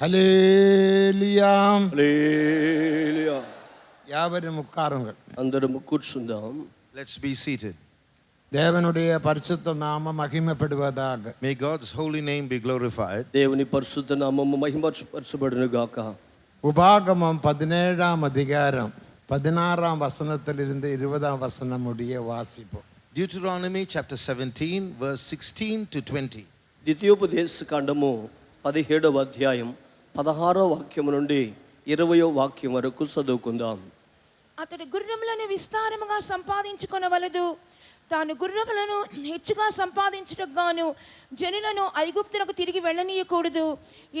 హల్లెలూయా హల్లెలూయా. யாவரும் உட்காருங்கள். అందరం కూర్చుందాం. Let's be seated. தேவனுடைய பரிசுத்த நாமம் மகிமைப்படுவதாக. May God's holy name be glorified. దేవుని పరిశుద్ధ నామము మహిమపరచబడును గాక. உபாகமம் 17ஆம் அதிகாரம் 16ஆம் வசனத்திலிருந்து 20ஆம் வசனம் முடிய வாசிப்போம். Deuteronomy chapter 17 verse 16 to 20. ద్వితీయోపదేశ కాండము 17వ అధ్యాయం 16వ వాక్యం నుండి 20వ వాక్యం వరకు చదువుకుందాం. అతడు గుర్రములను విస్తారముగా సంపాదించుకొనవలదు, తాను గుర్రములను హెచ్చుగా సంపాదించుటకు గాను జనులను ఐగుప్తునకు తిరిగి వెళ్ళనీయకూడదు.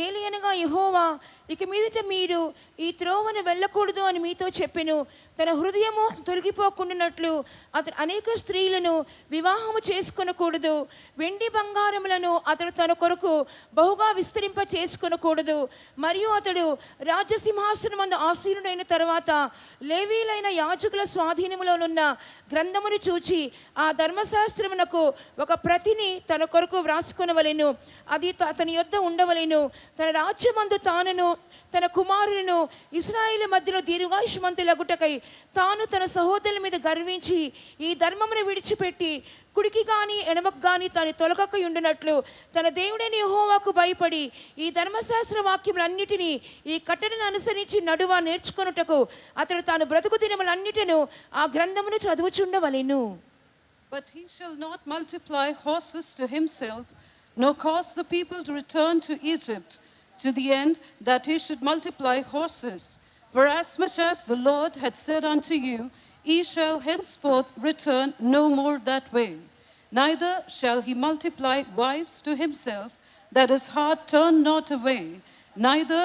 ఏలియనగా యెహోవా ఇక మీదట మీరు ఈ త్రోవను వెళ్ళకూడదు అని మీతో చెప్పెను. తన హృదయము తొలగిపోకుండానట్లు అతడు అనేక స్త్రీలను వివాహము చేసుకొనకూడదు. వెండి బంగారములను అతడు తన కొరకు బహుగా విస్తరింప చేసుకొనకూడదు. మరియు అతడు రాజ్యసింహాసనమందు ఆసీనుడైన తర్వాత లేవీలైన యాజకుల స్వాధీనములోనున్న గ్రంథమును చూచి ఆ ధర్మశాస్త్రమునకు ఒక ప్రతిని తన కొరకు వ్రాసుకొనవలెను. అది అతని యొద్ద ఉండవలెను. తన రాజ్యమందు తానును తన కుమారులను ఇశ్రాయేలు మధ్యలో దీర్ఘాయుష్మంతులగుటకై తాను తన సహోదరుల మీద గర్వించి ఈ ధర్మమును విడిచిపెట్టి కుడికి గాని ఎడమకు గాని తాను తొలగకయుండునట్లు తన దేవుడైన యెహోవాకు భయపడి ఈ ధర్మశాస్త్ర వాక్యములన్నిటినీ ఈ కట్టడను అనుసరించి నడువ నేర్చుకొనుటకు అతడు తాను బ్రతుకు దినములన్నిటిను ఆ గ్రంథమును చదువుచుండవలెను. But he shall not multiply horses to himself, nor cause the people to return to Egypt, to the end that he should multiply horses. For as much as the Lord had said unto you, ye shall henceforth return no more that way. Neither shall he multiply wives to himself, that his heart turn not away. Neither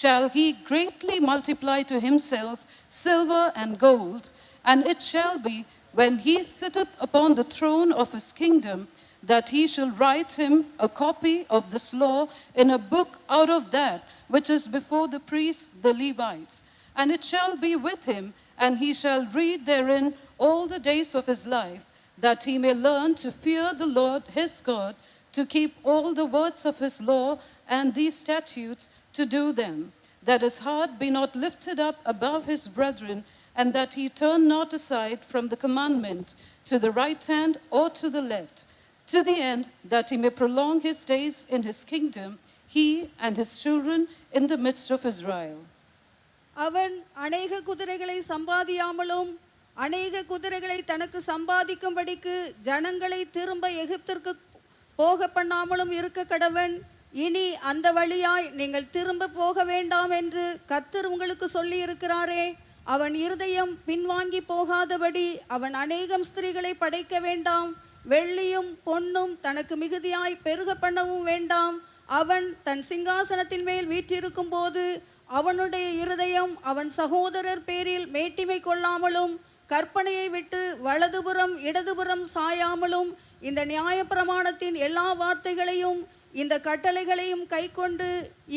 shall he greatly multiply to himself silver and gold. And it shall be, when he sitteth upon the throne of his kingdom, that he shall write him a copy of this law in a book out of that which is before the priests the Levites. And it shall be with him, and he shall read therein all the days of his life, that he may learn to fear the Lord his God, to keep all the words of his law and these statutes, to do them, that his heart be not lifted up above his brethren, and that he turn not aside from the commandment to the right hand or to the left, to the end that he may prolong his days in his kingdom, he and his children in the midst of Israel. அவன் அநேக குதிரைகளை சம்பாதியாமலும் அநேக குதிரைகளை தனக்கு சம்பாதிக்கும்படிக்கு ஜனங்களை திரும்ப எகிப்திற்கு போக பண்ணாமலும் இருக்க கடவன். இனி அந்த வழியாய் நீங்கள் திரும்ப போக வேண்டாம் என்று கர்த்தர் உங்களுக்கு சொல்லி இருக்கிறாரே. அவன் இருதயம் பின்வாங்கி போகாதபடி அவன் அநேகம் ஸ்திரீகளை படைக்க வேண்டாம். வெள்ளியும் பொன்னும் தனக்கு மிகுதியாய் பெருக பண்ணவும் வேண்டாம். அவன் தன் சிங்காசனத்தின் மேல் வீற்றிருக்கும் போது அவனுடைய இருதயம் அவன் சகோதரர் பேரில் மேட்டிமை கொள்ளாமலும் கற்பனையை விட்டு வலதுபுறம் இடதுபுறம் சாயாமலும் இந்த நியாயப்பிரமாணத்தின் எல்லா வார்த்தைகளையும் இந்த கட்டளைகளையும் கைக்கொண்டு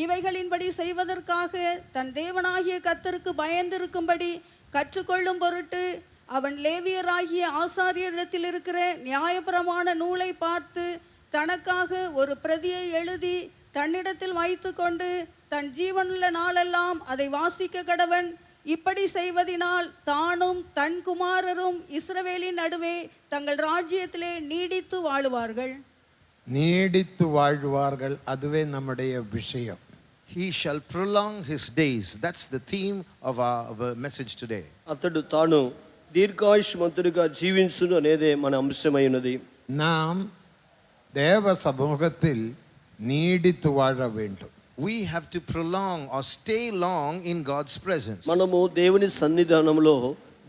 இவைகளின்படி செய்வதற்காக தன் தேவனாகிய கர்த்தருக்கு பயந்திருக்கும்படி கற்றுக்கொள்ளும் பொருட்டு அவன் லேவியராகிய ஆசாரியரிடத்தில் இருக்கிற நியாயப்பிரமாண நூலை பார்த்து தனக்காக ஒரு பிரதியை எழுதி தன்னிடத்தில் வைத்து கொண்டு தன் ஜீவனுள்ள நாளெல்லாம் அதை வாசிக்க கடவன். இப்படி செய்வதினால் தானும் தன் குமாரரும் இஸ்ரவேலின் நடுவே தங்கள் ராஜ்யத்திலே நீடித்து வாழுவார்கள். நீடித்து வாழ்வார்கள், அதுவே நம்முடைய விஷயம். He shall prolong his days. That's the theme of our message today. అతడు తాను దీర్ఘాయుష్మంతుడిగా జీవించును అనేదే మన అంశమైనది. நாம் தேவ சமூகத்தில் நீடித்து வாழ வேண்டும். We have to prolong or stay long in God's presence. మనము దేవుని సన్నిధానంలో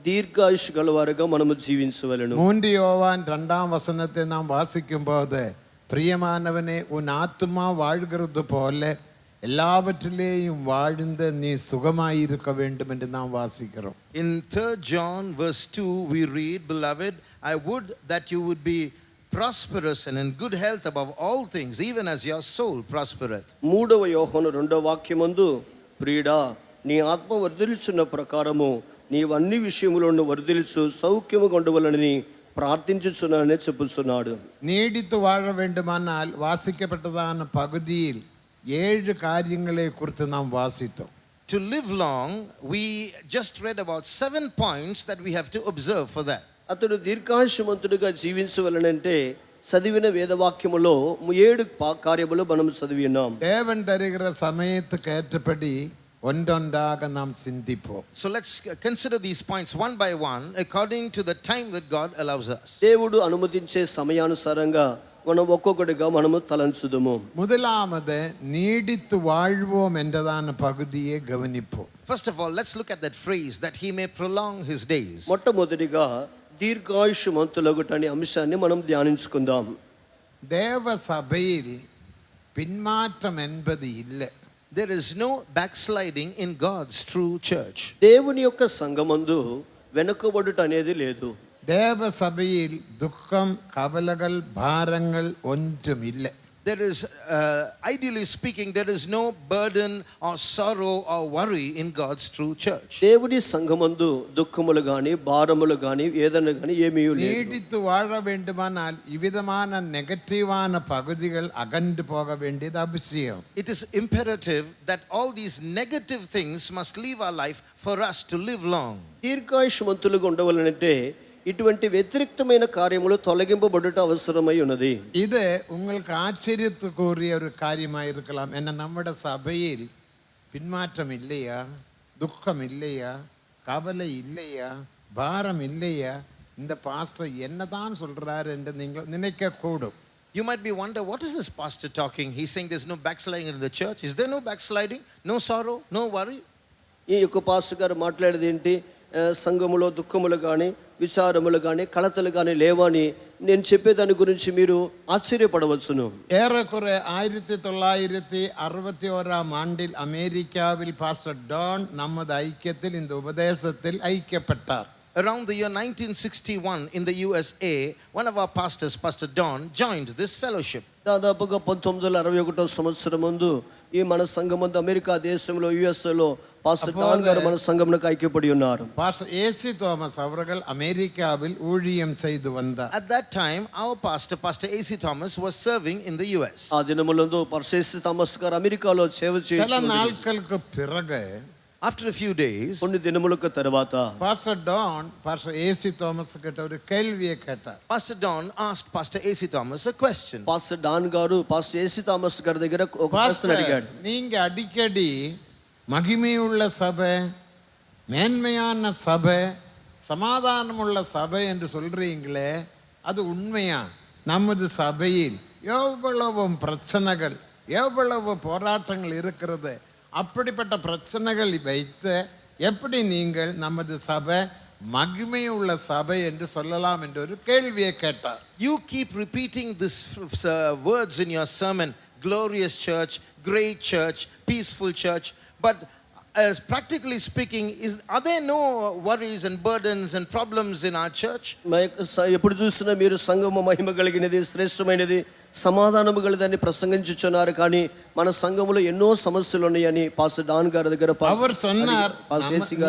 దీర్ఘాయుష్ గలవారుగా మనము జీవించవలెను. 3 யோவான் 2ஆம் வசனத்தை நாம் வாசிக்கும்போது, பிரியமானவனே உன் ஆத்துமா வாழ்கிறது போல எல்லாவற்றிலேயும் வாழ்ந்து நீ சுகமாயிருக்க வேண்டும் என்று நாம் வாசிக்கிறோம். In 3 John verse 2 we read, Beloved, I would that you would be prosperous and in good health above all things, even as your soul prospereth. 3వ యోహాను 2వ వాక్యమందు, ప్రియుడా నీ ఆత్మ వర్ధిల్చున్న ప్రకారము నీవు అన్ని విషయములను వర్ధిల్చు సౌఖ్యము కొండవలనని പ്രാർത്ഥിച്ചുനാണ് ചെപ്പുന്നാട്. நீடித்து வாழ வேண்டுமானால் வாசிக்கப்பட்டதான பகுதியில் ഏഴ് കാര്യങ്ങളെ കുറിച്ച് നാം വാസിത്തു. To live long, we just read about 7 points that we have to observe for that. అతడు దీర్ఘాయుష్మంతుడిగా జీవించవలనంటే చదివిన వేదవాక్యములో 7 కార్యములు మనం చదివి ఉన్నాం. தேவன் தருகிற சமயத்துக்கு ஏற்றபடி ஒன்றொன்றாக நாம் சிந்திப்போம். So let's consider these points one by one according to the time that God allows us. దేవుడు అనుమతించే సమయానుసారంగా మనం ఒక్కొక్కటిగా మనము తలంచుదుము. முதலாவது நீடித்து வாழ்வோம் என்றதான பகுதியை கவனிப்போம். First of all, let's look at that phrase that he may prolong his days. మొట్టమొదటిగా దీర్ఘాయుష్మంతులగుట అనే అంశాన్ని మనం ధ్యానించుకుందాం. தேவ சபையில் பின்மாற்றம் என்பது இல்லை. There is no backsliding in God's true church. దేవుని యొక్క సంఘమందు వెనుకబడుట అనేది లేదు. தேவ சபையில் துக்கம், கவலைகள், பாரங்கள் ஒன்றும் இல்லை. There is, ideally speaking, there is no burden or sorrow or worry in God's true church. దేవుని సంఘమందు దుఃఖములు గాని భారములు గాని వేదన గాని ఏమీ లేదు. நீடித்து வாழ வேண்டுமானால் இவ்விதமான நெகட்டிவான பகுதிகள் அகன்று போக வேண்டியது அவசியம். It is imperative that all these negative things must leave our life for us to live long. దీర్ఘాయుష్మంతులుగా ఉండవలనంటే ఇటువంటి వ్యతిరేక్తమైన కార్యములు తొలగింపబడుట అవసరమై ఉన్నది. இது உங்களுக்கு ஆச்சரியத்துக்குரிய ஒரு காரியமாக இருக்கலாம். என்ன, நம்முடைய சபையில் பின்மாற்றம் இல்லையா, துக்கம் இல்லையா, கவலை இல்லையா, பாரம் இல்லையா, இந்த பாஸ்டர் என்னதான் சொல்றாரு என்று நீங்கள் நினைக்க கூடும். You might be wonder, what is this pastor talking? He's saying there's no backsliding in the church. Is there no backsliding? No sorrow? No worry? ఈ యొక్క పాస్టర్ గారు మాట్లాడేది ఏంటి? సంఘములో దుఃఖములు కానీ విచారములు కానీ కలతలు కానీ లేవని నేను చెప్పేదాని గురించి మీరు ఆశ్చర్యపడవచ్చును. ஏறக்குறை 1961 ஆண்டில் அமெரிக்காவில் பாஸ்டர் டான் நமது ஐக்கியத்தில் இந்த உபதேசத்தில் ஐக்கியப்பட்டார். Around the year 1961 in the USA, one of our pastors, Pastor Don, joined this fellowship. దాదాపుగా 1961 సంవత్సరం ముందు ఈ మన సంఘమందు అమెరికా దేశంలో యుఎస్ఏలో పాస్టర్ డాన్ గారు మన సంఘమునకు ఐక్యపడి ఉన్నారు. பாஸ்டர் ஏசி தோமஸ் அவர்கள் அமெரிக்காவில் ஊழியம் செய்து வந்தார். At that time, our pastor, Pastor A.C. Thomas, was serving in the US. ఆ దినములందు పాస్టర్ ఏసీ థామస్ గారు అమెరికాలో సేవ சில చేస్తున్నారు. நாட்களுக்கு பிறகு After a few days, కొన్ని దినములకు తర్వాత pastor Don pastor A C Thomas கிட்ட ஒரு கேள்வியை கேட்டார். Pastor Don asked Pastor A.C. Thomas a question. Pastor Don గారు పాస్టర్ ఏసీ థామస్ గారి దగ్గర ఒక ప్రశ్న பாஸ்டர், అడిగాడు. நீங்க அடிக்கடி மகிமையுள்ள சபை, மேன்மையான சபை, சமாதானமுள்ள சபை என்று சொல்றீங்களே, அது உண்மையா? நமது சபையில் எவ்வளவு பிரச்சனைகள், எவ்வளவு போராட்டங்கள் இருக்கிறது. அப்படிப்பட்ட பிரச்சனைகள் வைத்து எப்படி நீங்கள் நமது சபை மகிமையுள்ள சபை என்று சொல்லலாம் என்று ஒரு கேள்வியை கேட்டார். You keep repeating this words in your sermon, glorious church, great church, peaceful church, but as practically speaking, are there no worries and burdens and problems in our church? ఎప్పుడు చూసినా మీరు సంఘము మహిమ కలిగినది, శ్రేష్టమైనది, సమాధానము గలదని ప్రసంగించుచున్నారు, కానీ మన సంఘములో ఎన్నో సమస్యలు ఉన్నాయని పాస్టర్ డాన్ గారి దగ్గర அவர் சொன்னார்,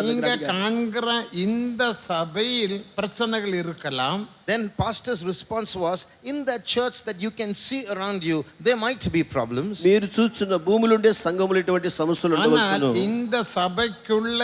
நீங்க காண்கிற இந்த சபையில் பிரச்சனைகள் இருக்கலாம். Then pastor's response was, in that church that you can see around you, there might be problems. మీరు చూస్తున్న భూమిలోండే సంఘములో ఇటువంటి సమస్యలు ఉండవచ్చును. இந்த சபைக்குள்ள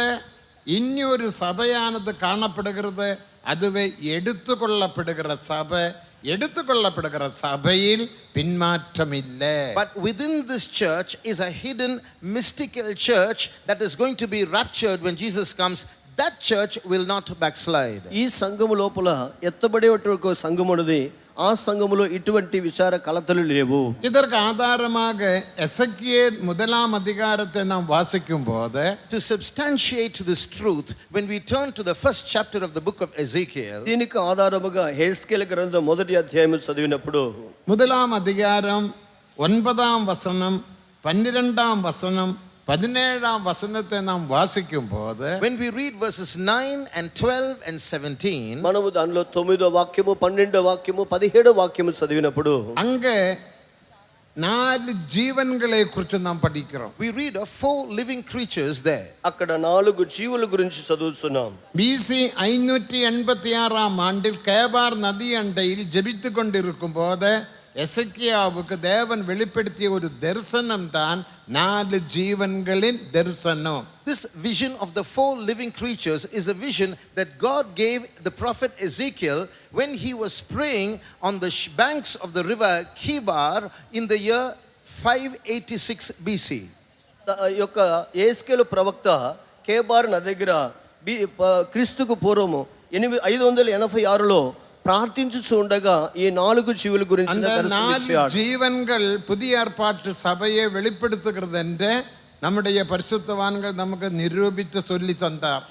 இன்னொரு சபையானது காணப்படுகிறது. அதுவே எடுத்துக்கொள்ளப்படுகிற சபை. எடுத்துக்கொள்ளப்படுகிற சபையில் பின்மாற்றம் இல்லை. But within this church is a hidden mystical church that is going to be raptured when Jesus comes. That church will not backslide. ఈ సంఘము లోపల ఎత్తబడేటువంటి సంఘం ఉన్నది. ఆ సంఘములో ఇటువంటి విచార కలతలు లేవు. இதற்கு ஆதாரமாக எசேக்கியேல் 1 அதிகாரத்தை நாம் வாசிக்கும்போது, to substantiate this truth, when we turn to the first chapter of the book of Ezekiel, దీనికి ఆధారముగా హెస్కేలు గ్రంథం 1వ అధ్యాయం చదివినప్పుడు 1 அதிகாரம் 9ஆம் வசனம், 12ஆம் வசனம், 17ஆம் வசனத்தை நாம் வாசிக்கும் போது, when we read verses 9 and 12 and 17, మనము దానిలో 9వ వాక్యము, 12వ వాక్యము, 17వ వాక్యము చదివినప్పుడు அங்கே 4 జీవన్களை குறித்து நாம் படிக்கிறோம். we read of 4 living creatures there. అక్కడ 4 జీవుల గురించి చదువుతున్నాం. BC 586ஆம் ஆண்டில் கேபார் நதி அண்டையில் ஜெபித்துக் கொண்டிருக்கும் போது எசேக்கியாவுக்கு தேவன் வெளிப்படுத்திய ஒரு தரிசனம் தான் 4 ஜீவன்களின் தரிசனம். This vision of the 4 living creatures is a vision that God gave the prophet Ezekiel when he was praying on the banks of the river Kibar in the year 586 BC. యొక్క యేస్కేలు ప్రవక్త కేబార్ నది దగ్గర క్రీస్తుకు పూర్వము 586లో ప్రార్థించుచు ఉండగా ఈ 4 జీవుల గురించి దర్శనమిచ్చాడు. ஜீவன்கள் புதிய ஏற்பாட்டு சபையை வெளிப்படுத்துகிறது என்று நம்முடைய பரிசுத்தவான்கள் நமக்கு நிரூபித்து சொல்லி தந்தார்.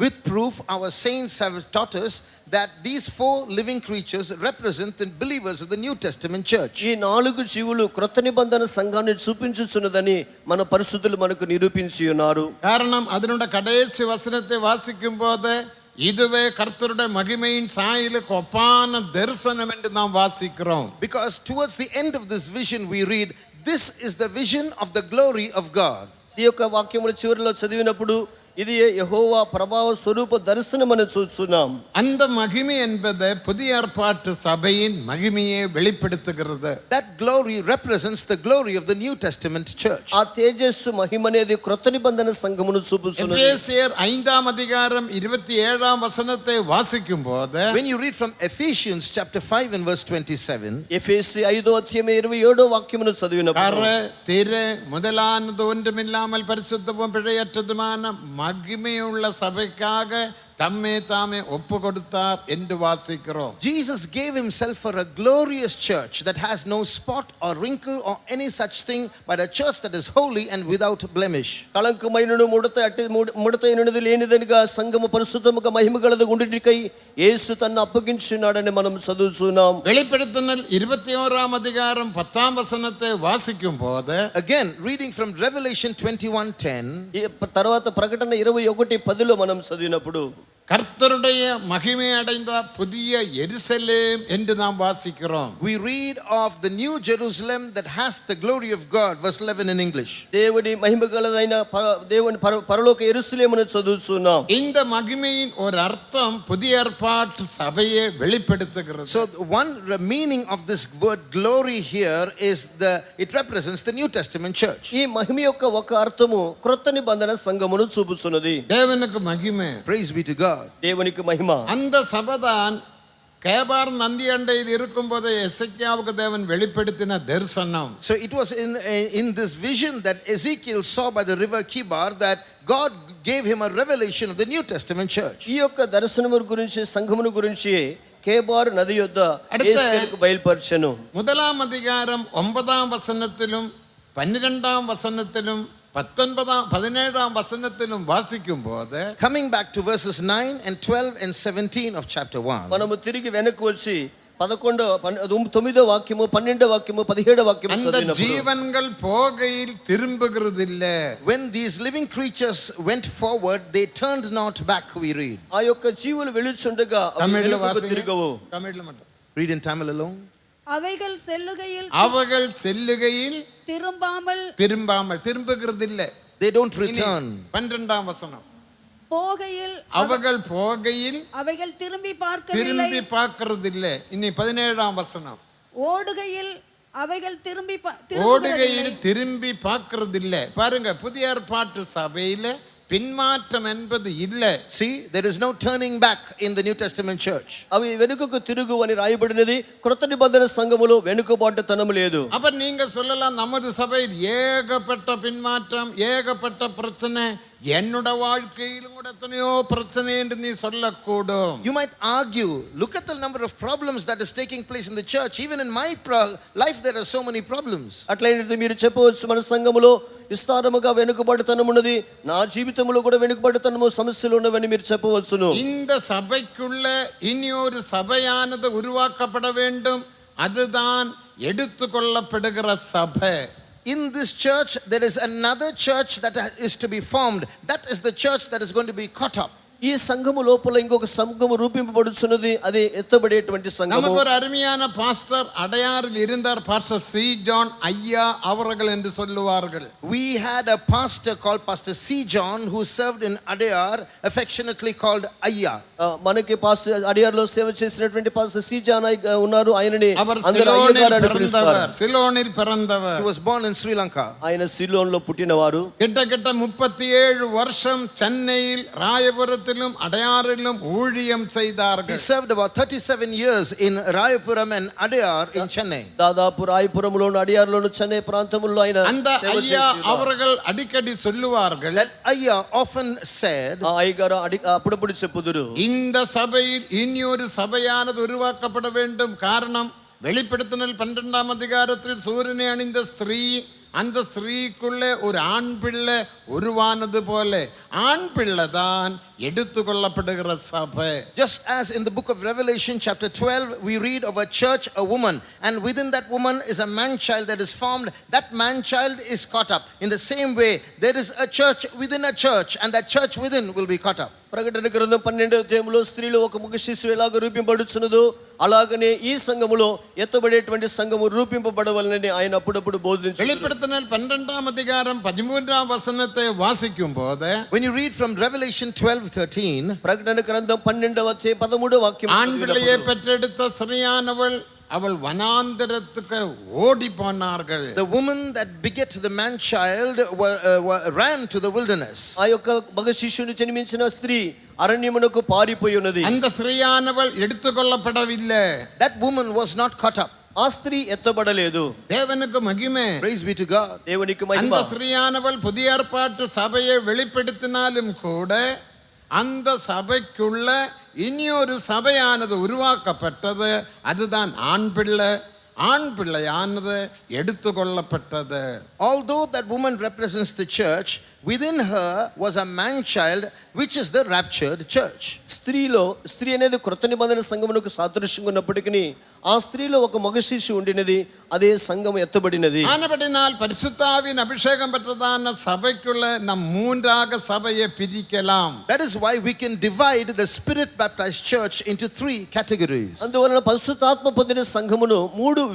With proof our saints have taught us that these 4 living creatures represent the believers of the New Testament church. ఈ 4 జీవులు క్రొత్త నిబంధన సంఘాన్ని చూపించుచున్నదని మన పరిశుద్ధులు మనకు నిరూపించి ఉన్నారు. காரணம் அதனுடைய கடைசி வசனத்தை வாசிக்கும் போது இதுவே கர்த்தருடைய மகிமையின் சாயலுக்கு ஒப்பான தரிசனம் என்று நாம் வாசிக்கிறோம். Because towards the end of this vision we read, this is the vision of the glory of God. ఈ యొక్క వాక్యముల చివరిలో చదివినప్పుడు ఇది యెహోవా ప్రభావ స్వరూప దర్శనమని చూస్తున్నాం. அந்த மகிமை என்பது புதிய ஏற்பாட்டு சபையின் மகிமையை வெளிப்படுத்துகிறது. That glory represents the glory of the New Testament church. ఆ తేజస్సు మహిమనేది క్రొత్త నిబంధన సంఘమును చూపుచున్నది. எபேசியர் 5ஆம் அதிகாரம் 27ஆம் வசனத்தை வாசிக்கும்போது When you read from Ephesians chapter 5 and verse 27, ఎఫెసీ 5వ అధ్యాయం 27వ వాక్యమును చదివినప్పుడు திரு முதலானது ஒன்றுமில்லாமல் பரிசுத்தமும் பிழையற்றதுமான மகிமையுள்ள சபைக்காக தம்மே தாமே ஒப்பு கொடுத்தார் என்று வாசிக்கிறோம். Jesus gave himself for a glorious church that has no spot or wrinkle or any such thing, but a church that is holy and without blemish. కళంకమైనను ముడతైనది లేనిదనిగా సంఘము పరిశుద్ధముగా మహిమగలదు ఉండుటకై యేసు తన్ను అప్పగించున్నాడని మనం చదువుతున్నాం. வெளிப்படுத்தல் 21ஆம் அதிகாரம் 10ஆம் வசனத்தை வாசிக்கும்போது Again reading from Revelation 21:10, తర్వాత ప్రకటన 21:10లో మనం చదివినప్పుడు கர்த்தருடைய மகிமை அடைந்த புதிய எருசலேம் என்று நாம் வாசிக்கிறோம். we read of the new Jerusalem that has the glory of God, verse 11 in English. దేవుని మహిమగలదైన దేవుని పరలోక యెరూషలేమును చదువుతున్నాం. இந்த மகிமையின் ஒரு அர்த்தம் புதிய ஏற்பாட்டு சபையை வெளிப்படுத்துகிறது. So one meaning of this word glory here is it represents the New Testament church. ఈ మహిమ యొక్క ఒక అర్థము క్రొత్త నిబంధన సంఘమును చూపుచున్నది. தேவனுக்கு மகிமை. Praise be to God. దేవునికి మహిమ. அந்த சபைதான் கேபார் நந்தி அண்டையில் இருக்கும்போது எசேக்கியாவுக்கு தேவன் வெளிப்படுத்தின தரிசனம். So it was in this vision that Ezekiel saw by the river Kibar that God gave him a revelation of the New Testament church. ఈ యొక్క దర్శనము గురించి సంఘమును గురించి కేబార్ నది యొద్ద యేసుకు బయలుపరచెను. 1ஆம் அதிகாரம் 9ஆம் வசனத்திலும் 12ஆம் வசனத்திலும் 17ஆம் வசனத்திலும் வாசிக்கும் போது coming back to verses 9 and 12 and 17 of chapter 1, మనము తిరిగి వెనక్కి వచ్చి 9వ వాక్యము 12వ వాక్యము 17వ వాక్యము அந்த చదివినప్పుడు ஜீவன்கள் போகையில் திரும்புகிறதில்ல. when these living creatures went forward, they turned not back, we read. ఆ యొక్క జీవులు వెలుచుండగా అవి వెనుకకు తిరగవు. தமிழ்ல மட்டும் Read in Tamil alone. அவைகள் செல்லுகையில் திரும்புகிறதில்ல. They don't return. 12ஆம் வசனம். அவர்கள் போகையில் திரும்பி பார்க்கிறதில்ல. இனி 17ஆம் வசனம். ஓடுகையில் திரும்பி பார்க்கிறதில்ல. பாருங்க, புதிய ஏற்பாட்டு சபையில பின்மாற்றம் என்பது இல்ல. See, there is no turning back in the New Testament church. అవి వెనుకకు తిరుగు అని రాయబడినది. క్రొత్త నిబంధన సంఘములో వెనుకబాటుతనం లేదు. அப்ப நீங்க சொல்லலாம், நமது சபையில் ஏகப்பட்ட பின்மாற்றம், ஏகப்பட்ட பிரச்சனை, என்னோட வாழ்க்கையிலும் கூட எத்தனையோ பிரச்சனை என்று நீ சொல்லக்கூடும். You might argue, look at the number of problems that is taking place in the church. Even in my life there are so many problems. అట్లయితే మీరు చెప్పవచ్చు, మన సంఘములో విస్తారముగా వెనుకబాటుతనం ఉన్నది, నా జీవితంలో కూడా వెనుకబాటుతనము సమస్యలు ఉన్నవని మీరు చెప్పవచ్చును. இந்த சபைக்குள்ள இனி ஒரு சபையானது உருவாக்கப்பட வேண்டும். அதுதான் எடுத்துக்கொள்ளப்படுகிற சபை. In this church there is another church that is to be formed. That is the church that is going to be caught up. ఈ సంఘము లోపల ఇంకొక సంఘము రూపింపబడుచున్నది, అది ఎత్తబడేటువంటి సంఘము. நமக்கு ஒரு அருமையான பாஸ்டர் அடையாறில் இருந்தார், பாஸ்டர் சி ஜான் ஐயா அவர்கள் என்று சொல்லுவார்கள். We had a pastor called Pastor C. John who served in Adayar, affectionately called Ayya. మనకి పాస్టర్ అడియార్లో సేవ చేసినటువంటి పాస్టర్ సి జాన్ ఉన్నారు. ఆయనని அவர் అందరూ అయ్యగారు అని పిలుస్తారు. சிலோனில் பிறந்தவர். He was born in Sri Lanka. ఆయన సిలోన్లో పుట్టినవారు. கிட்டத்தட்ட 37 வருஷம் சென்னையில் ராயபுரத்திலும் அடையாறிலும் ஊழியம் He செய்தார்கள். served about 37 years in Rayapuram and Adayar in Chennai. దాదాపు రాయపురంలోను అడియార్లోను చెన్నై ప్రాంతంలో ఆయన அந்த సేవ ஐயா చేసి அவர்கள் அடிக்கடி சொல்லுவார்கள், That Ayya often said, అయ్యగారు అప్పుడప్పుడు చెప్పుదురు, இந்த சபையில் இனியொரு சபையானது உருவாக்கப்பட வேண்டும். காரணம், வெளிப்படுத்தினல் 12ஆம் அதிகாரத்தில் சூரியனை அணிந்த ஸ்திரீ, அந்த ஸ்திரீக்குள்ளே ஒரு ஆண் பிள்ளை உருவானது போல ஆண் பிள்ளை தான் எடுத்துக்கொள்ளப்படுகிற சபை. just as in the book of Revelation chapter 12 we read of a church, a woman, and within that woman is a man child that is formed. That man child is caught up. In the same way there is a church within a church, and that church within will be caught up. ప్రకటన గ్రంథం 12వ అధ్యాయంలో స్త్రీలు ఒక మగ శిశువు ఎలాగ రూపింపబడుచున్నదో అలాగనే ఈ సంఘములో ఎత్తబడేటువంటి సంఘము రూపింపబడవలనని ఆయన అప్పుడప్పుడు బోధించారు. வெளிப்படுத்தினல் 12ஆம் அதிகாரம் 13ஆம் வசனத்தை வாசிக்கும் போது, When you read from Revelation 12:13, ప్రకటన గ్రంథం 12వ అధ్యాయం 13వ వాక్యం, ஆண் பிள்ளையை பெற்றெடுத்த ஸ்திரீயானவள் அவள் வனாந்தரத்துக்கு ஓடி போனார்கள். the woman that beget the man child ran to the wilderness. ఆ యొక్క మగ శిశువుని జన్మించిన స్త్రీ అరణ్యమునకు పారిపోయి ఉన్నది. அந்த ஸ்திரீயானவள் எடுத்துக்கொள்ளப்படவில்லை. That woman was not caught up. ఆ స్త్రీ ఎత్తబడలేదు. தேவனுக்கு மகிமை. Praise be to God. దేవునికి அந்த మహిమ. ஸ்திரீயானவள் புதிய ஏற்பாட்டு சபையை வெளிப்படுத்தினாலும் கூட அந்த சபைக்குள்ள இனியொரு சபையானது உருவாக்கப்பட்டது. அதுதான் ஆண் பிள்ளை. ஆண் பிள்ளையானது எடுத்துக்கொள்ளப்பட்டது. Although that woman represents the church, within her was a man child, which is the raptured church. స్త్రీ అనేది క్రొత్త నిబంధన సంఘమునకు సాదృశ్యంగా ఉన్నప్పటికీ ఆ స్త్రీలో ఒక మగ శిశువు ఉండినది, అదే సంఘం ఎత్తబడినది. ஆனபடினால் பரிசுத்தாவின் அபிஷேகம் பெற்றதான சபைக்குள்ள நம் மூன்றாக சபையை பிரிக்கலாம். That is why we can divide the spirit baptized church into 3 categories. అందువలన పరిశుద్ధాత్మ పొందిన సంఘమును 3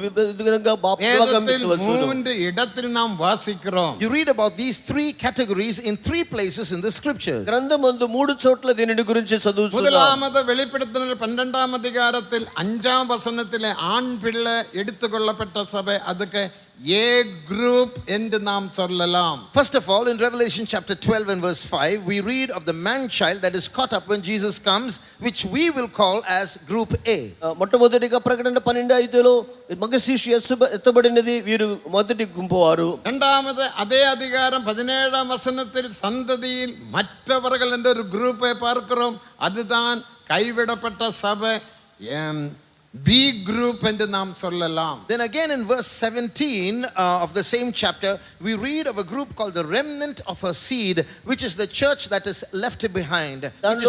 విధంగా భాగమించవచ్చు. 3 இடத்தில் நாம் வாசிக்கிறோம். You read about these 3 categories in 3 places in the scriptures. గ్రంథమందు 3 చోట్ల దీనిని గురించి చదువుతున్నాం. முதலாவது வெளிப்படுத்தினல் 12ஆம் அதிகாரத்தில் 5ஆம் வசனத்திலே ஆண் பிள்ளை எடுத்துக்கொள்ளப்பட்ட சபை, அதுக்கு A group என்று நாம் சொல்லலாம். First of all, in Revelation chapter 12 and verse 5, we read of the man child that is caught up when Jesus comes, which we will call as group A. మొట్టమొదటిగా ప్రకటన 12:5లో మగ శిశువు ఎత్తబడినది, వీరు మొదటి గుంపు వారు. இரண்டாவது அதே அதிகாரம் 17ஆம் வசனத்தில் சந்ததியில் மற்றவர்கள் என்ற ஒரு குரூப்பை பார்க்கிறோம். அதுதான் கைவிடப்பட்ட சபை, B group என்று நாம் சொல்லலாம். Then again in verse 17 of the same chapter, we read of a group called the remnant of her seed, which is the church that is left behind,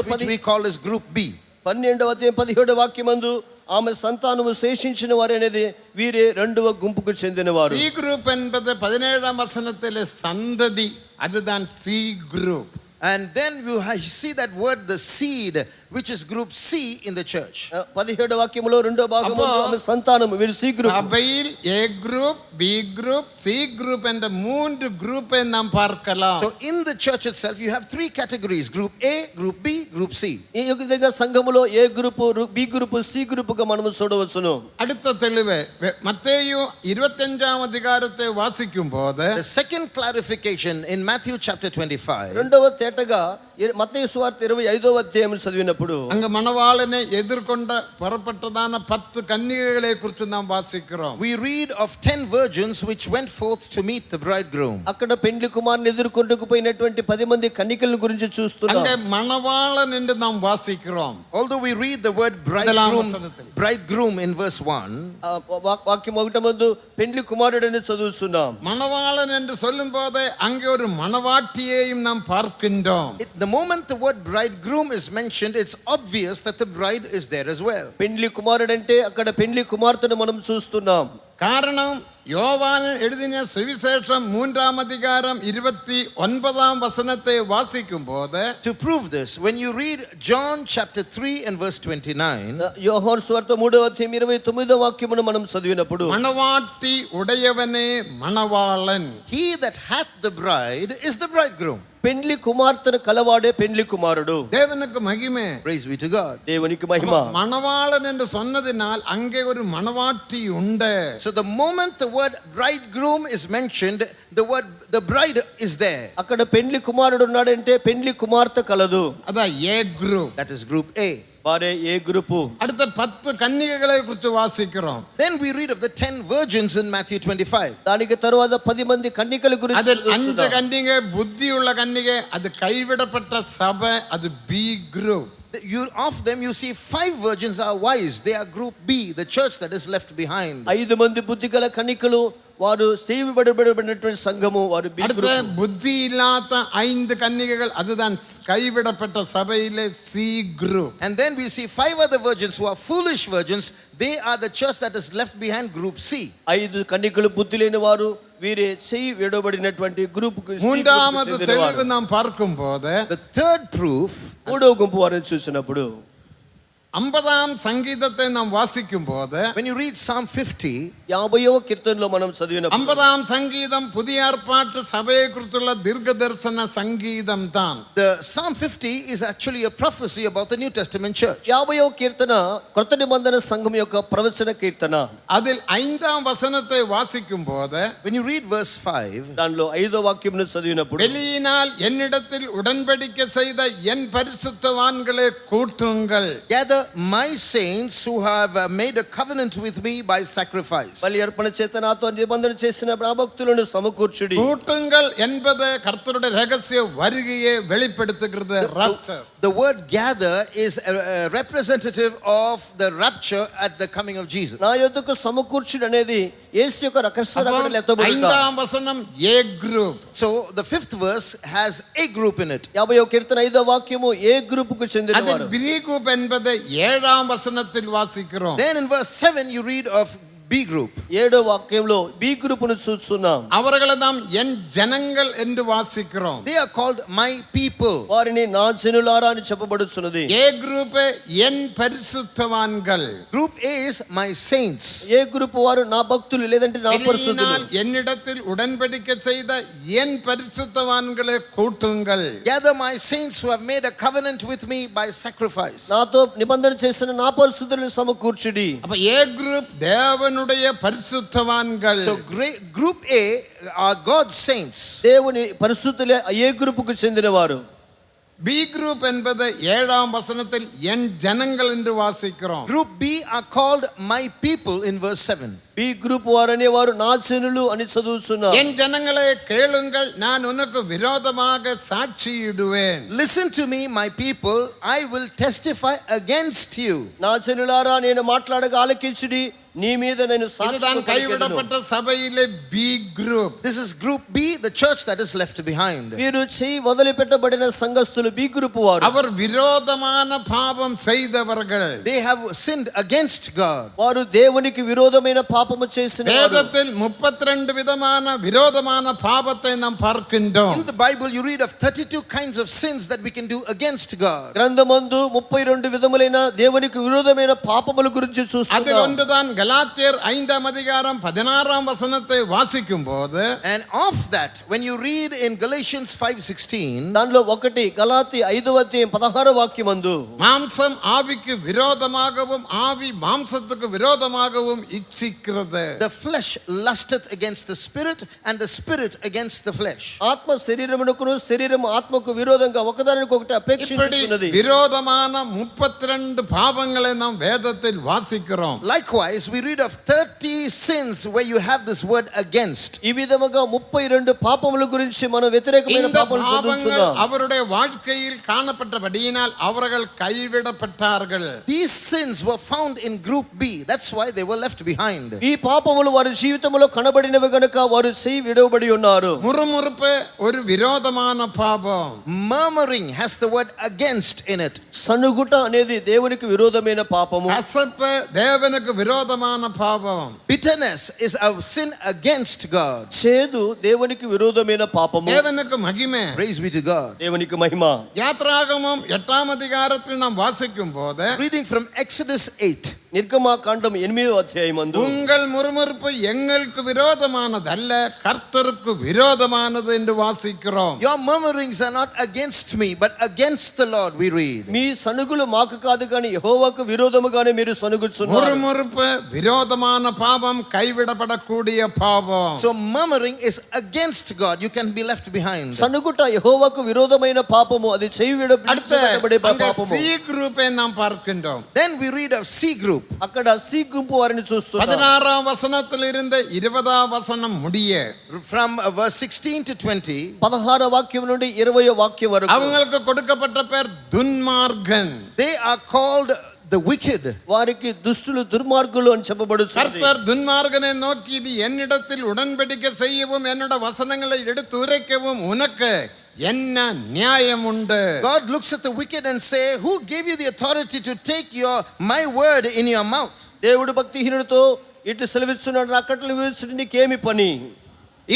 which we call as group B. 12వ అధ్యాయం 17వ వాక్యమందు ఆమె సంతానము శేషించిన వారు అనేది వీరే రెండవ గుంపుకు చెందినవారు. C group என்பது 17ஆம் வசனத்திலே சந்ததி, அதுதான் C group. And then you see that word, the seed, which is group C in the church. 17వ వాక్యములో రెండో భాగంలో ఆమె సంతానము, వీరు C గ్రూప్. சபையில் A group, B group, C group என்ற 3 குரூப்பை நாம் பார்க்கலாம். So in the church itself you have 3 categories: group A, group B, group C. ఈ విధంగా సంఘములో ఏ గ్రూపు, బి గ్రూపు, సి గ్రూపుగా మనము చూడవచ్చును. அடுத்த தெளிவு மத்தேயு 25ஆம் அதிகாரத்தை வாசிக்கும் போது, The second clarification in Matthew chapter 25. రెండవ తేటగా మత్తయి సువార్త 25వ అధ్యాయం చదివినప్పుడు அங்க மணவாளனை எதிர்கொண்ட புறப்பட்டதான 10 கன்னிகைகளை குறித்து நாம் வாசிக்கிறோம். We read of 10 virgins which went forth to meet the bridegroom. అక్కడ పెండ్లి కుమారుని ఎదుర్కొంటకు పోయినటువంటి 10 మంది కన్నికల గురించి చూస్తున్నాం. அங்கே மணவாளன் என்று நாம் வாசிக்கிறோம். Although we read the word bridegroom in verse 1, వాక్యం 1 మందు పెండ్లి కుమారుడని చదువుతున్నాం. மணவாளன் என்று சொல்லும்போது அங்கே ஒரு மணவாட்டியையும் நாம் பார்க்கின்றோம். the moment the word bridegroom is mentioned, it's obvious that the bride is there as well. పెండ్లి కుమారుడంటే అక్కడ పెండ్లి కుమార్తెను మనం చూస్తున్నాం. காரணம், யோவான் எழுதின சுவிசேஷம் 3ஆம் அதிகாரம் 29ஆம் வசனத்தை வாசிக்கும் போது, to prove this, when you read John chapter 3 and verse 29, యోహాను సువార్త 3వ అధ్యాయం 29వ వాక్యమును మనం చదివినప్పుడు, மணவாட்டி உடையவனே மணவாளன், he that hath the bride is the bridegroom. పెండ్లి కుమార్తెను కలవాడే పెండ్లి కుమారుడు. தேவனுக்கு மகிமை. Praise be to God. దేవునికి మహిమ. மணவாளன் என்று சொன்னதினால் அங்கே ஒரு மணவாட்டி உண்டு. So the moment the word bridegroom is mentioned, the bride is there. అక్కడ పెండ్లి కుమారుడు ఉన్నాడంటే పెండ్లి కుమార్తె కలదు. அதான் ஏ group. That is group A. వారే ఏ గ్రూపు. அடுத்த 10 கன்னிகைகளை குறித்து வாசிக்கிறோம். Then we read of the 10 virgins in Matthew 25. దానికి తరువాత 10 మంది కన్నికల గురించి அதில் 5 கன்னிகை புத்தியுள்ள கன்னிகை, அது கைவிடப்பட்ட சபை, அது B group. Of them you see 5 virgins are wise. They are group B, the church that is left behind. 5 మంది బుద్ధిగల కన్నికలు, వారు సేవింపబడినటువంటి సంఘము, వారు బి அடுத்த గ్రూప్. புத்தி இல்லாத 5 கன்னிகைகள், அதுதான் கைவிடப்பட்ட சபையிலே C group. And then we see 5 other virgins who are foolish virgins. They are the church that is left behind, group C. 5 కన్నికలు బుద్ధి లేని వారు, వీరే చేయి విడబడినటువంటి గ్రూప్ కు. மூன்றாவது தெளிவு நாம் பார்க்கும்போது, The third proof, మూడవ గుంపు వారిని చూసినప్పుడు, 50ஆம் சங்கீதத்தை நாம் வாசிக்கும் போது, when you read Psalm 50, 50వ கீర్తనలో మనం చదివినప్పుడు, 50ஆம் சங்கீதம் புதிய ஏற்பாட்டு சபையை குறித்துள்ள தீர்க்க தரிசன சங்கீதம் தான். the Psalm 50 is actually a prophecy about the New Testament church. 50వ కీర్తన కొత్త నిబంధన సంఘం యొక్క ప్రవచన కీర్తన. அதில் 5ஆம் வசனத்தை வாசிக்கும் போது, When you read verse 5, దానిలో 5వ వాక్యంను చదివినప్పుడు, வெளியினால் என்னிடத்தில் உடன்படிக்கை செய்த என் பரிசுத்தவான்களே கூட்டுங்கள், gather my saints who have made a covenant with me by sacrifice. బలి అర్పణ చేత నాతో నిబంధన చేసిన నా భక్తులను సమకూర్చుడి. கூட்டுங்கள் என்பது கர்த்தருடைய ரகசிய வருகையை வெளிப்படுத்துகிறது. rapture. The word gather is a representative of the rapture at the coming of Jesus. నా యొద్దకు సమకూర్చుడి అనేది యేసు యొక్క రక్షణ ఎత్తబడుట. 5ஆம் வசனம் A group. So the 5th verse has a group in it. 50వ కీర్తన 5వ వాక్యము ఏ గ్రూప్ కు அதில் చెందినవారు. பி குரூப் என்பதை 7ஆம் வசனத்தில் வாசிக்கிறோம். Then in verse 7 you read of B group. 7వ వాక్యంలో బి గ్రూప్ ను చూస్తున్నాం. அவர்களை நாம் என் ஜனங்கள் என்று வாசிக்கிறோம். They are called my people. వారిని నా జనులారా అని చెప్పబడుచున్నది. ఏ గ్రూప్ ఎన్ పరిశుద్ధవాன்கள். Group A is my saints. A group వారు నా భక్తులు లేదంటే నా పరిశుద్ధులు. வெளியினால் என்னிடத்தில் உடன்படிக்கை செய்த என் பரிசுத்தவான்களை கூட்டுங்கள். Gather my saints who have made a covenant with me by sacrifice. నాతో నిబంధన చేసిన నా పరిశుద్ధులను సమకూర్చుడి. அப்ப ஏ குரூப் தேவனுடைய பரிசுத்தவான்கள். So group A are God's saints. దేవుని పరిశుద్ధులే ఏ గ్రూప్ కు చెందినవారు. பி குரூப் என்பது 7ஆம் வசனத்தில் என் ஜனங்கள் என்று வாசிக்கிறோம். Group B are called my people in verse 7. B group వారు అనేవారు నా జనులు అని చదువుతున్నారు. என் ஜனங்களே கேளுங்கள், நான் உனக்கு விரோதமாக சாட்சியிடுவேன். Listen to me, my people, I will testify against you. నా జనులారా నేను మాట్లాడగా ఆలకించుడి, నీ మీద నేను இதுதான் సాక్ష్యం పలికెదను. கைவிடப்பட்ட சபையிலே B group. This is group B, the church that is left behind. వీరు చేయి వదిలిపెట్టబడిన సంఘస్థులు బి గ్రూప్ వారు. அவர் விரோதமான பாவம் செய்தவர்கள். They have sinned against God. వారు దేవునికి విరోధమైన పాపము చేసిన వారు. வேதத்தில் 32 விதமான விரோதமான பாவத்தை நாம் பார்க்கின்றோம். In the Bible you read of 32 kinds of sins that we can do against God. గ్రంథమందు 32 విధములైన దేవునికి విరోధమైన పాపముల గురించి அதில் చూస్తున్నాం. ஒன்றுதான் கலாத்தியர் 5ஆம் அதிகாரம் 16ஆம் வசனத்தை வாசிக்கும் போது, And of that, when you read in Galatians 5:16, దానిలో ఒకటి గలాతీ 5వ అధ్యాయం 16వ వాక్యమందు, மாம்சம் ஆவிக்கு விரோதமாகவும் ஆவி மாம்சத்துக்கு விரோதமாகவும் இச்சிக்கிறது. the flesh lusteth against the spirit and the spirit against the flesh. ఆత్మ శరీరమునకును శరీరము ఆత్మకు విరోధంగా ఒకదానికొకటి இப்படி అపేక్షించుచున్నది. விரோதமான 32 பாவங்களை நாம் வேதத்தில் வாசிக்கிறோம். Likewise, we read of 30 sins where you have this word against. ఈ విధముగా 32 పాపముల గురించి మనం వ్యతిరేకమైన இந்த పాపములు பாவங்கள் చదువుతున్నాం. அவருடைய வாழ்க்கையில் காணப்பட்டபடியினால் அவர்கள் கைவிடப்பட்டார்கள். These sins were found in group B. That's why they were left behind. ఈ పాపములు వారి జీవితంలో కనబడినవి గనుక వారు చేయి విడవబడి ఉన్నారు. முறுமுறுப்பு ஒரு விரோதமான பாவம். Murmuring has the word against in it. సనుగుట అనేది దేవునికి విరోధమైన పాపము. கசப்பு தேவனுக்கு விரோதமான விரோதமான பாவம். Bitterness is a sin against God. చేదు దేవునికి విరోధమైన పాపము. தேவனுக்கு மகிமை. Praise be to God. దేవునికి మహిమ. யாத்ராகமம் 8ஆம் அதிகாரத்தில் நாம் வாசிக்கும் போது Reading from Exodus 8. నిర్గమాకాండం 8వ అధ్యాయమందు உங்கள் முறுமுறுப்பு எங்களுக்கு விரோதமானதல்ல கர்த்தருக்கு விரோதமானது என்று வாசிக்கிறோம். Your murmurings are not against me, but against the Lord, we read. మీ సనుగులు మాకు కాదు కానీ యెహోవాకు విరోధముగానే మీరు సనుగుచున్నారు. முறுமுறுப்பு விரோதமான பாவம், கைவிடப்படக்கூடிய பாவம். So murmuring is against God. You can be left behind. సనుగుట యెహోవాకు విరోధమైన పాపము, అది చేయబడే పాపము. சி குரூப்பை நாம் பார்க்கின்றோம். Then we read of C group. అక్కడ సి గుంపు వారిని చూస్తున్నాం. 16ஆம் வசனத்தில் இருந்து 20ஆம் வசனம் முடிய From verse 16 to 20. 16వ వాక్యం నుండి 20వ వాక్యం వరకు அவங்களுக்கு கொடுக்கப்பட்ட பேர் துன்மார்கன். They are called the wicked. వారికి దుష్టులు దుర్మార్గులు అని చెప్పబడుతుంది. கர்த்தர் துன்மார்கனை நோக்கி இது என்னிடத்தில் உடன்படிக்கை செய்யவும் என்னோட வசனங்களை எடுத்து உரைக்கவும் உனக்கு என்ன நியாயம் உண்டு? God looks at the wicked and say, who gave you the authority to take my word in your mouth? దేవుడు భక్తిహీనుడితో ఇటు సెలవిస్తున్నాడు, నా కట్టలు విధించుట నీకేమి పని?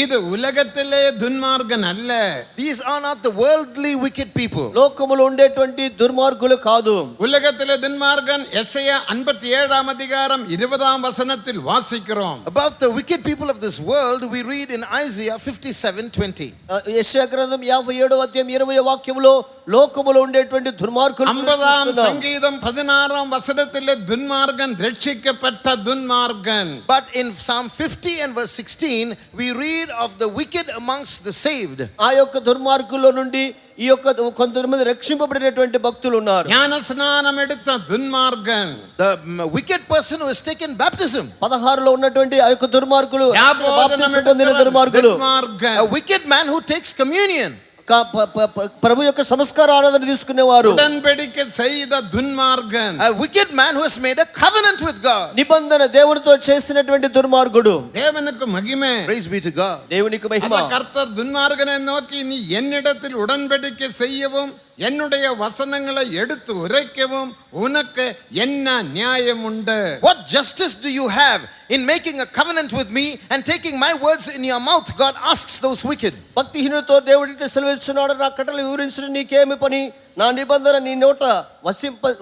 இது உலகத்திலே துன்மார்கன் அல்ல. These are not the worldly wicked people. లోకములో ఉండేటువంటి దుర్మార్గులు కాదు. உலகத்திலே துன்மார்கன் எசையா 57ஆம் அதிகாரம் 20ஆம் வசனத்தில் வாசிக்கிறோம். About the wicked people of this world, we read in Isaiah 57:20. యెషయా గ్రంథం 57వ అధ్యాయం 20వ వాక్యములో లోకములో ఉండేటువంటి దుర్మార్గులు 50ஆம் சங்கீதம் 16ஆம் வசனத்திலே துன்மார்கன் ரட்சிக்கப்பட்ட துன்மார்கன். But in Psalm 50 and verse 16, we read of the wicked amongst the saved. ఆ యొక్క దుర్మార్గుల్లో నుండి ఈ యొక్క కొంతమంది రక్షింపబడినటువంటి భక్తులు ఉన్నారు. ஞான ஸ்நானம் எடுத்த துன்மார்கன். The wicked person who has taken baptism. 16లో ఉన్నటువంటి ఆ యొక్క దుర్మార్గులు, ஞாபோதனம் పొందిన எடுத்த దుర్మార్గులు. துன்மார்கன். A wicked man who takes communion. ప్రభు యొక్క సంస్కార ఆరాధన తీసుకునేవారు. உடன்படிக்கை செய்த துன்மார்கன். A wicked man who has made a covenant with God. నిబంధన దేవునితో చేసినటువంటి దుర్మార్గుడు. தேவனுக்கு மகிமை. Praise be to God. దేవునికి మహిమ. அந்த கர்த்தர் துன்மார்கனை நோக்கி நீ என்னிடத்தில் உடன்படிக்கை செய்யவும் என்னுடைய வசனங்களை எடுத்து உரைக்கவும் உனக்கு என்ன நியாயம் உண்டு? What justice do you have in making a covenant with me and taking my words in your mouth? God asks those wicked. భక్తిహీనులతో దేవుడికి సెలవిస్తున్నాడు, నా కట్టలు వివరించడం నీకేమి పని? నా నిబంధన నీ నోట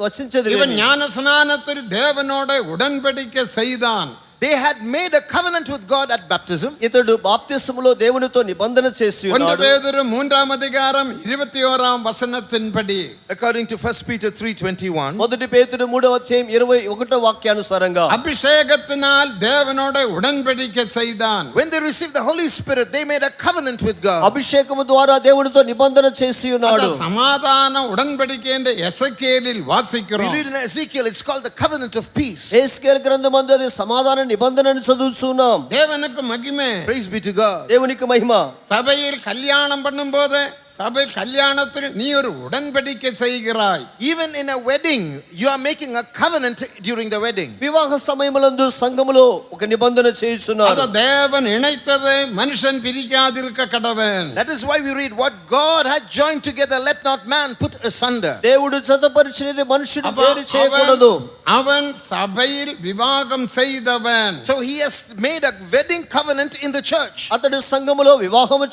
వసించదు. இவன் ஞான ஸ்நானத்தில் தேவனோட உடன்படிக்கை செய்தான். They had made a covenant with God at baptism. ఇతడు బాప్తిస్మములో దేవునితో నిబంధన చేసి 1 ఉన్నాడు. பேதுரு 3ஆம் அதிகாரம் 21ஆம் வசனத்தின்படி According to 1 Peter 3:21. మొదటి పేతురు 3వ అధ్యాయం 21వ వాక్యానుసారంగా அபிஷேகத்தினால் தேவனோட உடன்படிக்கை செய்தான். When they received the Holy Spirit, they made a covenant with God. అభిషేకము ద్వారా దేవునితో నిబంధన చేసి ఉన్నాడు. அந்த சமாதான உடன்படிக்கை என்று எசேக்கியேலில் We வாசிக்கிறோம். read in Ezekiel, it's called the covenant of peace. యేస్కేలు గ్రంథమందు అది సమాధాన నిబంధనను చదువుతున్నాం. தேவனுக்கு மகிமை. Praise be to God. దేవునికి మహిమ. சபையில் கல்யாணம் பண்ணும்போது சபை கல்யாணத்தில் நீ ஒரு உடன்படிக்கை செய்கிறாய். Even in a wedding, you are making a covenant during the wedding. వివాహ సమయములందు సంఘములో ఒక నిబంధన చేస్తున్నారు. அது தேவன் இணைத்ததை மனுஷன் பிரிக்காதிருக்க கடவன். That is why we read, what God had joined together, let not man put asunder. దేవుడు జతపరిచినది మనుషుడు వేరు చేయకూడదు. அவன் சபையில் விவாகம் செய்தவன். So he has made a wedding covenant in the church. అతడు సంఘములో వివాహము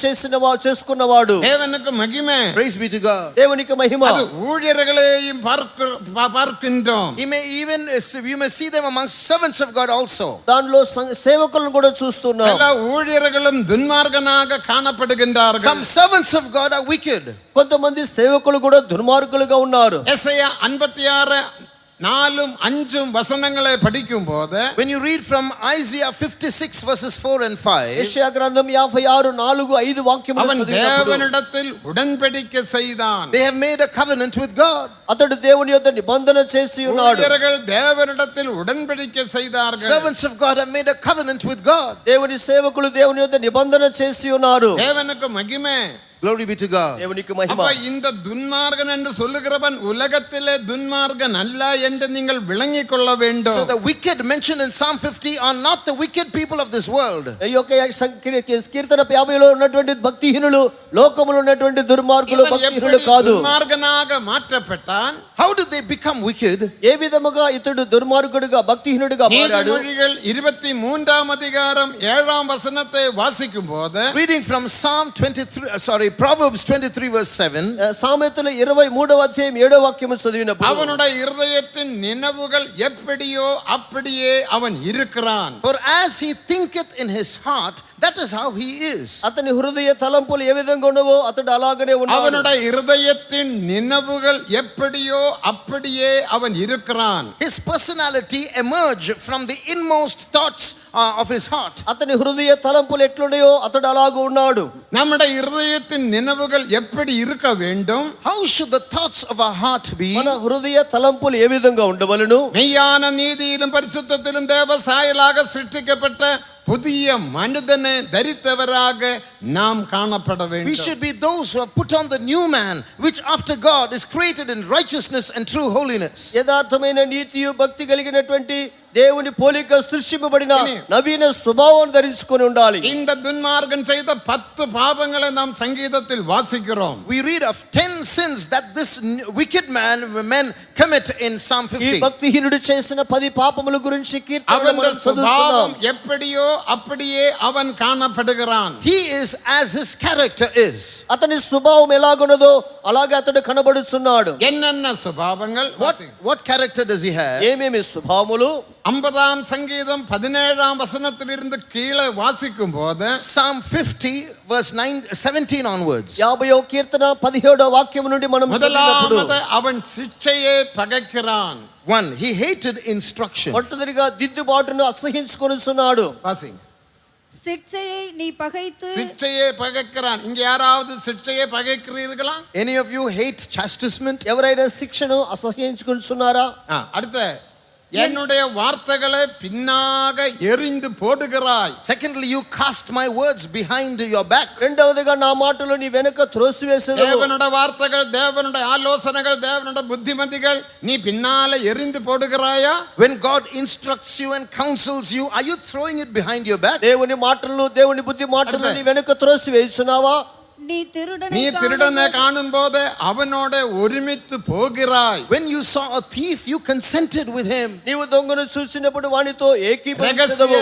చేసుకున్నవాడు. தேவனுக்கு மகிமை. Praise be to God. దేవునికి మహిమ. அது ஊழியர்களையும் பார்க்கின்றோம். You may see them among servants of God also. దానిలో సేవకులను కూడా చూస్తున్నాం. எல்லா ஊழியர்களும் துன்மார்கனாக காணப்படுகின்றார்கள். Some servants of God are wicked. కొంతమంది సేవకులు కూడా దుర్మార్గులుగా ఉన్నారు. எசேயா 56 4-5 வசனங்களை படிக்கும் போது When you read from Isaiah 56 verses 4 and 5, యెషయా గ్రంథం 56 4-5 వాక్యములు அவன் చదివినప్పుడు தேவனிடத்தில் உடன்படிக்கை செய்தான். they have made a covenant with God. అతడు దేవుని యొద్ద నిబంధన చేసి ఉన్నాడు. ஊழியர்கள் தேவனிடத்தில் உடன்படிக்கை செய்தார்கள். Servants of God have made a covenant with God. దేవుని సేవకులు దేవుని యొద్ద నిబంధన చేసి ఉన్నారు. தேவனுக்கு மகிமை. Glory be to God. దేవునికి அப்ப మహిమ. இந்த துன்மார்கன் என்று சொல்லுகிறவன் உலகத்திலே துன்மார்கன் அல்ல என்று நீங்கள் விளங்கிக் கொள்ள So வேண்டும். the wicked mentioned in Psalm 50 are not the wicked people of this world. ఈ యొక్క కీర్తన 50లో ఉన్నటువంటి భక్తిహీనులు, లోకములో ఉన్నటువంటి దుర్మార్గులు இவன் భక్తిహీనులు எப்படி కాదు. துன்மார்கனாக மாற்றப்பட்டான்? How did they become wicked? ఏ విధముగా ఇతడు దుర్మార్గుడిగా భక్తిహీనుడిగా మారాడు? நீதிமொழிகள் 23ஆம் அதிகாரம் 7ஆம் வசனத்தை வாசிக்கும் போது Reading from Proverbs 23 verse 7. సామెతలు 23వ అధ్యాయం 7వ వాక్యము చదివినప్పుడు அவனுடைய இருதயத்தின் நினைவுகள் எப்படியோ அப்படியே அவன் இருக்கிறான். For as he thinketh in his heart, that is how he is. అతని హృదయ తలంపులు ఏ విధంగా ఉన్నవో అతడు అలాగనే ఉన్నాడు. அவனுடைய இருதயத்தின் நினைவுகள் எப்படியோ அப்படியே அவன் இருக்கிறான். His personality emerged from the inmost thoughts of his heart. అతని హృదయ తలంపులు ఎట్లున్నాయో అతడు అలాగూ ఉన్నాడు. நம்முடைய இருதயத்தின் நினைவுகள் எப்படி இருக்க வேண்டும்? How should the thoughts of our heart be? మన హృదయ తలంపులు ఏ విధంగా ఉండవలెను? மெய்யான நீதியிலும் பரிசுத்தத்திலும் தேவ சாயலாக சிருஷ்டிக்கப்பட்ட புதிய மனிதனை தரித்தவராக நாம் காணப்பட We வேண்டும். should be those who have put on the new man, which after God is created in righteousness and true holiness. యథార్థమైన నీతియు భక్తి కలిగినటువంటి దేవుని పోలిక సృష్టింపబడిన నవీన స్వభావం ధరించుకొని ఉండాలి. இந்த துன்மார்கன் செய்த 10 பாவங்களை நாம் சங்கீதத்தில் வாசிக்கிறோம். We read of 10 sins that this wicked men commit in Psalm ఈ 50. భక్తిహీనుడు చేసిన 10 పాపముల గురించి కీర్తనలో அவன் మనం చదువుతున్నాం. சுபாவம் எப்படியோ அப்படியே அவன் காணப்படுகிறான். He is as his character is. అతని స్వభావం ఎలాగున్నదో అలాగే అతడు కనబడుతున్నాడు. என்னென்ன சுபாவங்கள்? What character does he have? ఏమేమి స్వభావములు? 50ஆம் சங்கீதம் 17ஆம் வசனத்திலிருந்து கீழே வாசிக்கும் போது Psalm 50 verse 17 onwards. 50వ కీర్తన 17వ వాక్యం నుండి మనం చదివినప్పుడు முதலாவது அவன் சிட்சையை பகைக்கிறான். 1. He hated instruction. మొట్టమొదటిగా దిద్దుబాటును అసహ్యించుకొనుచున్నాడు. வாசி. சிட்சையை நீ பகைத்து சிட்சையை பகைக்கிறான். இங்க யாராவது சிட்சையை பகைக்கிறீர்களா? Any of you hate chastisement? ఎవరైనా శిక్షను అసహ్యించుకొనుచున్నారా? அடுத்து என்னுடைய வார்த்தைகளை பின்னாக எறிந்து போடுகிறாய். Secondly, you cast my words behind your back. రెండవదిగా నా మాటలు నీ వెనుక త్రోసివేసేదవు. தேவனுடைய வார்த்தைகள், தேவனுடைய ஆலோசனைகள், தேவனுடைய புத்திமதிகள் நீ பின்னால எறிந்து போடுகிறாயா? When God instructs you and counsels you, are you throwing it behind your back? దేవుని మాటలను, దేవుని బుద్ధి మాటలను నీ వెనుక త్రోసివేయుచున్నావా? நீ நீ திருடனை காணும் போது அவனோட ஒருமித்து போகிறாய். When you saw a thief, you consented with him. నీవు దొంగను చూసినప్పుడు వానితో ఏకీభవించెదవు.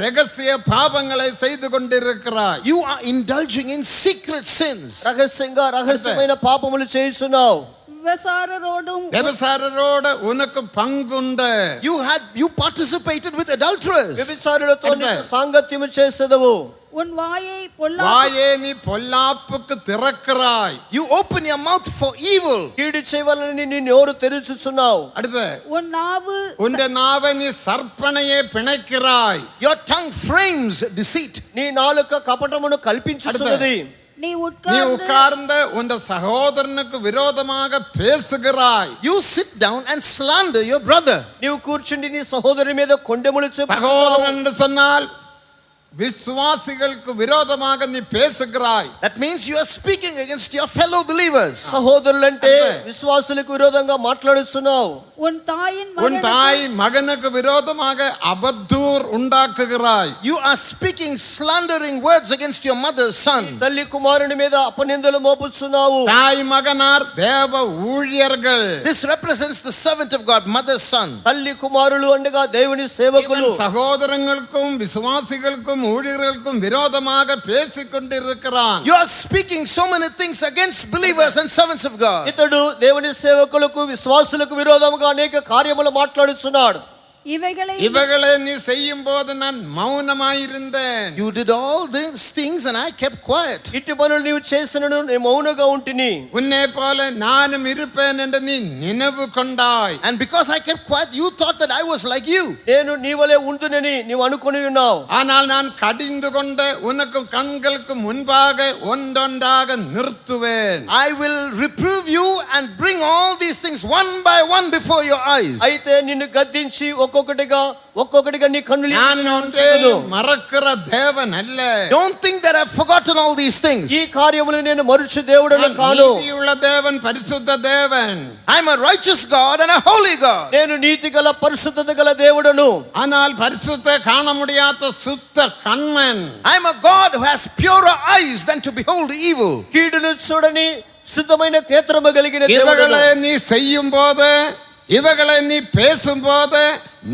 ரகசிய பாவங்களை செய்து கொண்டிருக்கிறாய். You are indulging in secret sins. రహస్యమైన పాపములు చేయుచున్నావు. వ్యభిచారரோட உனக்கு பங்குண்டு. You participated with adulterers. వ్యభిచారులతో నీవు సాంగత్యము చేసేదవు. உன் வாயை நீ பொல்லாப்புக்கு திறக்கிறாய். You open your mouth for evil. కీడు చేయవలనని నీ నోరు తెరుచుచున్నావు. அடுத்து உன் நாவை நீ சர்ப்பனையே பிணைக்கிறாய். Your tongue frames deceit. నీ నాలుక కపటమును కల్పించుచున్నది. நீ உட்கார்ந்த உன் சகோதரனுக்கு விரோதமாக பேசுகிறாய். You sit down and slander your brother. నీవు కూర్చుండి నీ సహోదరుని మీద కొండెములు చెప్పుచున్నావు. சகோதரன் என்று சொன்னால் விசுவாசிகளுக்கு விரோதமாக நீ பேசுகிறாய். That means you are speaking against your fellow believers. సహోదరులంటే విశ్వాసులకు విరోధంగా మాట్లాడుతున్నావు. உன் தாய் மகனுக்கு விரோதமாக அவதூறு உண்டாக்குகிறாய். You are speaking slandering words against your mother's son. తల్లి కుమారుని మీద అపనిందలు మోపుచున్నావు. தாய் மகனார் தேவ ஊழியர்கள். This represents the servant of God, mother's son. తల్లి కుమారులు అనగా దేవుని సేవకులు. சகோதரங்களுக்கும் விசுவாசிகளுக்கும் ஊழியர்களுக்கும் விரோதமாக பேசிக் கொண்டிருக்கிறான். You are speaking so many things against believers and servants of God. ఇతడు దేవుని సేవకులకు విశ్వాసులకు విరోధముగా అనేక కార్యములు మాట్లాడుచున్నాడు. இவைகளை நீ செய்யும் போது நான் மௌனமாயிருந்தேன். You did all these things and I kept quiet. ఇట్టి పనులు నీవు చేసినను నేను మౌనంగా ఉంటిని. உன்னை போல நானும் இருப்பேன் என்று நீ நினைவு கொண்டாய். And because I kept quiet, you thought that I was like you. నేను నీవలే ఉండునని నీవు అనుకొని ఉన్నావు. ஆனால் நான் கடிந்து கொண்டு உனக்கு கண்களுக்கு முன்பாக ஒன்றொன்றாக நிறுத்துவேன். I will reprove you and bring all these things one by one before your eyes. అయితే నిన్ను గద్దించి ఒక్కొక్కటిగా నీ కన్నులు நான் ஒன்றையும் மறக்கிற தேவன் அல்ல. Don't think that I've forgotten all these things. ఈ కార్యములు నేను మరుచు దేవుడను కాను. நீதியுள்ள தேவன், பரிசுத்த தேவன். I'm a righteous God and a holy God. నేను నీతి గల పరిశుద్ధత గల దేవుడను. ஆனால் பரிசுத்த காண முடியாத சுத்த Kannan. I'm a God who has purer eyes than to behold evil. కీడును చూడని శుద్ధమైన నేత్రము కలిగిన దేవుడను. இவகளை நீ செய்யும் போது, இவகளை நீ பேசும் போது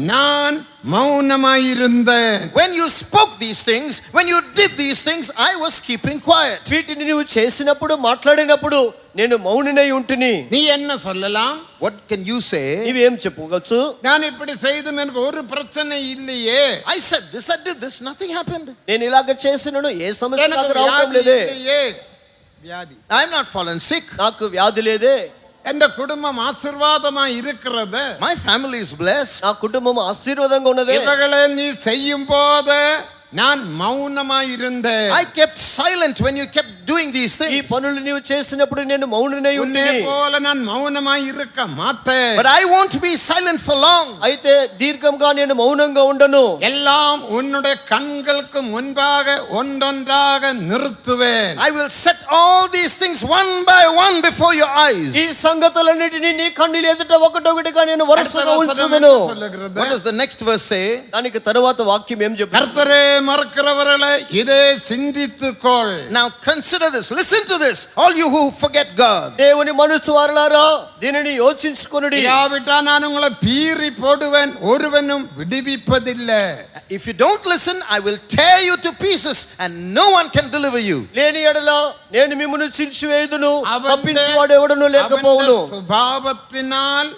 நான் மௌனமாயிருந்தேன். When you spoke these things, when you did these things, I was keeping quiet. వీటిని నువ్వు చేసినప్పుడు మాట్లాడినప్పుడు నేను మౌనినై ఉంటిని. நீ என்ன சொல்லலாம்? What can you say? నీవేం చెప్పవచ్చు? நான் இப்படி செய்தும் எனக்கு ஒரு பிரச்சனை இல்லையே. I said this, I did this, nothing happened. నేను ఇలాగ చేసినను ఏ సమస్య எனக்கு నాకు రావటం வியாதி లేదే. இல்லையே. வியாதி. I'm not fallen sick. నాకు వ్యాధి లేదే. எந்த குடும்பம் ஆசீர்வாதமா இருக்கிறது. My family is blessed. నా కుటుంబం ఆశీర్వాదంగా ఉన్నదే. இவகளை நீ செய்யும் போது நான் மௌனமாயிருந்தேன். I kept silent when you kept doing these ఈ things. పనులు నీవు చేసినప్పుడు నేను మౌననై உன்னை ఉంటిని. போல நான் மௌனமாய் இருக்க மாட்டேன். But I won't be silent for long. అయితే దీర్ఘంగా నేను మౌనంగా ఉండను. எல்லாம் உன்னுடைய கண்களுக்கு முன்பாக ஒன்றொன்றாக நிறுத்துவேன். I will set all these things one by one before your eyes. ఈ సంగతులన్నిటిని నీ కన్నుల ఎదుట ఒకటొకటిగా నేను వరుసగా அடுத்த வசனம் ఉంచుదును. என்ன சொல்லுகிறது? What does the next verse say? దానికి తరువాత వాక్యం ఏం చెప్తుంది? கர்த்தரே மறக்கிறவர்களே இதை சிந்தித்துக்கொள். Now consider this. Listen to this. All you who forget God. దేవుని మనుషు వారలారా దీనిని యోచించుకొనుడి. இல்லாவிட்டா நான் உங்களை பீறி போடுவேன், ஒருவனும் விடுவிப்பதில்லை. If you don't listen, I will tear you to pieces and no one can deliver you. లేని ఎడల నేను మిమ్మును చించివేయుదును, அவன் తప్పించువాడు ఎవడును లేకపోవును. சுபாவத்தினால்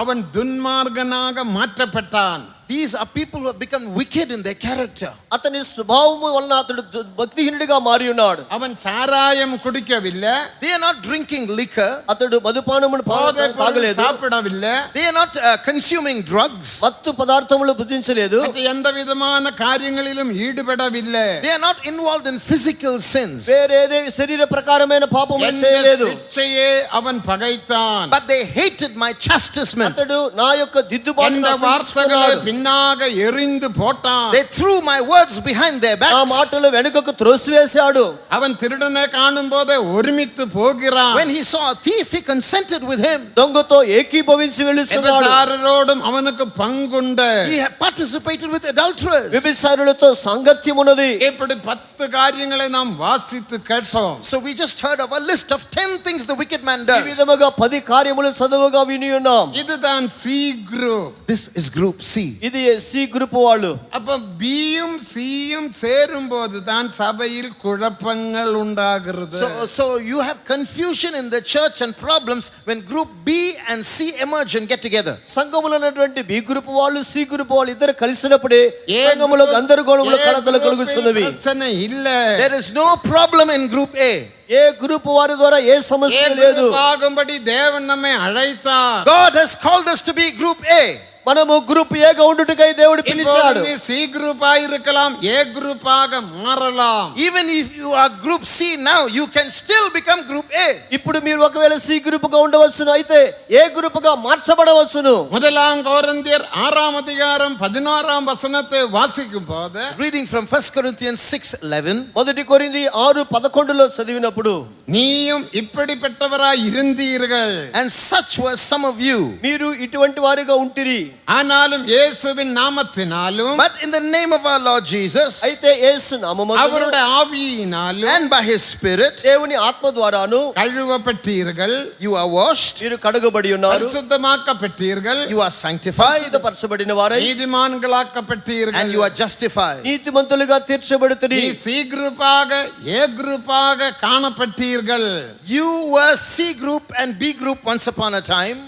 அவன் துன்மார்கனாக மாற்றப்பட்டான். These are people who have become wicked in their character. అతని స్వభావము వలన అతడు భక్తిహీనుడిగా మారి ఉన్నాడు. அவன் சாராயம் குடிக்கவில்லை, They are not drinking liquor. అతడు మధుపానమును போதைப் பொருள் తాగలేదు, சாப்பிடவில்லை, They are not consuming drugs. మత్తు పదార్థములు భుజించలేదు, மற்ற எந்த விதமான காரியங்களிலும் ஈடுபடவில்லை. They are not involved in physical sins. వేరేదే శరీర ప్రకారమైన పాపములు எந்த చేయలేదు. சிக்ஷையே அவன் பகைத்தான். But they hated my chastisement. అతడు నా యొక్క దిద్దుబాటును எந்த வார்த்தைகளை అసహించుకున్నాడు. பின்னாக எறிந்து போட்டான். They threw my words behind their నా backs. మాటలు వెనుకకు త్రోసివేశాడు. அவன் திருடனை காணும் போதே ஒருமித்து போகிறான். When he saw a thief, he consented with him. దొంగతో ఏకీభవించి వెళుతున్నాడు. விபச்சாரரோடும் அவனுக்கு பங்குண்டு. He had participated with adulterers. వ్యభిచారులతో సాంగత్యం ఉన్నది. இப்படி 10 காரியங்களை நாம் வாசித்து கேட்போம். So we just heard of a list of 10 things the wicked man ఈ does. విధముగా 10 కార్యములు చదువుగా విని ఉన్నాం. இதுதான் C group. This is group C. ఇది సి గ్రూప్ వాళ్ళు. அப்ப பியும் சியும் சேரும் போது தான் சபையில் குழப்பங்கள் உண்டாகிறது. So you have confusion in the church and problems when group B and C emerge and get together. సంఘములో ఉన్నటువంటి బి గ్రూప్ వాళ్ళు సి గ్రూప్ వాళ్ళు ఇద్దరు కలిసినప్పుడే సంఘములో గందరగోళములు కలతలు కలుగుతున్నవి. பிரச்சனை இல்ல. There is no problem in group A. A group వారి ద్వారా ఏ సమస్య లేదు. ஆகும்படி தேவன் நம்மை அழைத்தார். God has called us to be group A. మనము గ్రూప్ ఏగా ఉండుటకై దేవుడు పిలిచాడు. நீ சி குரூப்பா இருக்கலாம், ஏ குரூப்பாக மாறலாம். Even if you are group C now, you can still become group A. ఇప్పుడు మీరు ఒకవేళ సి గ్రూప్ గా ఉండవచ్చును, అయితే ఏ గ్రూప్ గా మార్చబడవచ్చును. முதலாம் கொரிந்தியர் 6ஆம் அதிகாரம் 16ஆம் வசனத்தை வாசிக்கும் போது, Reading from 1 Corinthians 6:11. మొదటి కొరింథీ 6:11లో చదివినప్పుడు, நீயும் இப்படிப்பட்டவராய் இருந்தீர்கள், And such were some of you. మీరు ఇటువంటి వారిగా ఉంటిరి. ஆனாலும் இயேசுவின் நாமத்தினாலும் But in the name of our Lord Jesus అయితే యేసు నామమున அவருடைய ஆவியினாலும் and by his spirit, దేవుని ఆత్మ ద్వారాను கழுவப்பட்டீர்கள், you are washed, మీరు కడగబడి ఉన్నారు, பரிசுத்தமாக்கப்பட்டீர்கள், you are sanctified, పరిశుద్ధపరచబడిన వారై நீதிமான்களாக்கப்பட்டீர்கள். and you are justified. నీతిమంతులుగా తీర్చబడుతుని. நீ சி குரூப்பாக ஏ குரூப்பாக காணப்பட்டீர்கள். You were C group and B group once upon a time.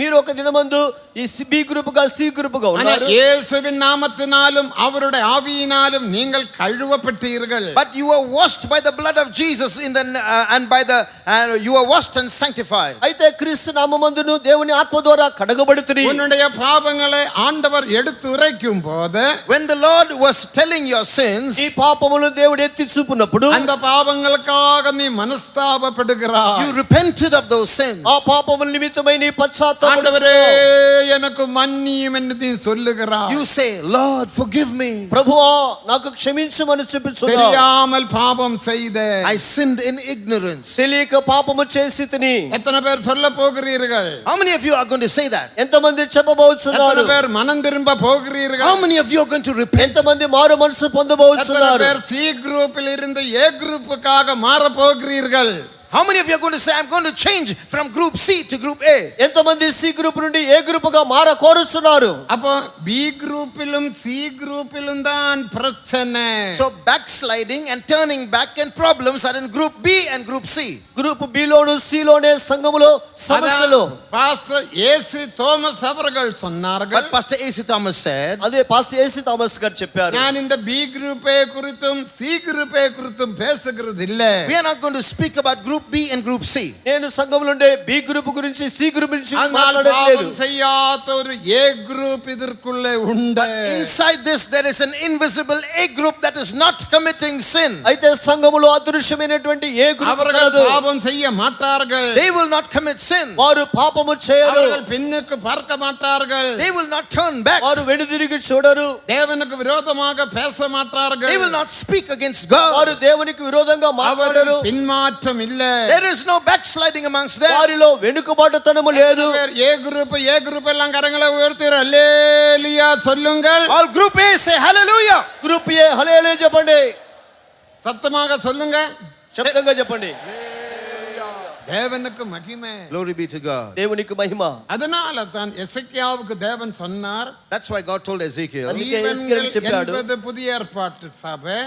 మీరు ఒక దినమందు ఈ బి గ్రూప్ గా సి గ్రూప్ గా ஆனா ఉన్నారు. இயேசுவின் நாமத்தினாலும் அவருடைய ஆவியினாலும் நீங்கள் கழுவப்பட்டீர்கள். But you were washed by the blood of Jesus in the and by the you were washed and sanctified. అయితే క్రీస్తు నామమందును దేవుని ఆత్మ ద్వారా కడగబడుతుని. உன்னுடைய பாவங்களை ஆண்டவர் எடுத்து உரைக்கும் போது, When the Lord was telling your sins, ఈ పాపములను దేవుడు ఎత్తి చూపునప్పుడు அந்த பாவங்களுக்காக நீ மனஸ்தாபப்படுகிறாய். you repented of those sins. ఆ పాపముల నిమిత్తమై నీ పశ్చాత్తాప ஆண்டவரே எனக்கு மன்னியும் என்று நீ சொல்லுகிறாய். You say, Lord, forgive me. ప్రభువా నాకు క్షమించమని చెప్పుచున్నావు. தெரியாமல் பாவம் செய்த I sinned in ignorance. తెలియక పాపము చేసి తిని. எத்தனை பேர் சொல்ல போகிறீர்கள்? How many of you are going to say that? ఎంతమంది చెప్పబోతున్నారు? எத்தனை பேர் மனம் திரும்ப போகிறீர்கள்? How many of you are going to repent? ఎంతమంది మారు మనసు எத்தனை పొందబోతున్నారు? பேர் சி குரூப்பில் இருந்து ஏ குரூப்புக்காக மாற போகிறீர்கள்? How many of you are going to say, I'm going to change from group C to group A? ఎంతమంది సి గ్రూప్ నుండి ఏ గ్రూప్ గా మార కోరుతున్నారు? அப்போ பி குரூப்பிலும் சி குரூப்பிலும் தான் பிரச்சனை. So backsliding and turning back and problems are in group B and group C. Group B లోను C లోనే సంఘములో సమస్యలు. பாஸ்டர் ஏசி தோமஸ் அவர்கள் சொன்னார்கள். But Pastor A.C. Thomas said, అదే పాస్టర్ ఏసీ థామస్ గారు చెప్పారు. நான் இந்த பி குரூப்பை குறித்தும் சி குரூப்பை குறித்தும் பேசுகிறது இல்ல. we are not going to speak about group B and group C. నేను సంఘములో ఉండే బి గ్రూప్ గురించి సి గ్రూప్ గురించి ஆனால் మాట్లాడట్లేదు. பாவம் செய்யாத ஒரு ஏ குரூப் இதற்குள்ளே உண்டு. Inside this there is an invisible A group that is not committing sin. అయితే సంఘములో అదృశ్యమైనటువంటి ఏ గ్రూప్ அவர்கள் కలదు. பாவம் செய்ய மாட்டார்கள். They will not commit sin. వారు పాపము చేయరు. அவர்கள் பின்னுக்கு பார்க்க மாட்டார்கள். They will not turn back. వారు వెనుదిరిగి చూడరు. தேவனுக்கு விரோதமாக பேச மாட்டார்கள். They will not speak against God. వారు దేవునికి విరోధంగా మాట్లాడరు. அவர்கள் பின்மாற்றம் இல்ல. There is no backsliding amongst them. వారిలో వెనుకబాటుతనము లేదు. ஏ குரூப் எல்லாம் கரங்களை உயர்த்தி அல்லேலூயா சொல்லுங்கள். All group A say hallelujah. Group A hallelujah చెప్పండి. சத்தமாக சொல்லுங்க. శబ్దంగా చెప్పండి. தேவனுக்கு மகிமை. Glory be to God. దేవునికి మహిమ. அதனால தான் எசேக்கியாவுக்கு தேவன் சொன்னார், That's why God told Ezekiel అందుకే ஜீவன்கள் எசேக்கியேல் చెప్పాడు. என்பது புதிய ஏற்பாட்டு சபை,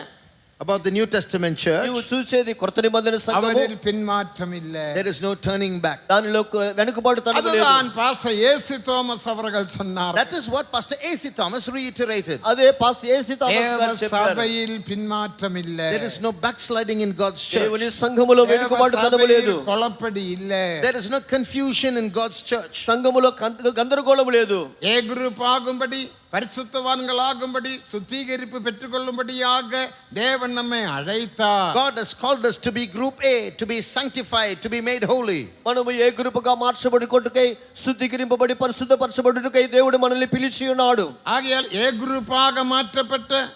about the New Testament church. నీవు చూసేది కొత్త నిబంధన సంఘము. அவரில் பின்மாற்றம் இல்ல. There is no turning back. దానిలో వెనుకబాటుతనము లేదు. அதுதான் பாஸ்டர் ஏசி தோமஸ் அவர்கள் சொன்னார். That is what Pastor A.C. Thomas reiterated. అదే పాస్టర్ ఏసీ థామస్ గారు చెప్పారు. சபையில் பின்மாற்றம் இல்ல. There is no backsliding in God's church. దేవుని సంఘములో వెనుకబాటుతనము లేదు. குழப்படி இல்ல. There is no confusion in God's church. సంఘములో గందరగోళము లేదు. ஏ குரூப் ஆகும்படி பரிசுத்தவான்களாகும்படி சுத்திகரிப்பு பெற்றுக்கொள்ளும்படியாக தேவன் நம்மை அழைத்தார். God has called us to be group A, to be sanctified, to be made holy. మనము ఏ గ్రూపుగా మార్చబడుకొట్టుకై శుద్ధీకరింపబడి పరిశుద్ధపరచబడుటకై దేవుడు మనల్ని పిలిచి ఉన్నాడు. ஆகையால் ஏ குரூப்பாக மாற்றப்பட்ட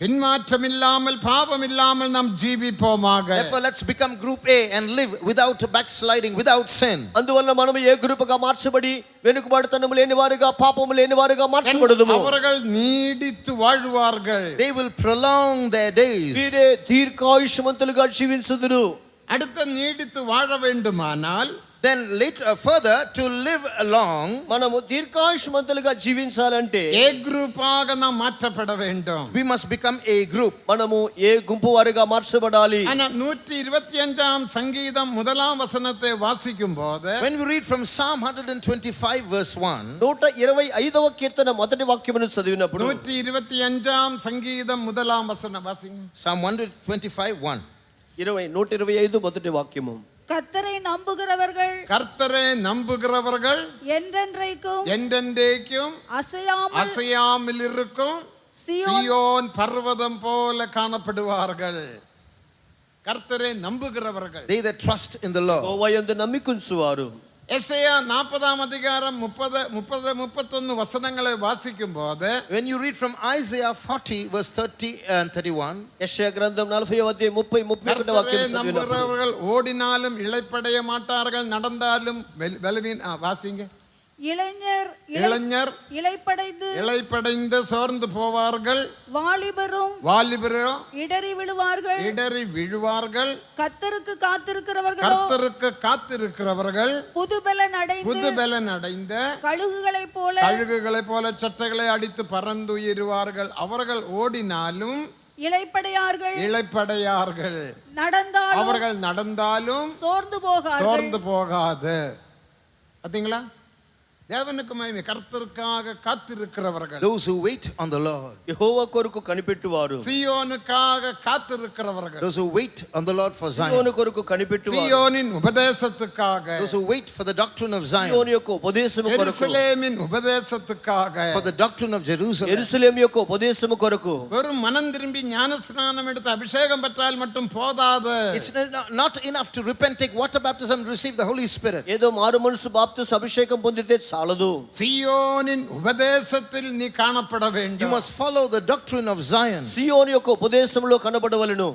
பின்மாற்றம் இல்லாமல் பாவம் இல்லாமல் நாம் ஜீவிப்போமாக. Therefore, let's become group A and live without backsliding, without sin. అందువల్ల మనము ఏ గ్రూపుగా మార్చబడి వెనుకబాటుతనము లేని వారుగా పాపము లేని వారుగా మార్చబడుదుము. அவர்கள் நீடித்து வாழ்வார்கள். They will prolong their days. వీరే దీర్ఘాయుష్మంతులుగా జీవించుదురు. அடுத்த நீடித்து வாழ வேண்டுமானால் Then later further to live long, మనము దీర్ఘాయుష్మంతులుగా జీవించాలంటే ஏ குரூப்பாக நாம் மாற்றப்பட வேண்டும். we must become a group. మనము ఏ గుంపు వారిగా మార్చబడాలి. ஆனா 125ஆம் சங்கீதம் முதலாம் வசனத்தை வாசிக்கும் போது, When we read from Psalm 125 verse 1, 125వ కీర్తన మొదటి వాక్యమును చదివినప్పుడు 125ஆம் சங்கீதம் முதலாம் வசனம் வாசிங்க. Psalm 125 1. 125 మొదటి వాక్యము. கர்த்தரை நம்புகிறவர்கள் கர்த்தரை நம்புகிறவர்கள் என்றென்றைக்கும் அசையாமல் இருக்கும் சீயோன் பர்வதம் போல காணப்படுவார்கள். கர்த்தரை நம்புகிறவர்கள், They that trust in the Lord. యెహోవాయందు నమ్మికుంచువారు. எசேயா 40ஆம் அதிகாரம் 31 வசனங்களை வாசிக்கும் போது, When you read from Isaiah 40 verse 30 and 31, యెషయా గ్రంథం 40వ అధ్యాయం 30-31 వాక్యం చదివినప్పుడు நம்புகிறவர்கள் ஓடினாலும் இளைப்படைய மாட்டார்கள், நடந்தாலும் வாசிங்க. இளைஞர் இளைப்படைந்து சோர்ந்து போவார்கள், வாலிபரும் இடறி விழுவார்கள். கர்த்தருக்கு காத்திருக்கிறவர்கள் புதுபலன் அடைந்த கழுகுகளைப் போல சட்டைகளை அடித்து பறந்துயருவார்கள். அவர்கள் ஓடினாலும் இளைப்படையார்கள், அவர்கள் நடந்தாலும் சோர்ந்து போகாது. பாத்தீங்களா? தேவனுக்கு மகிமை. கர்த்தருக்காக காத்திருக்கிறவர்கள், those who wait on the Lord, యెహోవా కొరకు కనిపెట్టువారు, சீயோனுக்காக காத்திருக்கிறவர்கள், those who wait on the Lord for Zion, సియోను కొరకు కనిపెట్టువారు, சீயோனின் உபதேசத்துக்காக, those who wait for the doctrine of Zion, సియోను యొక్క ఉపదేశము కొరకు, எருசலேமின் உபதேசத்துக்காக, for the doctrine of Jerusalem. యెరూషలేము యొక్క ఉపదేశము కొరకు. வெறும் மனம் திரும்பி ஞானஸ்நானம் எடுத்து அபிஷேகம் பெற்றால் மட்டும் போதாது. It's not enough to repent, take water baptism, receive the Holy Spirit. ఏదో మారు మనసు బాప్తిస్మ అభిషేకం పొందితే చాలదు. சீயோனின் உபதேசத்தில் நீ காணப்பட You வேண்டும். must follow the doctrine of Zion. సియోను యొక్క ఉపదేశంలో కనబడవలెను.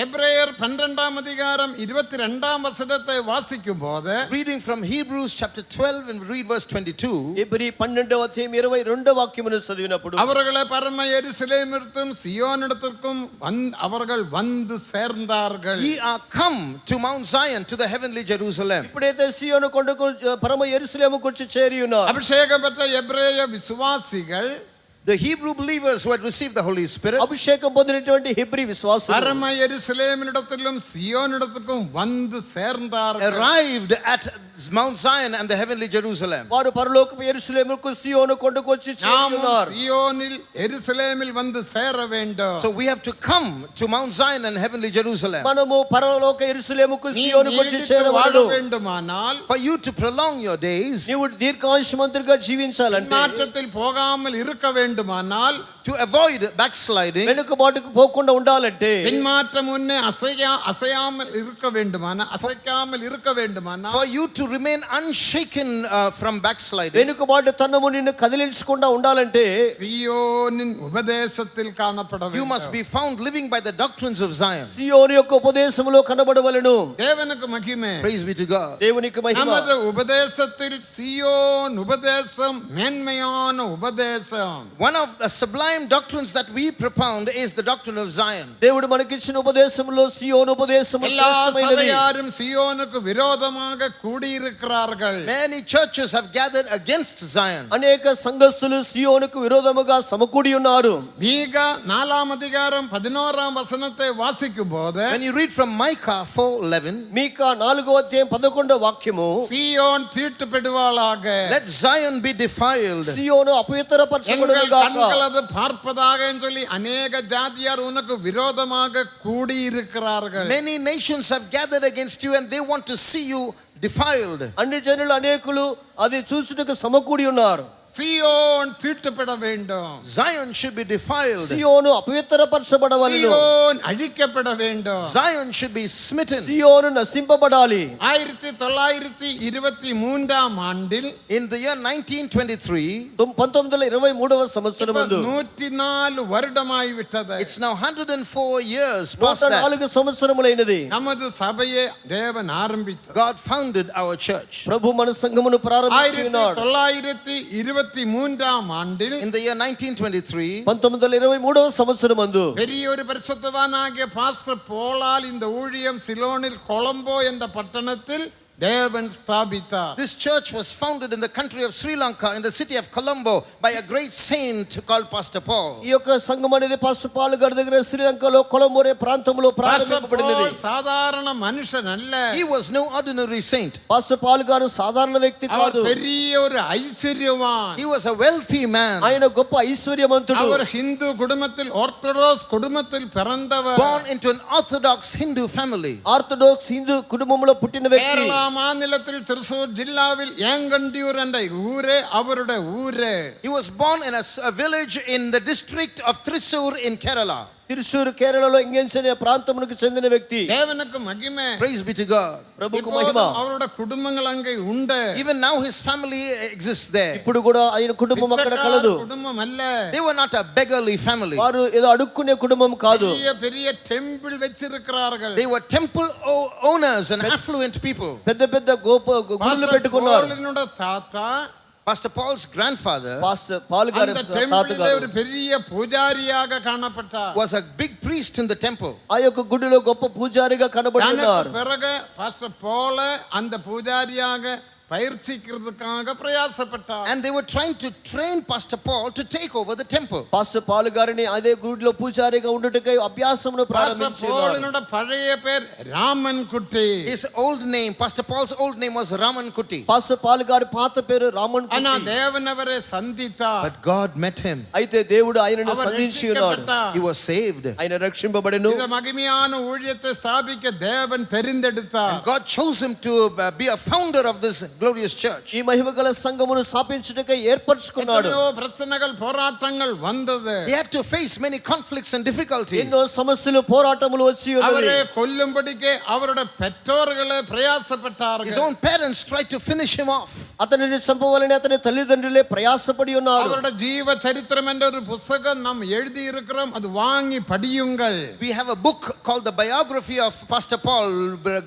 எபிரேயர் 12ஆம் அதிகாரம் 22ஆம் வசனத்தை வாசிக்கும் போது, Reading from Hebrews chapter 12 and read verse 22. ఎబ్రీ 12వ అధ్యాయం 22వ వాక్యమును చదివినప్పుడు, அவர்களை பரம எருசலேமிற்கும் சீயோனிடத்திற்கும் அவர்கள் வந்து சேர்ந்தார்கள். Ye are come to Mount Zion, to the heavenly Jerusalem. ఇప్పుడైతే సియోను కొండకు పరమ యెరూషలేముకు వచ్చి చేరి ఉన్నారు. அபிஷேகம் பெற்ற எபிரேய விசுவாசிகள், The Hebrew believers who had received the Holy Spirit అభిషేకం పొందినటువంటి హెబ్రీ విశ్వాసులు பரம எருசலேமினிடத்திலும் சீயோனிடத்துக்கும் வந்து சேர்ந்தார்கள். arrived at Mount Zion and the heavenly Jerusalem. వారు పరలోకపు యెరూషలేముకు సియోను కొండకు వచ్చి చేరి நாமும் ఉన్నారు. சீயோனில் எருசலேமில் வந்து சேர வேண்டும். So we have to come to Mount Zion and heavenly Jerusalem. మనము పరలోక యెరూషలేముకు நீ సియోనుకు వచ్చి நீடித்து வாழ చేరవలెను. வேண்டுமானால், For you to prolong your days, నీవు దీర్ఘాయుష్మంతుడిగా జీవించాలంటే, மாற்றத்தில் போகாமல் இருக்க வேண்டுமானால், to avoid backsliding, వెనుకబాటుకు పోకుండా ఉండాలంటే, பின்மாற்றம் முன்னே அசையாமல் இருக்க வேண்டுமானால், அசைக்காமல் இருக்க வேண்டுமானால், for you to remain unshaken from backsliding, వెనుకబాటు తనము నిన్ను కదిలించకుండా ఉండాలంటే, சீயோனின் உபதேசத்தில் காணப்பட you must வேண்டும். be found living by the doctrines of Zion. సియోను యొక్క ఉపదేశములో కనబడవలెను. தேவனுக்கு மகிமை. Praise be to God. దేవునికి మహిమ. நமது உபதேசத்தில் சீயோன் உபதேசம் மேன்மையான உபதேசம். One of the sublime doctrines that we propound is the doctrine of Zion. దేవుడు మనకిచ్చిన ఉపదేశంలో సియోను ఉపదేశము எல்லா శ్రేష్టమైనది. சபையாரும் சீயோனுக்கு விரோதமாக கூடியிருக்கிறார்கள். Many churches have gathered against Zion. అనేక సంఘస్థులు సియోనుకు విరోధముగా సమకూడి ఉన్నారు. மீகா 4ஆம் அதிகாரம் 11ஆம் வசனத்தை வாசிக்கும் போது, When you read from Micah 4:11, మీకా 4వ అధ్యాయం 11వ వాక్యము, சீயோன் தீட்டுப்படுவாளாக, let Zion be defiled. సియోను எங்கள் అపవిత్రపరచబడును గాక. கண்கள் அது பார்ப்பதாக என்று சொல்லி அநேக ஜாதியார் உனக்கு விரோதமாக கூடியிருக்கிறார்கள். Many nations have gathered against you and they want to see you defiled. అన్ని జనులు అనేకులు అది చూసుటకు సమకూడి ఉన్నారు. சீயோன் தீட்டுப்பட வேண்டும். Zion should be defiled. సియోను అపవిత్రపరచబడవలెను. சீயோன் அழிக்கப்பட வேண்டும். Zion should be smitten. సియోను నశింపబడాలి. 1923ஆம் ஆண்டில், In the year 1923, 1923వ సంవత్సరమందు 104 வருடமாய் விட்டது. it's now 104 years past that, 104 సంవత్సరములైనది. நமது சபையை தேவன் ஆரம்பித்தார். God founded our church. ప్రభు మన సంఘమును ప్రారంభించినాడు. 1923ஆம் ஆண்டில், In the year 1923, 1923వ సంవత్సరమందు பெரிய ஒரு பரிசுத்தவானாகிய பாஸ்டர் போலால் இந்த ஊழியம் சிலோனில் கொலம்போ என்ற பட்டணத்தில் தேவன் ஸ்தாபித்தார். this church was founded in the country of Sri Lanka, in the city of Colombo, by a great saint called Pastor Paul. ఈ యొక్క సంఘం అనేది పాస్టర్ పాల్ గారి దగ్గర శ్రీలంకలో కొలంబో అనే ప్రాంతంలో பாஸ்டர் ప్రారంభించబడినది. போல் சாதாரண மனுஷன் அல்ல. He was no ordinary saint. Pastor Paul గారు సాధారణ వ్యక్తి அவர் కాదు. பெரிய ஒரு ஐஸ்வர்யவான். He was a wealthy man, ఆయన గొప్ప ఐశ్వర్యవంతుడు. அவர் ஹிந்து குடும்பத்தில், ஆர்த்தடாக்ஸ் குடும்பத்தில் பிறந்தவர். born into an orthodox Hindu family. Orthodox Hindu కుటుంబంలో పుట్టిన వ్యక్తి. கேரளா மாநிலத்தில் திருசூர் ஜில்லாவில் ஏங்கண்டியூர் என்ற ஊரே அவருடைய ஊரே. He was born in a village in the district of Thrissur in Kerala. తిరుసూరు కేరళలో ఇంగెన్స్ అనే ప్రాంతమునకు చెందిన వ్యక్తి. தேவனுக்கு மகிமை. Praise be to God. ప్రభుకు இப்போதும் మహిమ. அவருடைய குடும்பங்கள் அங்கே உண்டு. Even now his family exists there. ఇప్పుడు కూడా ఆయన కుటుంబం అక్కడ కలదు. குடும்பம் அல்ல. They were not a beggarly family. వారు ఏదో అడుక్కునే కుటుంబం కాదు. பெரிய பெரிய temple வச்சிருக்கிறார்கள். They were temple owners and affluent people. పెద్ద పెద్ద గుడులు పెట్టుకున్నారు. பாஸ்டர் தாத்தா, Pastor Paul's grandfather pastor Paul గారి அந்த తాత டெம்பிளிலே గారు ஒரு பெரிய பூஜாரியாக காணப்பட்டார். was a big priest in the temple. ఆ యొక్క గుడిలో గొప్ప పూజారిగా కనబడుతున్నారు. பிறகு பாஸ்டர் போல அந்த பூஜாரியாக பயிற்சிக்கிறதுக்காக பிரயாசப்பட்டார். And they were trying to train Pastor Paul to take over the temple. Pastor Paul గారిని అదే గుడిలో పూజారిగా ఉండుటకై అభ్యాసమును ప్రారంభించారు. పౌలునుడ పழைయ పేరు రామన్ కుట్టి. His old name, Pastor Paul's old name was Raman Kuti. Pastor Paul గారి పాత పేరు రామన్ కుట్టి. ஆனா தேவன் அவரை சந்தித்தார். But God met him. అయితే దేవుడు ఆయనను సంధించి ఉన్నాడు. He was saved. ఆయన రక్షింపబడెను. இந்த మహిమயான ஊழியத்தை ஸ்தாபிக்க தேவன் தெரிந்தெடுத்தார். And God chose him to be a founder of this glorious church. ఈ మహిమగల సంఘమును స్థాపించుటకై ఏర్పరచుకున్నాడు. ఎన్నో ప్రశ్నలు పోరాటங்கள் வந்தது. He had to face many conflicts and difficulties. ఎన్నో సమస్యలు పోరాటములు వచ్చి ఉన్నవి. அவரை கொல்லும்படிக்கு அவருடைய பெற்றோர்களே பிரயாசப்பட்டார்கள். His own parents tried to finish him off. అతనిని చంపవాలని అతని తల్లిదండ్రులే ప్రయాసపడి ఉన్నారు. அவருடைய ஜீவ சரித்திரம் என்ற ஒரு புத்தகம் நாம் எழுதி இருக்கிறோம், அது வாங்கி படியுங்கள். We have a book called the biography of Pastor Paul.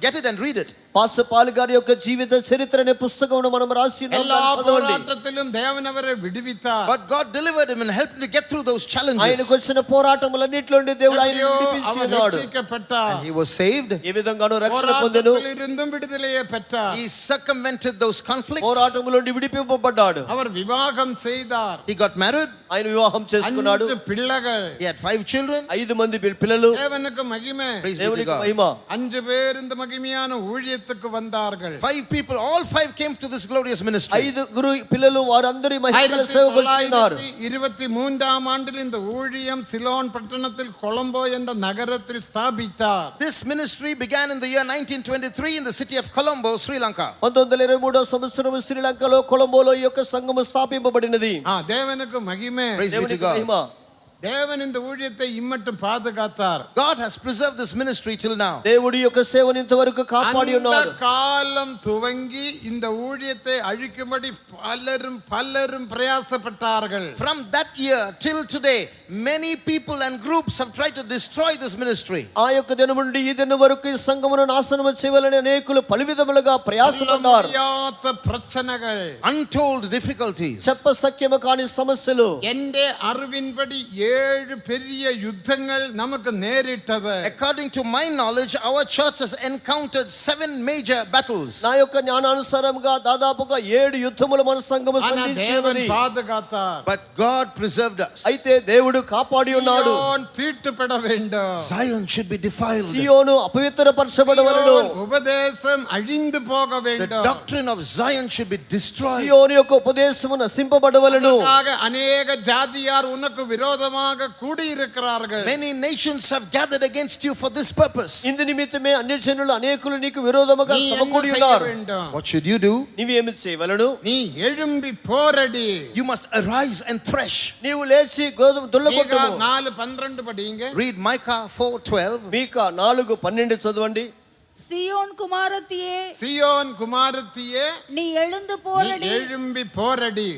Get it and read it. Pastor Paul గారి యొక్క జీవిత చరిత్ర అనే పుస్తకమును మనం రాసి ఉన్నాం. எல்லா போராட்டத்திலும் தேவன் அவரை விடுவித்தார். But God delivered him and helped him to get through those challenges. ఆయనకు వచ్చిన పోరాటములన్నిటిలో నుండి దేవుడు ఆయనను విడిపించాడు. రక్షించబడ్డార్. He was saved. ఏ విధంగానూ రక్షణ పొందెను. పోరాటములనిందుం విడుదలయే பெற்றார். He circumvented those conflicts. పోరాటముల నుండి విడిపింపబడ్డాడు. அவர் వివాహం செய்தார். He got married. ఆయన వివాహం చేసుకున్నాడు. 5 పిల్లలు. He had 5 children. 5 మంది పిల్లలు. தேவனுக்கு மகிமை. Praise be to దేవునికి God. మహిమ. 5 பேர் இந்த மகிமையான ஊழியத்துக்கு வந்தார்கள். 5 people, all 5 came to this glorious ministry. 5 పిల్లలు వారందరి మహిమగల సేవకులు ఉన్నారు. 1923 ஆண்டில் இந்த ஊழியம் சிலோன் பட்டணத்தில் கொலம்போ என்ற நகரத்தில் ஸ்தாபித்தார். This ministry began in the year 1923 in the city of Colombo, Sri Lanka. 1923 సంవత్సరం శ్రీలంకలో కొలంబోలో ఈ యొక్క సంఘము స్థాపింపబడినది. தேவனுக்கு மகிமை. Praise be to దేవునికి God. మహిమ. தேவன் இந்த ஊழியத்தை இம்மட்டும் பாதுகாத்தார். God has preserved this ministry till now. దేవుడి యొక్క సేవను ఇంతవరకు కాపాడి ఉన్నాడు. அந்த காலம் துவங்கி இந்த ஊழியத்தை அழிக்கும்படி பலரும் பிரயாசப்பட்டார்கள். From that year till today, many people and groups have tried to destroy this ministry. ఆ యొక్క దినం నుండి ఈ దినం వరకు ఈ సంఘమును నాశనం చేయాలని అనేకులు పలువిధములుగా ప్రయాసపడ్డారు. பிரச்சனைகள், Untold difficulties. చెప్ప సఖ్యము కాని సమస్యలు. என்ற அறிவின்படி 7 பெரிய யுத்தங்கள் நமக்கு நேரிட்டது. According to my knowledge, our church has encountered 7 major battles. నా యొక్క జ్ఞానానుసారంగా దాదాపుగా 7 యుద్ధములు మన సంఘము సంధించినది. பாதுகாத்தார். But God preserved us. అయితే దేవుడు కాపాడి ఉన్నాడు. சியோன் தீட்டுப்பட வேண்டும். Zion should be defiled. సియోను అపవిత్రపరచబడవలెను. உபதேசம் அழிந்து போக The வேண்டும். doctrine of Zion should be destroyed. సియోను యొక్క ఉపదేశము నశింపబడవలెను. அநேக ஜாதியார் உனக்கு விரோதமாக கூடியிருக்கிறார்கள். Many nations have gathered against you for this purpose. ఇందు నిమిత్తమే అన్య జనులు అనేకులు నీకు విరోధముగా సమకూడి ఉన్నారు. What should you do? నీవేమి చేయవలెను? நீ எழும்பி போரடி. You must arise and thresh. నీవు లేచి గోధుమ దుల్లకొట్టుము. 4:12 படிங்க. Read Micah 4:12. మీకా 4:12 చదవండి. சியோன் குமாரத்தியே, சியோன் குமாரத்தியே, நீ எழுந்து நீ போரடி. எழும்பி போரடி.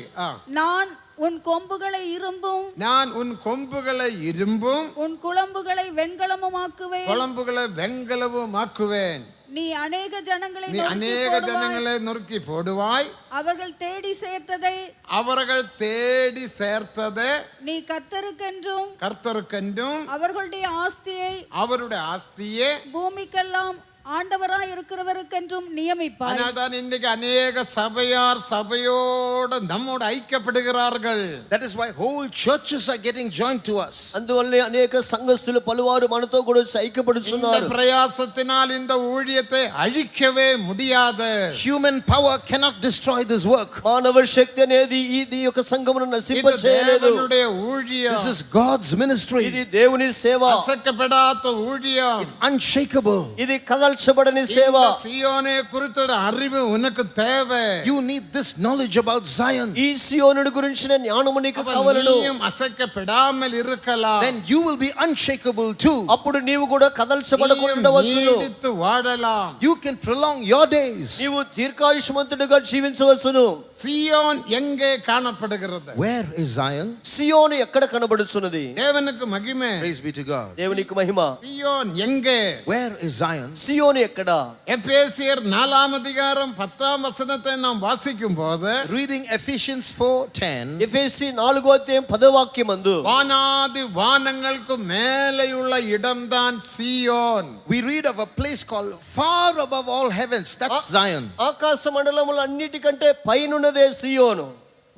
நான் உன் கொம்புகளை இரும்பும், நான் உன் கொம்புகளை இரும்பும், உன் குளம்புகளை வெண்கலமுமாக்குவேன். குழம்புகளை வெண்கலவுமாக்குவேன். நீ அநேக ஜனங்களை நீ நொறுக்கி அநேக போடுவாய். ஜனங்களை நொறுக்கி போடுவாய். அவர்கள் தேடி சேர்த்ததை அவர்கள் தேடி சேர்த்ததை நீ கர்த்தருக்கென்றும் கர்த்தருக்கென்றும் அவர்களுடைய ஆஸ்தியை அவருடைய ஆஸ்தியே. பூமிக்கெல்லாம் ஆண்டவராய் இருக்கிறவருக்கென்றும் நியமிப்பாய். அதனால்தான் இன்னைக்கு அநேக சபையார் சபையோடு நம்மோடு ஐக்கியப்படுகிறார்கள். That is why whole churches are getting joined to us. అందువల్లనే అనేక సంఘస్థులు పలువారు మనతో కూడా இந்த ఐక్యపడుతున్నారు. பிரயாசத்தினால் இந்த ஊழியத்தை அழிக்கவே முடியாது. Human power cannot destroy this work. మానవ శక్తి అనేది ఈ యొక్క సంఘమును இது నశింపచేయలేదు. தேவனுடைய ஊழியம். This is God's ministry. ఇది దేవుని సేవ. அசைக்கப்படாத ஊழியம். Unshakable. ఇది కదల్చబడని సేవ. இந்த சீயோனை குறித்த ஒரு அறிவு உனக்கு தேவை. You need this knowledge about Zion. ఈ సియోనుడి గురించిన జ్ఞానము నీకు కావాలను. நீயும் அசைக்கப்படாமல் இருக்கலாம். Then you will be unshakable too. అప్పుడు నీవు కూడా కదల్చబడకుండా ఉండవచ్చును. நீடித்து வாழலாம். You can prolong your days. నీవు దీర్ఘాయుష్మంతుడిగా జీవించవచ్చును. சீயோன் எங்கே காணப்படுகிறது? Where is Zion? సియోను ఎక్కడ కనబడుచున్నది? தேவனுக்கு மகிமை. Praise be to God. దేవునికి మహిమ. சீயோன் எங்கே? Where is Zion? సియోను సియోను ఎక్కడ? எபேசியர் 4ஆம் அதிகாரம் 10ஆம் வசனத்தை நாம் வாசிக்கும்போது Reading Ephesians 4:10. ఎఫెసీ 4వ అధ్యాయం 10వ వాక్యమందు வானாதி வானங்களுக்கு மேலேயுள்ள இடம்தான் சீயோன். We read of a place called far above all heavens. That's Zion. ఆకాశ మండలములు అన్నిటికంటే పైనున్నదే సియోను.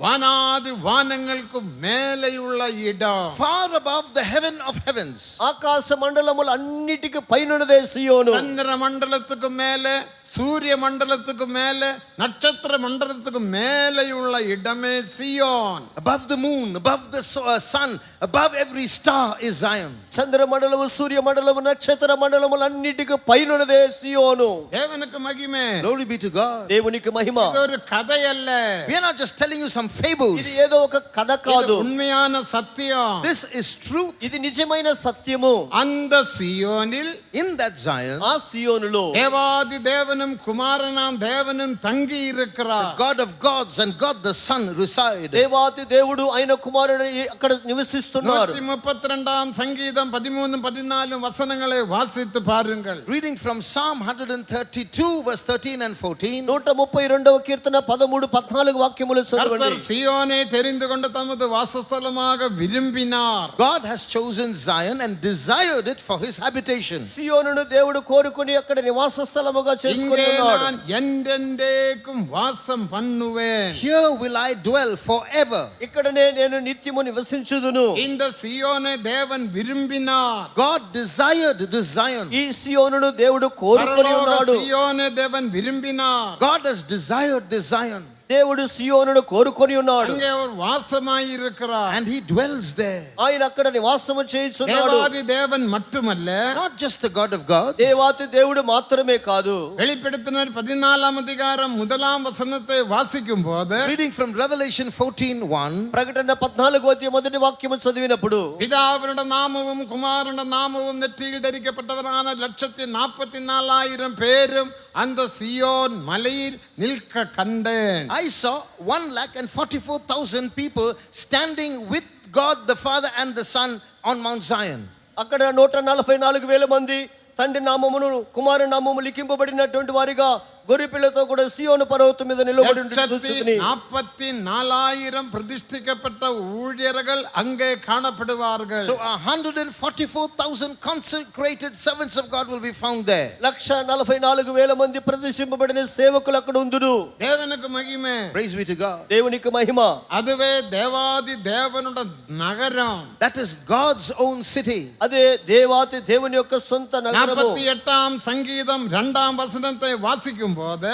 வானாதி வானங்களுக்கு மேலேயுள்ள இடம். Far above the heaven of heavens. ఆకాశ మండలములు అన్నిటికి పైనున్నదే సియోను. சந்திர மண்டலத்துக்கு மேலே, சூரிய மண்டலத்துக்கு மேலே, நட்சத்திர மண்டலத்துக்கு மேலேயுள்ள இடமே Zion. Above the moon, above the sun, above every star is Zion. చంద్ర మండలము, సూర్య మండలము, నక్షత్ర మండలములు అన్నిటికి పైనున్నదే సియోను. தேவனுக்கு மகிமை. Glory be to God. దేవునికి మహిమ. இது ஒரு கதை அல்ல. We are not just telling you some fables. ఇది ఏదో ఒక కథ కాదు. இது உண்மையான சத்தியம். This is truth. ఇది నిజమైన సత్యము. அந்த சியோனில், In that Zion, ఆ సియోనులో தேவாதி தேவனும் குமாரனாம் தேவனும் தங்கி இருக்கிறார். God of gods and God the Son reside. దేవాతి దేవుడు ఆయన కుమారుడు అక్కడ నివసిస్తున్నారు. 132ஆம் சங்கீதம் 13 14 வசனங்களை வாசித்து பாருங்கள். Reading from Psalm 132 verse 13 and 14. 132వ కీర్తన 13 14 వాక్యములు చదవండి. கர்த்தர் சியோனை தெரிந்து கொண்டு தமது வாசஸ்தலமாக விரும்பினார். God has chosen Zion and desired it for his habitation. సియోనును దేవుడు కోరుకొని అక్కడ నివాస స్థలముగా చేసుకొని இங்கே ఉన్నాడు. நான் என்றென்றைக்கும் வாசம் பண்ணுவேன். Here will I dwell forever. ఇక్కడనే నేను నిత్యము నివసించుదును. இந்த சியோனை தேவன் விரும்பினார். God desired this Zion. ఈ సియోనును దేవుడు కోరుకొని பரலோக ఉన్నాడు. சியோனை தேவன் விரும்பினார். God has desired this Zion. దేవుడు సియోనును కోరుకొని ఉన్నాడు. அங்கே அவர் வாசமாய் இருக்கிறார். And he dwells there. ఆయన అక్కడ నివాసము చేయుచున్నాడు. தேவாதி தேவன் மட்டுமல்ல, Not just the God of gods. దేవాతి దేవుడు మాత్రమే కాదు. வெளிப்படுத்தினர் 14ஆம் அதிகாரம் 1ஆம் வசனத்தை வாசிக்கும் போது Reading from Revelation 14:1. ప్రకటన 14వ అధ్యాయం మొదటి వాక్యము చదివినప్పుడు பிதாவினுடைய நாமமும் குமாரனுடைய நாமமும் நெற்றியில் தரிக்கப்பட்டவரான 144,000 பேரும் அந்த சியோன் மலையில் நிற்க கண்டேன். I saw 1,44,000 people standing with God the Father and the Son on Mount Zion. అక్కడ 144,000 మంది తండ్రి నామమును కుమారుని నామము లిఖింపబడినటువంటి వారిగా గొర్రెపిల్లతో కూడా సియోను పర్వతం మీద నిలబడి చూచుచుని 144,000 பிரதிஷ்டிக்கப்பட்ட ஊழியர்கள் அங்கே காணப்படுவார்கள். So 144,000 consecrated servants of God will be found there. 144,000 మంది ప్రతిష్ఠింపబడిన సేవకులు అక్కడ ఉందురు. தேவனுக்கு மகிமை. Praise be to God. దేవునికి మహిమ. அதுவே தேவாதி தேவனுடைய நகரம். That is God's own city. అదే దేవాతి దేవుని యొక్క సొంత నగరము. 48ஆம் சங்கீதம் 2ஆம் வசனத்தை வாசிக்கும் போது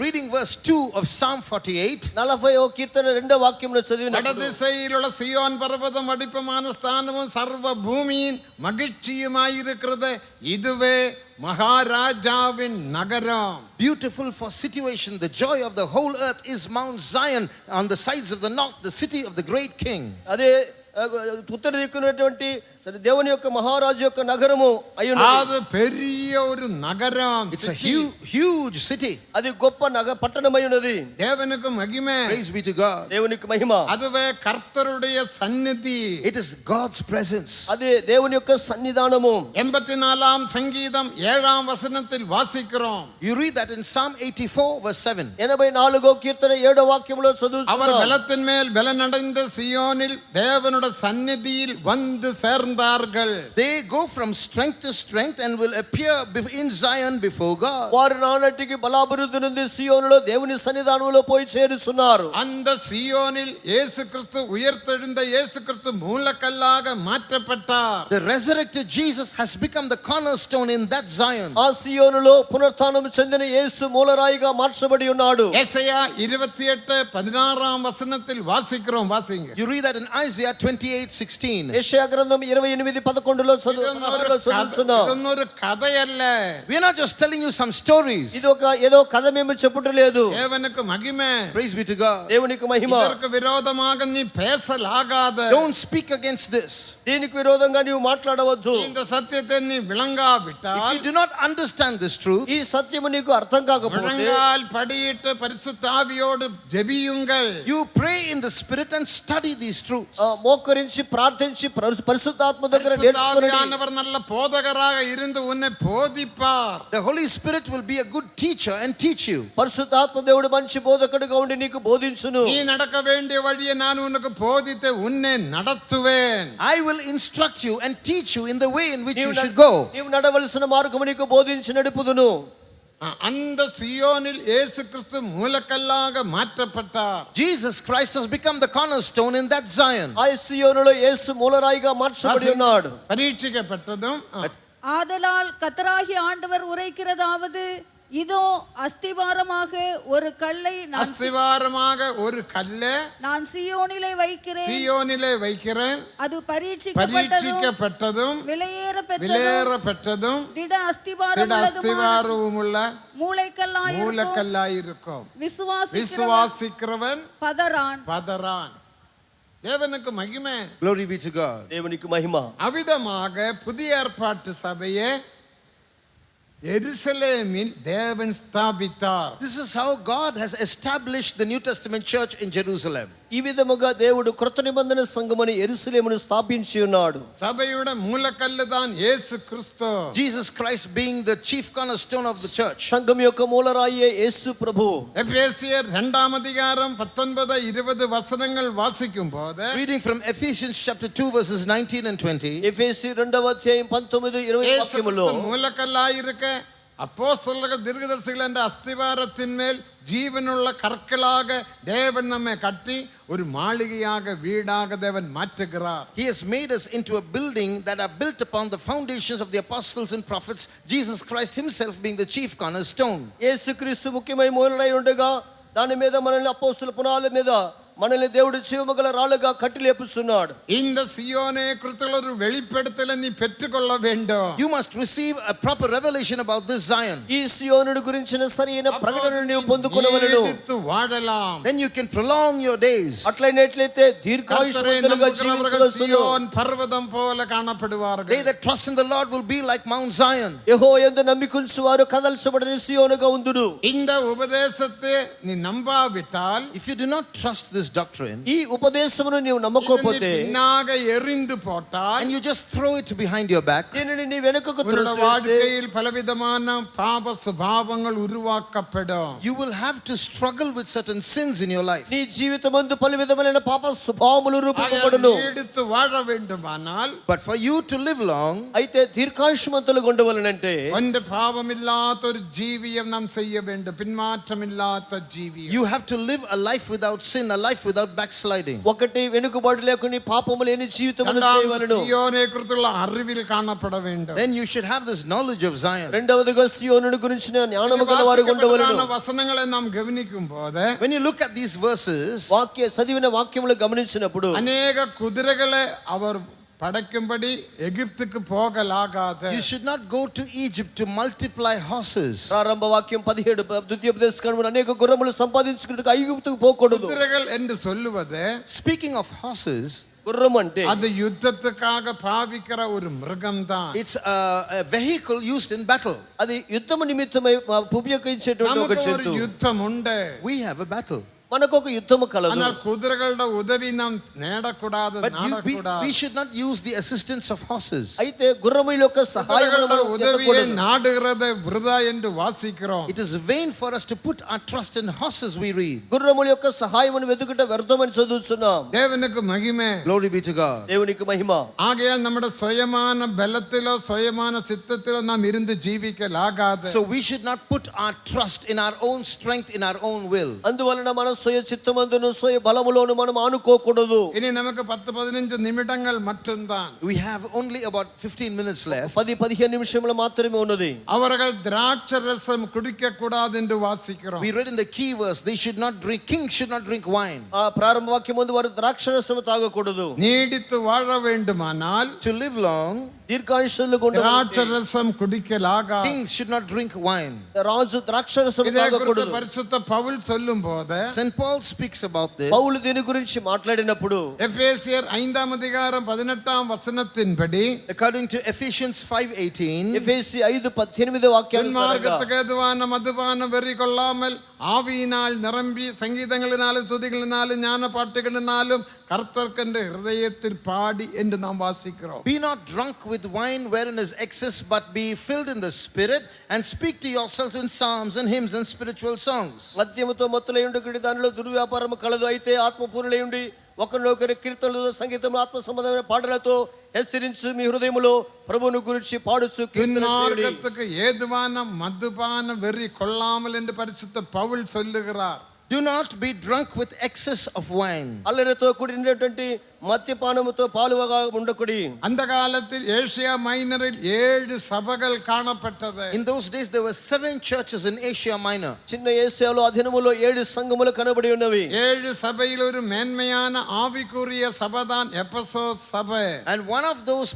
Reading verse 2 of Psalm 48. 40వ కీర్తన 2వ వాక్యమును చదివినప్పుడు வடதிசையில் உள்ள சியோன் பர்வதம் அடிப்பமான ஸ்தானமும் சர்வ பூமியின் மகிழ்ச்சியுமாயிருக்கிறது. இதுவே மகாராஜாவின் நகரம். Beautiful for situation, the joy of the whole earth is Mount Zion on the sides of the north, the city of the great king. అదే ఉత్తర దిక్కునటువంటి దేవుని యొక్క మహారాజు యొక్క నగరము అయ్యున్నది. அது பெரிய ஒரு நகரம். It's a huge city. అది గొప్ప పట్టణమై ఉన్నది. தேவனுக்கு மகிமை. Praise be to God. దేవునికి మహిమ. அதுவே கர்த்தருடைய சந்நிதி. It is God's presence. అదే దేవుని యొక్క సన్నిధానము. 84ஆம் சங்கீதம் 7ஆம் வசனத்தில் வாசிக்கிறோம். You read that in Psalm 84 verse 7. 84వ కీర్తన 7వ వాక్యములో அவர் చదువుతున్నాం. பலத்தின் மேல் பலனடைந்த சியோனில் தேவனுடைய சந்நிதியில் வந்து சேர்ந்தார்கள். They go from strength to strength and will appear in Zion before God. వారు నానటికి బలాభివృద్ధి నుండి సియోనులో దేవుని సన్నిధానంలో పోయి చేరుచున్నారు. அந்த சியோனில் இயேசு கிறிஸ்து உயிர்த்தெழுந்த இயேசு கிறிஸ்து மூலக்கல்லாக மாற்றப்பட்டார். The resurrected Jesus has become the cornerstone in that Zion. ఆ సియోనులో పునరుత్థానం చెందిన యేసు మూలరాయిగా మార్చబడి ఉన్నాడు. ஏசாயா 28:16ஆம் வசனத்தில் வாசிக்கிறோம். வாசிங்க. You read that in Isaiah 28:16. యెషయా గ్రంథం 28:11లో చదువుతున్నాం. இன்னொரு கதை அல்ல. We are not just telling you some stories. ఇది ఒక ఏదో కథ మేము చెప్పుటలేదు. தேவனுக்கு மகிமை. Praise be to God. దేవునికి మహిమ. இதற்கு விரோதமாக நீ பேசலாகாத. Don't speak against this. దీనికి విరోధంగా నీవు మాట్లాడవద్దు. இந்த సత్యத்தை நீ விளங்காவிட்டால், If you do not understand this truth, ఈ సత్యము నీకు అర్థం కాకపోతే முழங்கால் படியிட்டு பரிசுத்த ஆவியோடு ஜெபியுங்கள். you pray in the spirit and study these truths. మోకరించి ప్రార్థించి పరిశుద్ధ పరిశుద్ధాత్మ దగ్గర నేర్చుకోండి. பரிசுத்தாவியானவர் நல்ல போதகராக இருந்து உன்னை போதிப்பார். The Holy Spirit will be a good teacher and teach you. పరిశుద్ధాత్మ దేవుడు మంచి బోధకుడిగా ఉండి నీకు బోధించును. நீ நடக்க வேண்டிய வழியை நான் உனக்கு போதித்து உன்னை நடத்துவேன். I will instruct you and teach you in the way in which you should go. నీవు నడవలసిన మార్గము నీకు బోధించి నడుపుదును. அந்த சியோனில் இயேசு கிறிஸ்து மூலக்கல்லாக மாற்றப்பட்டார். Jesus Christ has become the cornerstone in that Zion. ఆ సియోనులో యేసు మూలరాయిగా మార్చబడి ఉన్నాడు. பரீட்சிக்கப்பட்டதும் ஆதலால் கர்த்தராகிய ஆண்டவர் உரைக்கிறதாவது, இதோ அஸ்திவாரமாக ஒரு கல்லை அஸ்திவாரமாக ஒரு கல்லை நான் சீயோனிலே வைக்கிறேன். அது பரீட்சிக்கப்பட்டதும் விலையேறப்பெற்றதும் திட அஸ்திவாரமும் உள்ள மூலக்கல்லாயிருக்கும். விசுவாசிக்கிறவன் பதறான். தேவனுக்கு மகிமை. Glory be to God. தேவனுக்கு மகிமை. அவிதமாக புதிய ஏற்பாட்டு சபையை எருசலேமில் தேவன் ஸ்தாபித்தார். This is how God has established the New Testament church in Jerusalem. ఈ విధముగా దేవుడు క్రొత్త నిబంధన సంఘమును యెరూషలేమును స్థాపించి ఉన్నాడు. சபையோட மூலக்கல்லு தான் இயேசு கிறிஸ்து. Jesus Christ being the chief cornerstone of the church. సంఘం యొక్క మూలరాయే యేసు ప్రభువు. எபேசியர் 2 அதிகாரம் 19-20 வசனங்கள் வாசிக்கும்போது, Reading from Ephesians chapter 2 verses 19 and 20. ఎఫెసీ 2వ అధ్యాయం 19-20 వాక్యములో மூலக்கல்லாயிருக்க அப்போஸ்தலர்கள் தீர்க்கதரிசிகள் என்ற அஸ்திவாரத்தின் மேல் ஜீவனுள்ள கற்களாக தேவன் நம்மை கட்டி ஒரு மாளிகையாக வீடாக தேவன் மாற்றுகிறார். He has made us into a building that are built upon the foundations of the apostles and prophets, Jesus Christ himself being the chief cornerstone. యేసుక్రీస్తు ముఖ్యమైన మూలరాయి ఉండగా దాని మీద మనల్ని అపోస్తల పునాదుల మీద మనల్ని దేవుడు జీవముగల రాళ్ళుగా కట్టి లేపుస్తున్నాడు. இந்த சியோனை குறித்த ஒரு வெளிப்படுத்தலை நீ பெற்றுக்கொள்ள வேண்டும். You must receive a proper revelation about this Zion. ఈ సియోనును గురించిన సరైన ప్రకటనను నీవు పొందుకొనవలెను. వాడலாம். Then you can prolong your days. అట్లైనట్లయితే దీర్ఘాయుష్మంతులుగా జీవించవలెను. సియోన్ పర్వతం పోల కాణப்படுவார்கள். They that trust in the Lord will be like Mount Zion. యెహోవా యందు నమ్మికుంచు వారు కదల్చబడిన సియోనుగా ఉందురు. இந்த உபதேசத்தை நீ நம்பாவிட்டால், if you do not trust this doctrine, ఈ ఉపదేశమును నీవు నమ్మకపోతే, பின்னாக எறிந்து போட்டால், and you just throw it behind your back, దీనిని నీ వెనుకకు త్రోసివేస్తే, வாழ்க்கையில் பலவிதமான பாப சுபாவங்கள் உருவாக்கப்படும். you will have to struggle with certain sins in your life. నీ జీవితమందు పలు విధమైన పాప స్వభావములు రూపొందబడును. எடுத்து வாழ வேண்டுமானால், but for you to live long, అయితే దీర్ఘాయుష్మంతులుగా ఉండవలనంటే, ஒன்று பாவமில்லாத ஒரு ஜீவியம் நாம் செய்ய வேண்டும். பின்மாற்றமில்லாத ஜீவியம். you have to live a life without sin, a life without backsliding. ఒకటి వెనుకబాటు లేకుండా పాపము లేని జీవితమును చేయవలెను. సియోనే குறித்துள்ள அறிவில் காணப்பட வேண்டும். then you should have this knowledge of Zion. రెండవదిగా సియోనును గురించిన జ్ఞానము గలవారుగా ఉండవలెను. వచనங்களை நாம் கவனிக்கும்போது, when you look at these verses, చదివిన వాక్యములు గమనించినప్పుడు, అనేక కుదురகளை அவர் படைக்கும்படி எகிப்துக்கு போகலாகாது. you should not go to Egypt to multiply horses. ప్రారంభ వాక్యం 17 ద్వితీయోపదేశకాండములో అనేక గుర్రములు సంపాదించుకున్నట్టుగా ఐగుప్తుకు పోకూడదు. குதிரைகள் என்று சொல்லுவது, speaking of horses, గుర్రం అంటే அது யுத்தத்துக்காக பாவிக்கிற ஒரு மிருகம்தான். it's a vehicle used in battle. అది యుద్ధము నిమిత్తమై ఉపయోగించేటువంటి ఒక நமக்கு ஒரு జంతువు. యుద్ధం ఉంది. we have a battle. మనకు ఒక యుద్ధము కలదు. ஆனால் குதிரைகளோட உதவி நாம் நேடக்கூடாது, but நாடக்கூடாது. we should not use the assistance of horses. అయితే గుర్రముల యొక్క సహాయమును మనం உதவியை நாடுகிறதை விருதா என்று வாசிக்கிறோம். it is vain for us to put our trust in horses, we read. గుర్రముల యొక్క సహాయమును వెతుకుట వ్యర్థమని చదువుతున్నాం. தேவனுக்கு மகிமை. Glory be to God. దేవునికి మహిమ. ஆகையால் நம்முடைய சுயமான பலத்திலோ சுயமான சித்தத்திலோ நாம் இருந்து ஜீவிக்கலாகாது. so we should not put our trust in our own strength, in our own will. అందువలన మన స్వయ చిత్తమందును స్వయ బలములోను మనం ఆనుకోకూడదు. இனி நமக்கு 10-15 நிமிடங்கள் மட்டும்தான். we have only about 15 minutes left. 10-15 నిమిషములు మాత్రమే ఉన్నది. அவர்கள் திராட்சரசம் குடிக்க கூடாது என்று வாசிக்கிறோம். we read in the key verse, they should not drink, kings should not drink wine. ఆ ప్రారంభ వాక్యం ముందు వారు ద్రాక్షరసము తాగకూడదు. நீடித்து வாழ வேண்டுமானால், to live long, దీర్ఘాయుష్యులుగా ఉండాలి. திராட்சரசம் குடிக்கலாகாது. kings should not drink wine. రాజు ద్రాక్షరసము இதை குறித்து తాగకూడదు. பரிசுத்த பவுல் சொல்லும்போது, St. when Paul speaks about this, పౌలు దీని గురించి మాట్లాడినప్పుడు எபேசியர் 5ஆம் அதிகாரம் 18ஆம் வசனத்தின்படி according to Ephesians 5:18, ఎఫెసీ 5:18 వాక్యానుసారంగా துன்மார்க்கத்துக்கு ஏதுவான மதுபான வெறி கொள்ளாமல் ஆவியினால் நிரம்பி சங்கீதங்களினாலும் துதிகளினாலும் ஞான பாட்டுகளினாலும் கர்த்தர்க்கென்று ஹிருதயத்தில் பாடி என்று நாம் வாசிக்கிறோம். be not drunk with wine wherein is excess, but be filled in the Spirit, and speak to yourselves in psalms and hymns and spiritual songs. మద్యముతో మత్తులై ఉండి దానిలో దుర్వ్యాపారము కలదు, అయితే ఆత్మపూర్ణులై ఉండి ఒకరినొకరు కీర్తనలతో సంగీతం ఆత్మ సంబంధమైన పాటలతో హెచ్చరించి మీ హృదయములో ప్రభువును గురించి పాడుచు కీర్తన చేయుడి. துன்மார்க்கத்துக்கு ஏதுவான மதுபான வெறி கொள்ளாமல் என்று பரிசுத்த பவுல் சொல்லுகிறார். Do not be drunk with excess of wine. అల్లరితో కూడినటువంటి మద్యపానముతో పాలువగా ఉండకుడి. அந்த காலத்தில் ஏசியா மைனரில் 7 சபைகள் காணப்பட்டது. In those days there were 7 churches in Asia Minor. చిన్న ఏసియాలో అధీనములో 7 సంఘములు కనబడి ఉన్నవి. 7 సభையில் ஒரு மேன்மையான ஆவிக்குரிய சபைதான் எபேசோஸ் சபை. And one of those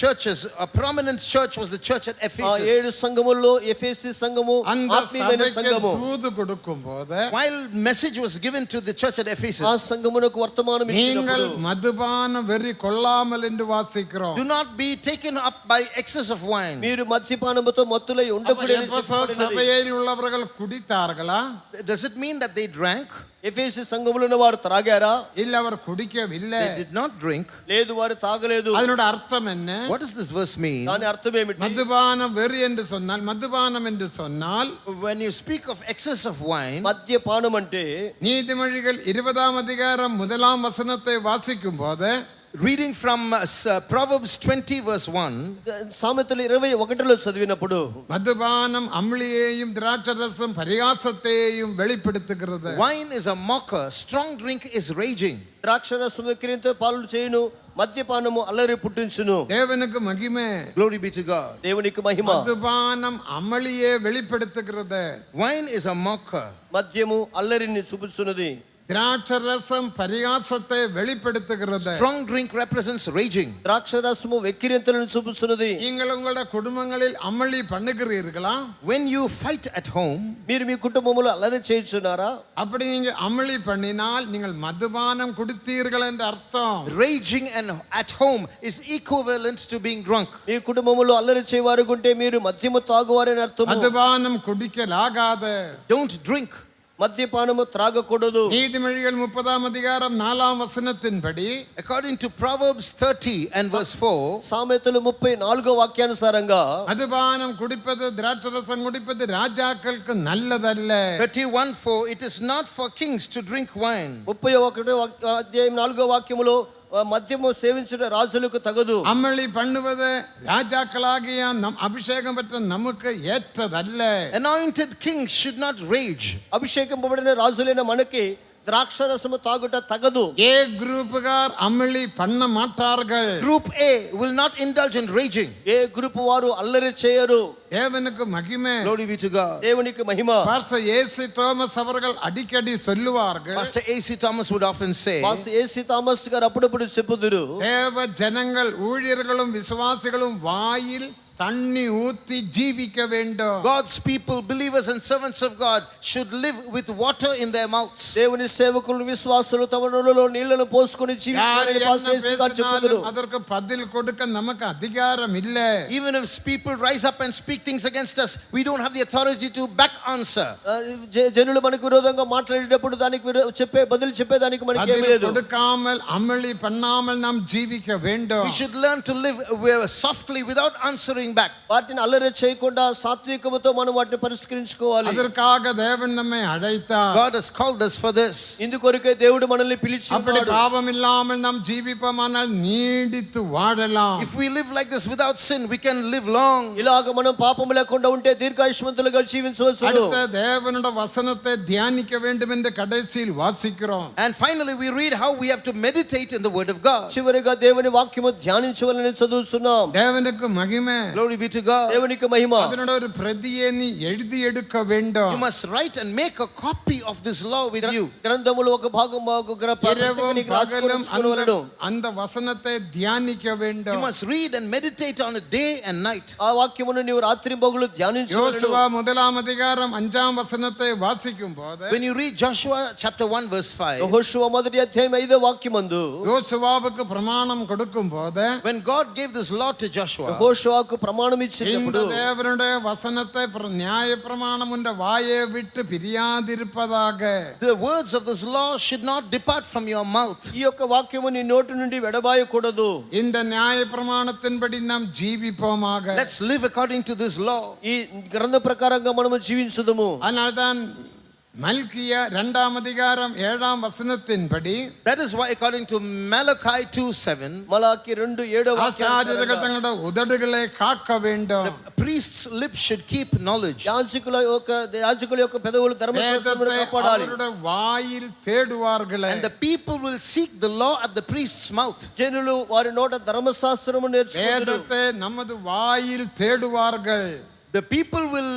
churches, a prominent church, was the church at ఆ Ephesus. 7 సంఘముల్లో ఎఫెసీ సంఘము அந்த ఆత్మీయమైన சபைக்கு సంఘము. தூது கொடுக்கும்போது While message was given to the church at Ephesus, ఆ సంఘమునకు వర్తమానం நீங்கள் ఇచ్చినప్పుడు மதுபான வெறி கொள்ளாமல் என்று வாசிக்கிறோம். do not be taken up by excess of wine. మీరు మద్యపానముతో మత్తులై ఉండకుడి అని எபேசோஸ் చెప్పబడినది. சபையில் உள்ளவர்கள் குடித்தார்களா? Does it mean that they drank? ఎఫెసీ సంఘములో ఉన్న వారు త్రాగారా? இல்ல அவர் குடிக்கவில்லை. They did not drink. లేదు, వారు తాగలేదు. அதனோட அர்த்தம் என்ன? What does this verse mean? దాని అర్థం ఏమిటి? மதுபான வெறி என்று சொன்னால், மதுபானம் என்று சொன்னால் When you speak of excess of wine, మద్యపానం అంటే நீதிமொழிகள் 20ஆம் அதிகாரம் 1ஆம் வசனத்தை வாசிக்கும் போது reading from Proverbs 20 verse 1, సామెతలు 21లో చదివినప్పుడు மதுபானம் அம்ளியையும் திராட்சரசம் பரிகாசத்தையும் வெளிப்படுத்துகிறது. wine is a mocker, strong drink is raging. ద్రాక్షరసం ఎక్కిరింతో పాలు చేయును, మద్యపానము అల్లరి పుట్టించును. தேவனுக்கு மகிமை. Glory be to God. దేవునికి మహిమ. மதுபானம் அமளியே வெளிப்படுத்துகிறது. Wine is a mocker. మద్యము అల్లరిని చూపుచున్నది. திராட்சரசம் பரிகாசத்தை வெளிப்படுத்துகிறது. Strong drink represents raging. ద్రాక్షరసము వెక్కిరింతలను చూపుచున్నది. நீங்கள் உங்களோட குடும்பங்களில் அமளி பண்ணுகிறீர்களா? When you fight at home, మీరు మీ కుటుంబములో అల్లరి చేయుచున్నారా? அப்படி நீங்க அமளி பண்ணினால் நீங்கள் மதுபானம் குடித்தீர்கள் என்று அர்த்தம். raging and at home is equivalent to being drunk. మీ కుటుంబములో అల్లరి చేయవారుకుంటే మీరు మద్యము తాగువారని అర్థము. மதுபானம் குடிக்கலாகாது. Don't drink. మద్యపానము త్రాగకూడదు. நீதிமொழிகள் 30ஆம் அதிகாரம் 4ஆம் வசனத்தின்படி According to Proverbs 30 and verse 4, సామెతలు 34వ వాక్యానుసారంగా மதுபானம் குடிப்பது, திராட்சரசம் குடிப்பது ராஜாக்களுக்கு நல்லதல்ல. 31:4, it is not for kings to drink wine. 31వ అధ్యాయం 4వ వాక్యములో మద్యము సేవించుట రాజులకు తగదు. அமளி பண்ணுவது ராஜாக்களாகிய நம் அபிஷேகம் பெற்ற நமக்கு ஏற்றதல்ல. Anointed kings should not rage. అభిషేకింపబడిన రాజులైన మనకి ద్రాక్షరసము తాగుట తగదు. ஏ குரூப்புகார் அமளி பண்ண மாட்டார்கள். Group A will not indulge in raging. A group వారు అల్లరి చేయరు. தேவனுக்கு மகிமை. Glory be to God. దేవునికి మహిమ. பாஸ்டர் ஏசி தோமஸ் அவர்கள் அடிக்கடி சொல்லுவார்கள், Pastor A.C. Thomas would often say, pastor A C Thomas గారు అప్పుడప్పుడు చెప్పుదురు, தேவ ஜனங்கள் ஊழியர்களும் விசுவாசிகளும் வாயில் தண்ணி ஊத்தி ஜீவிக்க வேண்டும். God's people, believers and servants of God should live with water in their mouths. దేవుని సేవకులు విశ్వాసులు తమ నోళ్ళలో నీళ్లను పోసుకొని யார் జీవించాలని என்ன పాస్టర్ ఏసీ గారు చెప్పుదురు. பேசினாலும் அதற்கு பதில் கொடுக்க நமக்கு அதிகாரம் இல்லை. Even if people rise up and speak things against us, we don't have the authority to back answer. జనులు మనకు విరోధంగా మాట్లాడేటప్పుడు దానికి బదులు చెప్పేదానికి మనకి ఏమీ பதில் లేదు. கொடுக்காமல் அமளி பண்ணாமல் நாம் ஜீவிக்க வேண்டும். We should learn to live softly without answering back. వాటిని అల్లరి చేయకుండా సాత్వికముతో మనం వాటిని పరిష్కరించుకోవాలి. அதற்காக தேவன் நம்மை அழைத்தார். God has called us for this. ఇందుకొరకే దేవుడు మనల్ని పిలిచి அப்படி ఉన్నాడు. பாவம் இல்லாமல் நாம் ஜீவிப்போமானால் நீடித்து வாழலாம். If we live like this without sin, we can live long. ఇలాగ మనం పాపం లేకుండా ఉంటే దీర్ఘాయుష్మంతులుగా జీవించవచ్చు. அடுத்த தேவனுடைய வசனத்தை தியானிக்க வேண்டும் என்று கடைசியில் வாசிக்கிறோம். And finally we read how we have to meditate in the word of God. చివరిగా దేవుని వాక్యము ధ్యానించవలని చదువుతున్నాం. தேவனுக்கு மகிமை. Glory be to God. దేవునికి మహిమ. அதனோட ஒரு பிரதியை நீ எழுதி எடுக்க வேண்டும். You must write and make a copy of this law with you. గ్రంథములో ఒక భాగం இரவும் பகலும் அந்த வசனத்தை தியானிக்க You வேண்டும். must read and meditate on it day and night. ఆ వాక్యమును నీవు రాత్రింబగలు ధ్యానించవలెను. யோசுவா 1 வசனத்தை வாசிக்கும் போது When you read Joshua chapter 1 verse 5, యెహోషువ 1 వాక్యమందు யோசுவாவுக்கு பிரமாணம் கொடுக்கும் போது when God gave this law to Joshua, యెహోషువకు ప్రమాణం இந்த ఇచ్చినప్పుడు தேவனுடைய வசனத்தை நியாய பிரமாணம் உண்ட வாயை விட்டு பிரியாதிருப்பதாக, the words of this law should not depart from your mouth. ఈ యొక్క వాక్యము నీ నోటి నుండి వెడబాయకూడదు. இந்த நியாய பிரமாணத்தின்படி நாம் ஜீவிப்போமாக. Let's live according to this law. ఈ గ్రంథ ప్రకారంగా మనము జీవించుదుము. அதனால்தான் மல்கிய 2 வசனத்தின்படி, That is why according to Malachi 2:7, మలాకి 2:7 ஆசாரியர்கள் தங்களுடைய உதடுகளை காக்க வேண்டும். priest's lips should keep knowledge. యాజకుల యొక్క పెదవులు ధర్మశాస్త్రమును வேதத்தை కాపాడాలి. அவருடைய வாயில் தேடுவார்களே. And the people will seek the law at the priest's mouth. జనులు వారి నోట ధర్మశాస్త్రము నేర్చుకుంటారు. வேதத்தை நமது வாயில் தேடுவார்கள். The people will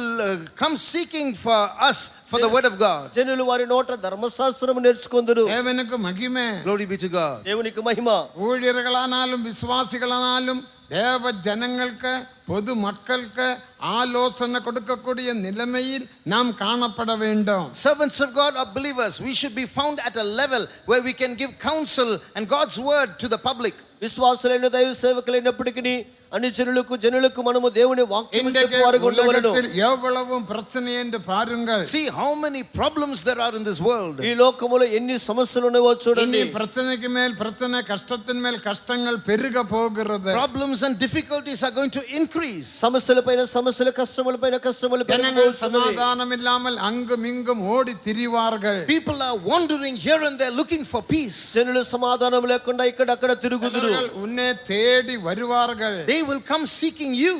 come seeking for us for the word of God. జనులు వారి నోట ధర్మశాస్త్రము నేర్చుకుందరు. தேவனுக்கு மகிமை. Glory be to God. దేవునికి మహిమ. ஊழியர்களானாலும் விசுவாசிகளானாலும் தேவ ஜனங்களுக்கு பொது மக்களுக்கு ஆலோசனை கொடுக்கக்கூடிய நிலைமையில் நாம் காணப்பட வேண்டும். Servants of God or believers, we should be found at a level where we can give counsel and God's word to the public. విశ్వాసులైన దైవ సేవకులైనప్పటికీ అన్ని జనులకు మనము దేవుని వాక్యం చెప్పేవారుగా ఉండవలెను. எவ்வளவு பிரச்சனை என்று பாருங்கள். See how many problems there are in this world. ఈ లోకములో ఎన్ని సమస్యలు ఉన్నాయో చూడండి. பிரச்சனைக்கு மேல் பிரச்சனை, கஷ்டத்தின் மேல் கஷ்டங்கள் பெருக போகிறது. Problems and difficulties are going to increase. సమస్యలపైన సమస్యలు, కష్టములపైన కష్టములు ஜனங்கள் சமாதானம் இல்லாமல் அங்கும் இங்கும் ஓடி திரிவார்கள். People are wandering here and there looking for peace. జనులు సమాధానం లేకుండా ఇక్కడ అక్కడ తిరుగుదురు. உன்னை தேடி வருவார்கள். They will come seeking you.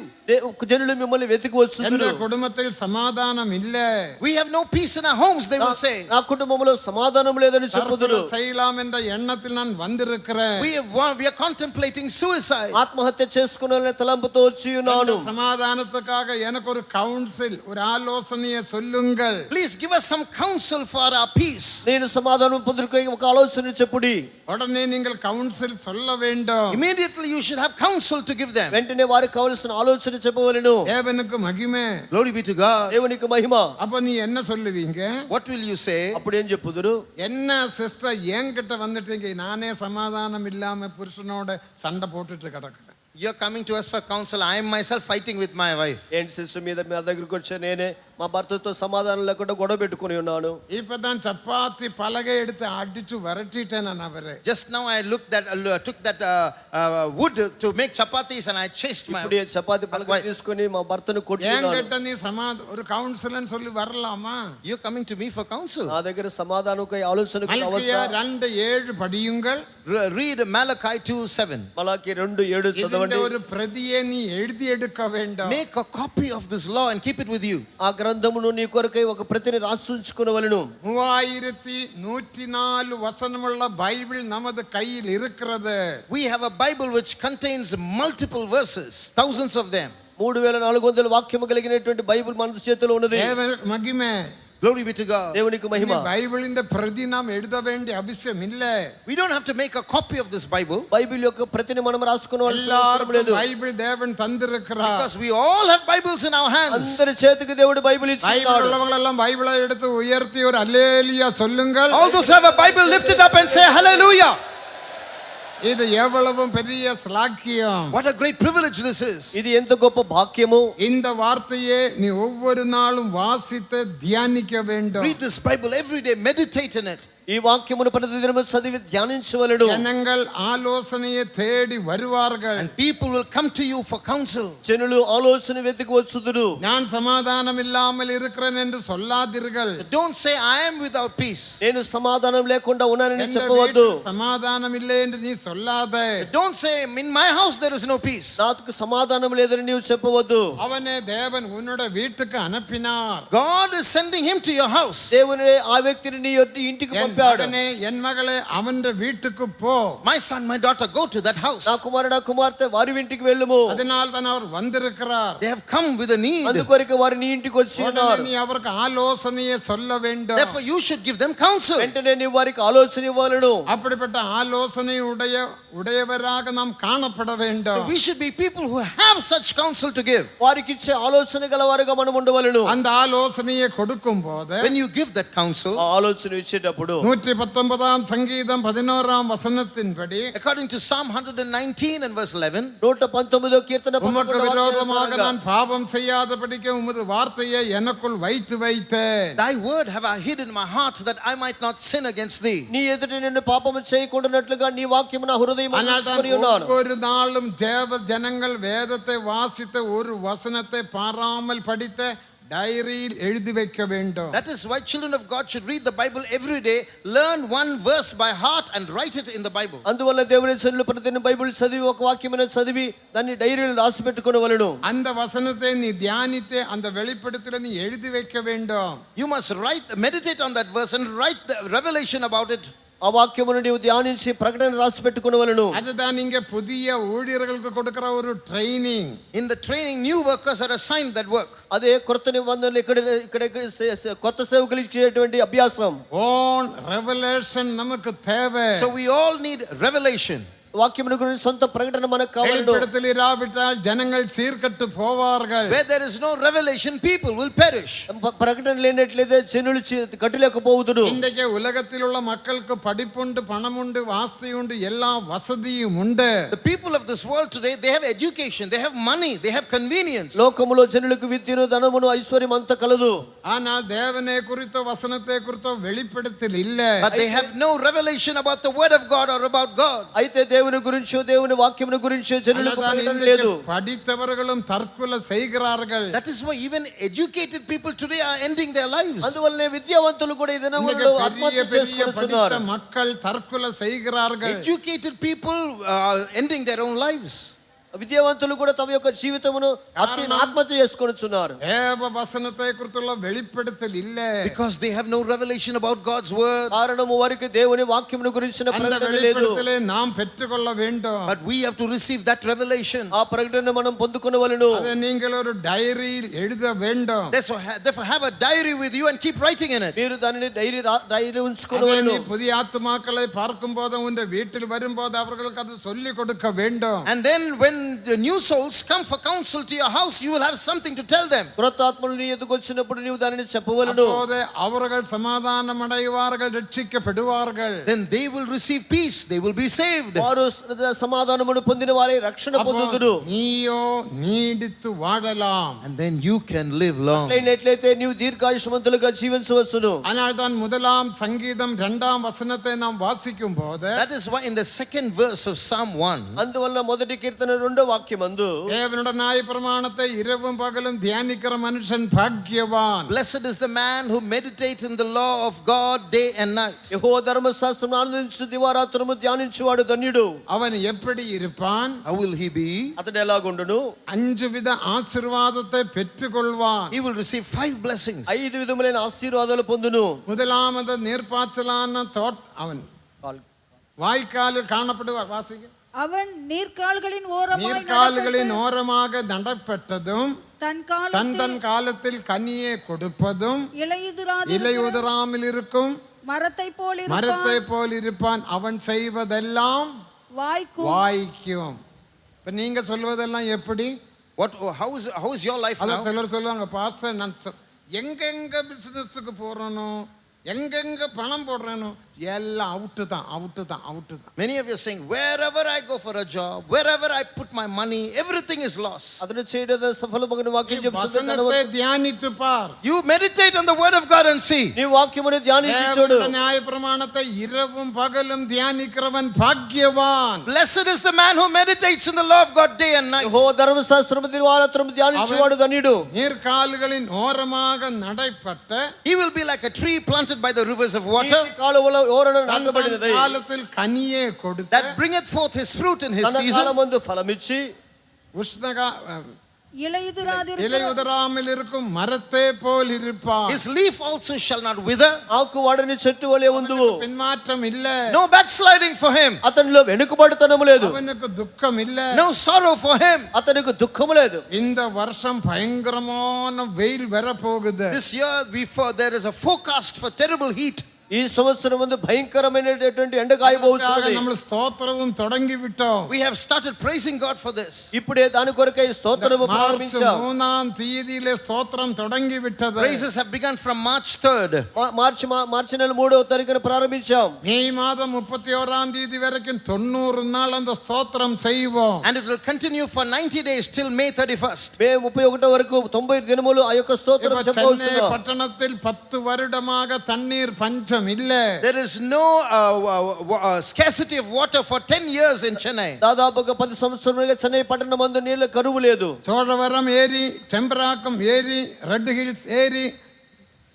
జనులు మిమ్మల్ని వెతికి వచ్చుదురు. என்ற குடும்பத்தில் சமாதானம் இல்லை. We have no peace in our homes, they will say. నా కుటుంబంలో సమాధానం లేదని చెప్పుదురు. செய்யலாம் என்ற எண்ணத்தில் நான் வந்திருக்கிறேன். We are contemplating suicide. ఆత్మహత్య చేసుకునే తలంపుతో వచ్చి ఉన్నాను. சமாதானத்துக்காக எனக்கு ஒரு கவுன்சில், ஒரு ஆலோசனையை சொல்லுங்கள். Please give us some counsel for our peace. నేను సమాధానం పొందుటకై ఒక ఆలోచన చెప్పుడి. உடனே நீங்கள் கவுன்சில் சொல்ல வேண்டும். Immediately you should have counsel to give them. వెంటనే వారికి కావలసిన ఆలోచన చెప్పవలెను. தேவனுக்கு மகிமை. Glory be to God. దేవునికి మహిమ. அப்ப நீ என்ன சொல்லுவீங்க? What will you say? అప్పుడు ఏం చెప్పుదురు? என்ன சிஸ்டர் என்கிட்ட வந்துட்டீங்க, நானே சமாதானம் இல்லாம புருஷனோட சண்டை போட்டுட்டு கிடக்குறேன். You're coming to us for counsel. I am myself fighting with my wife. ఏంటి సిస్టర్ మీ దగ్గరికి వచ్చా, నేనే మా భర్తతో సమాధానం లేకుండా గొడవ పెట్టుకుని ఉన్నాను. இப்பதான் சப்பாத்தி பலகை எடுத்து அடிச்சு விரட்டிட்டேன் நான் அவரை. Just now I took that wood to make chapatis and I chased my ఇప్పుడు చపాతి పలక తీసుకొని మా భర్తను కొట్టినాను. என்கிட்ட நீ ஒரு கவுன்சிலர் சொல்லி வரலாமா? You're coming to me for counsel. నా దగ్గర సమాధానంకై ఆలోచనకు மல்கியா అవసరం. 2:7 படியுங்கள். Read Malachi 2:7. మలాకి 2:7 చదవండి. இந்த ஒரு பிரதியை நீ எழுதி எடுக்க வேண்டும். Make a copy of this law and keep it with you. ఆ గ్రంథమును నీ కొరకై ఒక ప్రతిని రాసి ఉంచుకొనవలెను. 3104 వచనముள்ள బైబిల్ நமது கையில் இருக்கிறது. We have a Bible which contains multiple verses, thousands of them. 3400 వాక్యము కలిగినటువంటి బైబిల్ మన చేతిలో ఉన్నది. தேவனுக்கு மகிமை. Glory be to God. దేవునికి మహిమ. బైబిలిന്റെ ప్రతి நாம் எழுத வேண்டிய அவசியம் இல்லை. We don't have to make a copy of this Bible. Bible యొక్క ప్రతిని మనం రాసుకోవాల్సిన అవసరం లేదు. బైబిల్ தேவன் தந்திருக்கிறார். Because we all have Bibles in our hands. అందరి చేతికి దేవుడు బైబిల్ ఇచ్చాడు. பைபிள் உள்ளவங்க எல்லாம் பைபிளை எடுத்து உயர்த்தி ஒரு அல்லேலூயா சொல்லுங்கள். All those who have a Bible, lift it up and say hallelujah. இது எவ்வளவு பெரிய ஸ்லாக்கியம். What a great privilege this is. ఇది ఎంత గొప్ప భాగ్యము. இந்த வார்த்தையை நீ ஒவ்வொரு நாளும் வாசித்து தியானிக்க வேண்டும். Read this Bible every day, meditate in it. ఈ వాక్యమును ప్రతిదినము చదివి ధ్యానించవలెను. ஜனங்கள் ஆலோசனையை தேடி வருவார்கள். And people will come to you for counsel. జనులు ఆలోచన వెతికి వచ్చుదురు. நான் சமாதானம் இல்லாமல் இருக்கிறேன் என்று சொல்லாதீர்கள். Don't say I am without peace. నేను సమాధానం లేకుండా ఉన్నానని చెప్పవద్దు. சமாதானம் இல்லை என்று நீ சொல்லாதே. Don't say in my house there is no peace. నాకు సమాధానం లేదని నీవు చెప్పవద్దు. அவனே தேவன் உன்னோட வீட்டுக்கு அனுப்பினார். God is sending him to your house. దేవుని ఆ వ్యక్తిని నీ ఇంటికి పంపాడు. చెప్పాడు. மகனே என் மகளே அவന്റെ வீட்டுக்கு போ. My son, my daughter, go to that house. నా కుమారుడా కుమార్తె వారి ఇంటికి వెళ్ళుము. அதனால் தான் அவர் வந்திருக்கிறார். They have come with a need. అందుకొరకు వారు నీ ఇంటికి వచ్చి ఉన్నారు. நீ அவருக்கு ஆலோசனையை சொல்ல வேண்டும். Therefore, you should give them counsel. వెంటనే నీవు వారికి ఆలోచన ఇవ్వాలను. அப்படிப்பட்ட ஆலோசனை உடையவராக நாம் காணப்பட வேண்டும். So we should be people who have such counsel to give. వారికి ఇచ్చే ఆలోచన గలవారుగా మనం ఉండవలెను. அந்த ஆலோசனையை கொடுக்கும்போது When you give that counsel, ఆ ఆలోచన ఇచ్చేటప్పుడు 119 சங்கீதம் 11 வசனத்தின்படி according to Psalm 119 and verse 11, 119వ కీర్తన உமக்கு 11వ விரோதமாக వాక్యానుసారంగా, நான் பாவம் செய்யாதபடிக்கு உமது வார்த்தையை எனக்குள் வைத்து வைத்தேன். thy word have I hid in my heart that I might not sin against thee. నీ ఎదుట నిన్ను పాపము చేయకుండానట్లుగా నీ వాక్యము నా హృదయములో ஆனால் ఉంచుకొని ఉన్నాను. ஒவ்வொரு நாளும் தேவ ஜனங்கள் வேதத்தை வாசித்த ஒரு வசனத்தை பாராமல் படித்த டைரியில் எழுதி வைக்க வேண்டும். That is why children of God should read the Bible every day, learn one verse by heart and write it in the Bible. అందువల్ల దేవుని సన్నిధిలో ప్రతిదిన బైబిల్ చదివి ఒక వాక్యమైన చదివి దాన్ని డైరీలో రాసి పెట్టుకొనవలెను. அந்த வசனத்தை நீ தியானித்து அந்த வெளிப்படுத்தல நீ எழுதி வைக்க வேண்டும். You must meditate on that verse and write the revelation about it. ఆ వాక్యమును నీవు ధ్యానించి ప్రకటన రాసి పెట్టుకొనవలెను. அதுதான் இங்க புதிய ஊழியர்களுக்கு கொடுக்கிற ஒரு training. In the training, new workers are assigned that work. అదే కొత్త నిబంధనలు ఇక్కడ కొత్త సేవకులు ఇచ్చేటువంటి అభ్యాసం. ఓన్ రెవల్యూషన్ நமக்கு தேவை. So we all need revelation. వాక్యమును గురించి సొంత ప్రకటన మనకు కావాలి. வெளிப்படுத்தல் இராவிட்டால் ஜனங்கள் சீர்கெட்டு போவார்கள். Where there is no revelation, people will perish. ప్రకటన లేనట్లయితే జనులు కట్టులేకపోవుదురు. இன்றைக்கு உலகத்தில் உள்ள மக்களுக்கு படிப்புண்டு பணமுண்டு வாஸ்தியுண்டு எல்லா வசதியும் உண்டு. The people of this world today, they have education, they have money, they have convenience. లోకములో జనులకు విద్యను ధనమును ఐశ్వర్యం అంత కలదు. ஆனால் தேவனை குறித்த வசனத்தை குறித்த வெளிப்படுத்தல் இல்ல. But they have no revelation about the word of God or about God. అయితే దేవుని గురించో దేవుని వాక్యమును గురించో జనులకు ప్రకటన లేదు. படித்தவர்களும் தற்கொலை செய்கிறார்கள். That is why even educated people today are ending their lives. అందువల్లనే విద్యావంతులు కూడా ఈ దినములలో ఆత్మహత్య చేసుకుంటున్నారు. மக்கள் தற்கொலை செய்கிறார்கள். Educated people are ending their own lives. విద్యావంతులు కూడా తమ యొక్క జీవితమును ఆత్మహత్య చేసుకొనుచున్నారు. தேவ வசனத்தை குறித்துள்ள வெளிப்படுத்தல் இல்ல. Because they have no revelation about God's word. కారణము వారికి దేవుని వాక్యమును గురించిన அந்த ప్రకటన లేదు. வெளிப்படுத்தலை நாம் பெற்றுக்கொள்ள வேண்டும். But we have to receive that revelation. ఆ ప్రకటన మనం పొందుకొనవలెను. அதை நீங்கள் ஒரு டைரியில் எழுத வேண்டும். Therefore have a diary with you and keep writing in it. మీరు దానిని డైరీ அதை ఉంచుకొనవలెను. நீ புதிய ஆத்துமாக்களை பார்க்கும்போது உன் வீட்டில் வரும்போது அவர்களுக்கு அது சொல்லி கொடுக்க வேண்டும். And then when the new souls come for counsel to your house, you will have something to tell them. క్రొత్త ఆత్మలు నీ ఎదుకు వచ్చినప్పుడు నీవు దానిని చెప్పవలెను. அப்போது அவர்கள் சமாதானம் அடைவார்கள், ரட்சிக்கப்படுவார்கள். Then they will receive peace, they will be saved. వారు సమాధానమును పొందిన వారే రక్షణ పొందుదురు. நீயோ நீடித்து வாழலாம். And then you can live long. అయినట్లయితే నీవు దీర్ఘాయుష్మంతులుగా జీవించవచ్చును. ஆனால் தான் முதலாம் சங்கீதம் 2ஆம் வசனத்தை நாம் வாசிக்கும் போது That is why in the second verse of Psalm 1, అందువల్ల మొదటి కీర్తన 2వ వాక్యమందు தேவனுடைய நியாய பிரமாணத்தை இரவும் பகலும் தியானிக்கிற மனுஷன் பாக்கியவான். blessed is the man who meditates in the law of God day and night. యెహోవా ధర్మశాస్త్రమును ఆనందించు దివారాత్రము ధ్యానించువాడు ధన్యుడు. அவன் எப்படி இருப்பான்? How will he be? అతడు ఎలాగుండును? 5 வித ஆசீர்வாதத்தை பெற்றுக்கொள்வான். He will receive 5 blessings. 5 విధములైన ఆశీర్వాదాలు పొందును. முதலாவது நீர்ப்பாய்ச்சலான அவன் வாய்க்காலில் காணப்படுவார். வாசிக்க அவன் நீர்க்கால்களின் ஓரமாய் நீர்க்கால்களின் ஓரமாக நடப்பட்டதும் தன் தன் காலத்தில் கனியை கொடுப்பதும் இலையுதிராமல் இருக்கும் மரத்தை போல் இருப்பான். அவன் செய்வதெல்லாம் வாய்க்கும். இப்ப நீங்க சொல்வதெல்லாம் எப்படி? How is your life now? சிலர் சொல்லுவாங்க, பாஸ்டர் நான் எங்கெங்க பிசினஸுக்கு போறேனோ எங்கெங்க பணம் போடுறேனோ எல்லாம் அவுட்டு தான். Many of you are saying, wherever I go for a job, wherever I put my money, everything is lost. అతడు చేయడం సఫలమగును వాక్యం చెప్తుంది. వచనத்தை தியானித்து பார். You meditate on the word of God and see. నీ వాక్యమును ధ్యానించి చూడు. தேவனுடைய நியாய பிரமாணத்தை இரவும் பகலும் தியானிக்கிறவன் பாக்கியவான். Blessed is the man who meditates in the law of God day and night. యెహోవా ధర్మశాస్త్రము దివారాత్రము ధ్యానించువాడు ధన్యుడు. நீர்க்கால்களின் ஓரமாக நடைப்பட்ட He will be like a tree planted by the rivers of water, కాలువల ఓరన నాటబడినది. காலத்தில் கனியை கொடுத்து that bringeth forth his fruit in his season. కాలమందు ఫలమిచ్చి இலையுதிராமல் இருக்கும் மரத்தை போல் இருப்பான். His leaf also shall not wither. ఆకు వాడని చెట్టు వలె ఉందువు. பின்மாற்றம் இல்ல. No backsliding for him. అతనిలో వెనుకబడుతనము లేదు. அவனுக்கு துக்கம் இல்ல. No sorrow for him. అతనికి దుఃఖము లేదు. இந்த வருஷம் பயங்கரமான வெயில் வர போகுது. This year there is a forecast for terrible heat. ఈ సంవత్సరం ముందు భయంకరమైనటువంటి ఎండ కాయబోతున్నది. நம்ம ஸ்தோத்திரமும் தொடங்கி விட்டோம். We have started praising God for this. ఇప్పుడే దాని కొరకై స్తోత్రము ప్రారంభించాం. 3ஆம் தேதியிலே ஸ்தோத்திரம் தொடங்கி விட்டது. Praises have begun from March 3rd. మార్చి నెల 3వ తారీఖున ప్రారంభించాం. మే மாதம் 31ஆம் தேதி வரைக்கும் 90 நாள் அந்த ஸ்தோத்திரம் செய்வோம். And it will continue for 90 days till May 31st. మే 31 వరకు 90 దినములు ఆ యొక్క స్తోత్రం చెప్పవలసిన. சென்னை பட்டணத்தில் 10 வருடமாக தண்ணீர் பஞ்சம் இல்ல. There is no scarcity of water for 10 years in Chennai. దాదాపుగా 10 సంవత్సరాలుగా చెన్నై పట్టణమందు నీళ్ళ కరువు లేదు. சோழவரம் ஏரி, செம்பராக்கம் ஏரி, ரெட் ஹில்ஸ் ஏரி,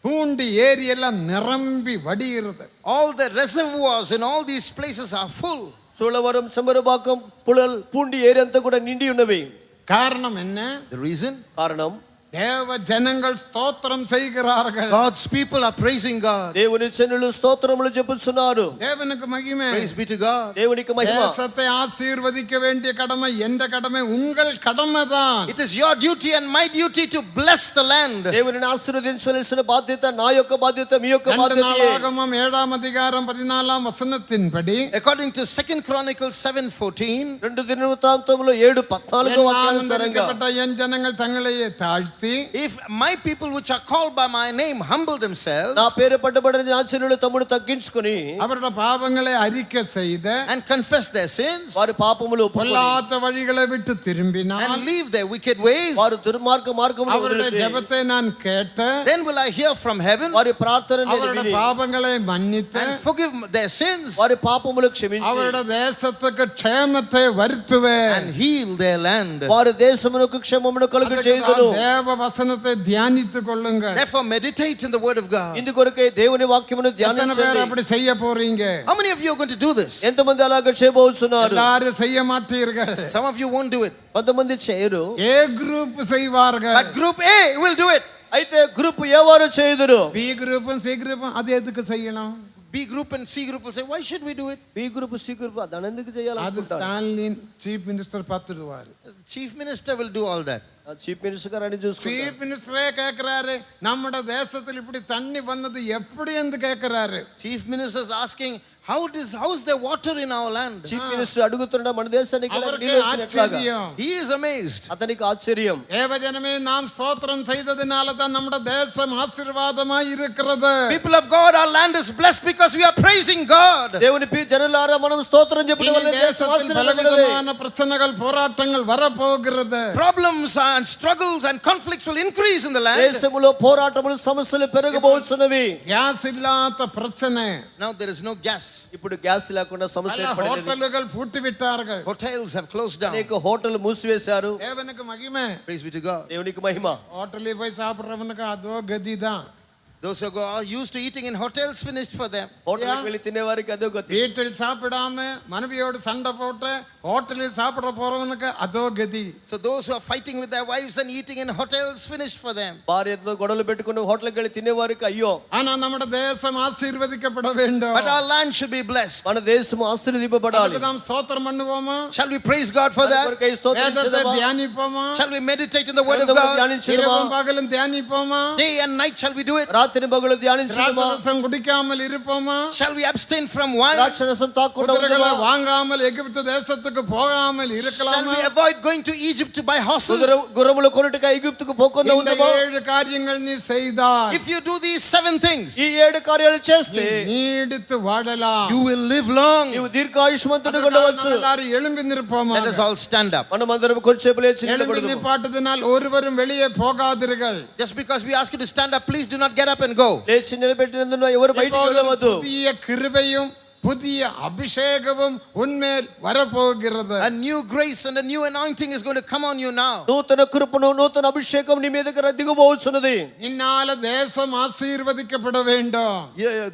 பூண்டி ஏரி எல்லாம் நிரம்பி வடிகிறது. All the reservoirs in all these places are full. Cholavaram, Chembarambakkam, Puzhal, Poondi ஏரி అంతా కూడా నిండి ఉన్నవి. காரணம் என்ன? The reason? కారణం தேவ ஜனங்கள் ஸ்தோத்திரம் செய்கிறார்கள். God's people are praising God. దేవుని జనులు స్తోత్రములు చెప్పుచున్నారు. தேவனுக்கு மகிமை. Praise be to God. దేవునికి మహిమ. தேசத்தை ஆசீர்வதிக்க வேண்டிய கடமை எந்த கடமை? உங்கள் கடமைதான். It is your duty and my duty to bless the land. దేవుని ఆశీర్వదించవలసిన బాధ్యత నా యొక్క బాధ్యత, మీ యొక్క బాధ్యత. நாளாகமம் 7ஆம் அதிகாரம் 14ஆம் வசனத்தின்படி According to 2 Chronicles 7:14, 2 దినవృత్తాంతములో 7:14 వాక్యానుసారంగా என் ஜனங்கள் தங்களையே தாழ்த்தி, if my people which are called by my name humble themselves, నా పేరు పట్టబడిన నా జనులు తమ్ముడు తగ్గించుకొని அவருடைய பாவங்களை அறிக்கை செய்து and confess their sins, వారి పాపములు பொல்லாத வழிகளை விட்டு திரும்பினால், and leave their wicked ways, వారు దుర్మార్గ మార్గమును அவருடைய వదిలితే, ஜெபத்தை நான் கேட்டு, then will I hear from heaven వారి ప్రార్థనను அவருடைய విని, பாவங்களை மன்னித்து, and forgive their sins, వారి పాపములు క్షమించి, அவருடைய தேசத்துக்கு క్షేమத்தை வருத்துவேன். and heal their land. వారి దేశమునకు క్షేమమును కలుగు చేయుదును. தேவ வசனத்தை தியானித்துக் கொள்ளுங்கள். Therefore meditate in the word of God. ఇందుకొరకే దేవుని వాక్యమును எத்தனை பேர் ధ్యానించండి. அப்படி செய்ய போறீங்க? How many of you are going to do this? ఎంతమంది అలాగ చేయబోతున్నారు? எல்லாரும் செய்ய மாட்டீர்கள். Some of you won't do it. కొంతమంది చేయరు. ஏ குரூப் செய்வார்கள். But group A will do it. అయితే గ్రూప్ ఏ వారు చేయుదురు. பி குரூப்பும் சி குரூப்பும் அது எதுக்கு செய்யணும்? B group and C group will say, why should we do it? B group, C group దాని ఎందుకు அது చేయాలనుకుంటారు? ஸ்டாலின் சீஃப் மினிஸ்டர் பார்த்துடுவாரு. Chief minister will do all that. Chief minister గారు అని చూసుకుంటారు. சீஃப் மினிஸ்டரே கேக்குறாரு, நம்மட தேசத்தில் இப்படி தண்ணி வந்தது எப்படி என்று கேக்குறாரு. Chief minister is asking, how's there water in our land? Chief minister అడుగుతున్నా మన దేశానికి ఇలా அவருக்கு నీళ్ళు వచ్చినట్లాగా. ஆச்சரியம். He is amazed. అతనికి ఆశ్చర్యం. தேவஜனமே, நாம் ஸ்தோத்திரம் செய்ததினால தான் நம்மட தேசம் ஆசீர்வாதமாய் இருக்கிறது. People of God, our land is blessed because we are praising God. దేవుని జనులారా మనం స్తోత్రం చెప్పడం వల్ల దేశం தேசத்தில் ఆశీర్వాదపడదు. பலவிதமான பிரச்சனைகள், போராட்டங்கள் வரப்போகிறது. Problems and struggles and conflicts will increase in the land. దేశములో పోరాటములు, సమస్యలు పెరగబోతున్నవి. గ్యాస్ ఇல்லாத பிரச்சனை. Now there is no gas. ఇప్పుడు గ్యాస్ లేకుండా సమస్య பல ఏర్పడింది. ஹோட்டல்கள் பூட்டி விட்டார்கள். Hotels have closed down. అనేక హోటల్ మూసివేశారు. தேவனுக்கு மகிமை. Praise be to God. దేవునికి మహిమ. ஹோட்டலில் போய் சாப்பிடுறவனுக்கு அதோ கதிதான். Those who are used to eating in hotels, finished for them. హోటల్కి వెళ్ళి తినేవారికి అదో గతి. வீட்டில் சாப்பிடாம மனைவியோடு சண்டை போட்டு ஹோட்டலில் சாப்பிட போறவனுக்கு அதோ கதி. So those who are fighting with their wives and eating in hotels, finished for them. భార్యతో గొడవలు పెట్టుకుని హోటల్కి వెళ్ళి తినేవారికి అయ్యో. ஆனா நம்முடைய தேசம் ஆசீர்வதிக்கப்பட வேண்டும். But our land should be blessed. మన దేశం ఆశీర్వదింపబడాలి. அதுக்கு நாம் ஸ்தோத்திரம் பண்ணுவோமா? Shall we praise God for that? కొరకై స్తోత్రం வேதத்தை చేద్దామా? தியானிப்போமா? Shall we meditate in the word of వేదమును God? ధ్యానించుదామా? இரவும் பகலும் தியானிப்போமா? Day and night shall we do it? రాత్రి పగలు ధ్యానించుదామా? திராட்சரசம் குடிக்காமல் இருப்போமா? Shall we abstain from wine? ద్రాక్షరసం తాగకుండా குதிரைகளை ఉందామా? வாங்காமல் எகிப்து தேசத்துக்கு போகாமல் Shall இருக்கலாமா? we avoid going to Egypt to buy horses? గుర్రములు కొనుటకు ఐగుప్తుకు పోకుండా இந்த ఉందామా? 7 காரியங்கள் நீ செய்தால் If you do these 7 things, ఈ 7 కార్యాలు చేస్తే நீடித்து வாழலாம். you will live long. నీవు దీర్ఘాయుష్మంతుడిగా ఉండవచ్చు. எல்லாரும் எழும்பி நிற்போமா? Let us all stand up. మనమందరం కొంచెంసేపు లేచి எழும்பி నిలబడదాము. நிப்பாட்டுதனால் ஒருவரும் வெளியே போகாதீர்கள். Just because we ask you to stand up, please do not get up and go. లేచి నిలబెట్టినందున ఎవరు బయటికి వెళ్ళవద్దు. புதிய கிருபையும் புதிய அபிஷேகமும் உன்மேல் வரப்போகிறது. A new grace and a new anointing is going to come on you now. నూతన కృపను నూతన అభిషేకం నీ మీదకి దిగబోచున్నది. இந்நாள தேசம் ஆசீர்வதிக்கப்பட வேண்டும்.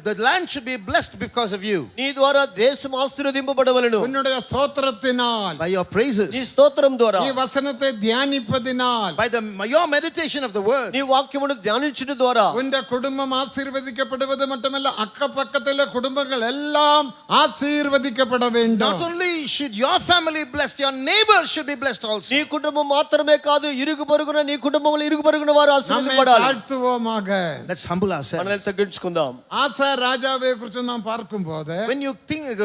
The land should be blessed because of you. నీ ద్వారా దేశం ఆశీర్వదింపబడవలెను. உன்னுடைய ஸ்தோத்திரத்தினால், By your praises, నీ స్తోత్రం ద్వారా, நீ வசனத்தை தியானிப்பதினால், by your meditation of the word, నీ వాక్యమును ధ్యానించడం ద్వారా உன்னுடைய குடும்பம் ஆசீர்வதிக்கப்படுவது மட்டுமல்ல, அக்கப்பக்கத்திலே குடும்பங்கள் எல்லாம் ஆசீர்வதிக்கப்பட வேண்டும். not only should your family blessed, your neighbors should be blessed also. నీ కుటుంబం మాత్రమే కాదు, ఇరుగు పొరుగున నీ కుటుంబంలో ఇరుగు పొరుగున వారు நம்மை ఆశీర్వదింపబడాలి. தாழ்த்துவோமாக. Let's humble ourselves. మనల్ని తగ్గించుకుందాం. ஆசா ராஜாவை குறித்து நாம் பார்க்கும்போது, When you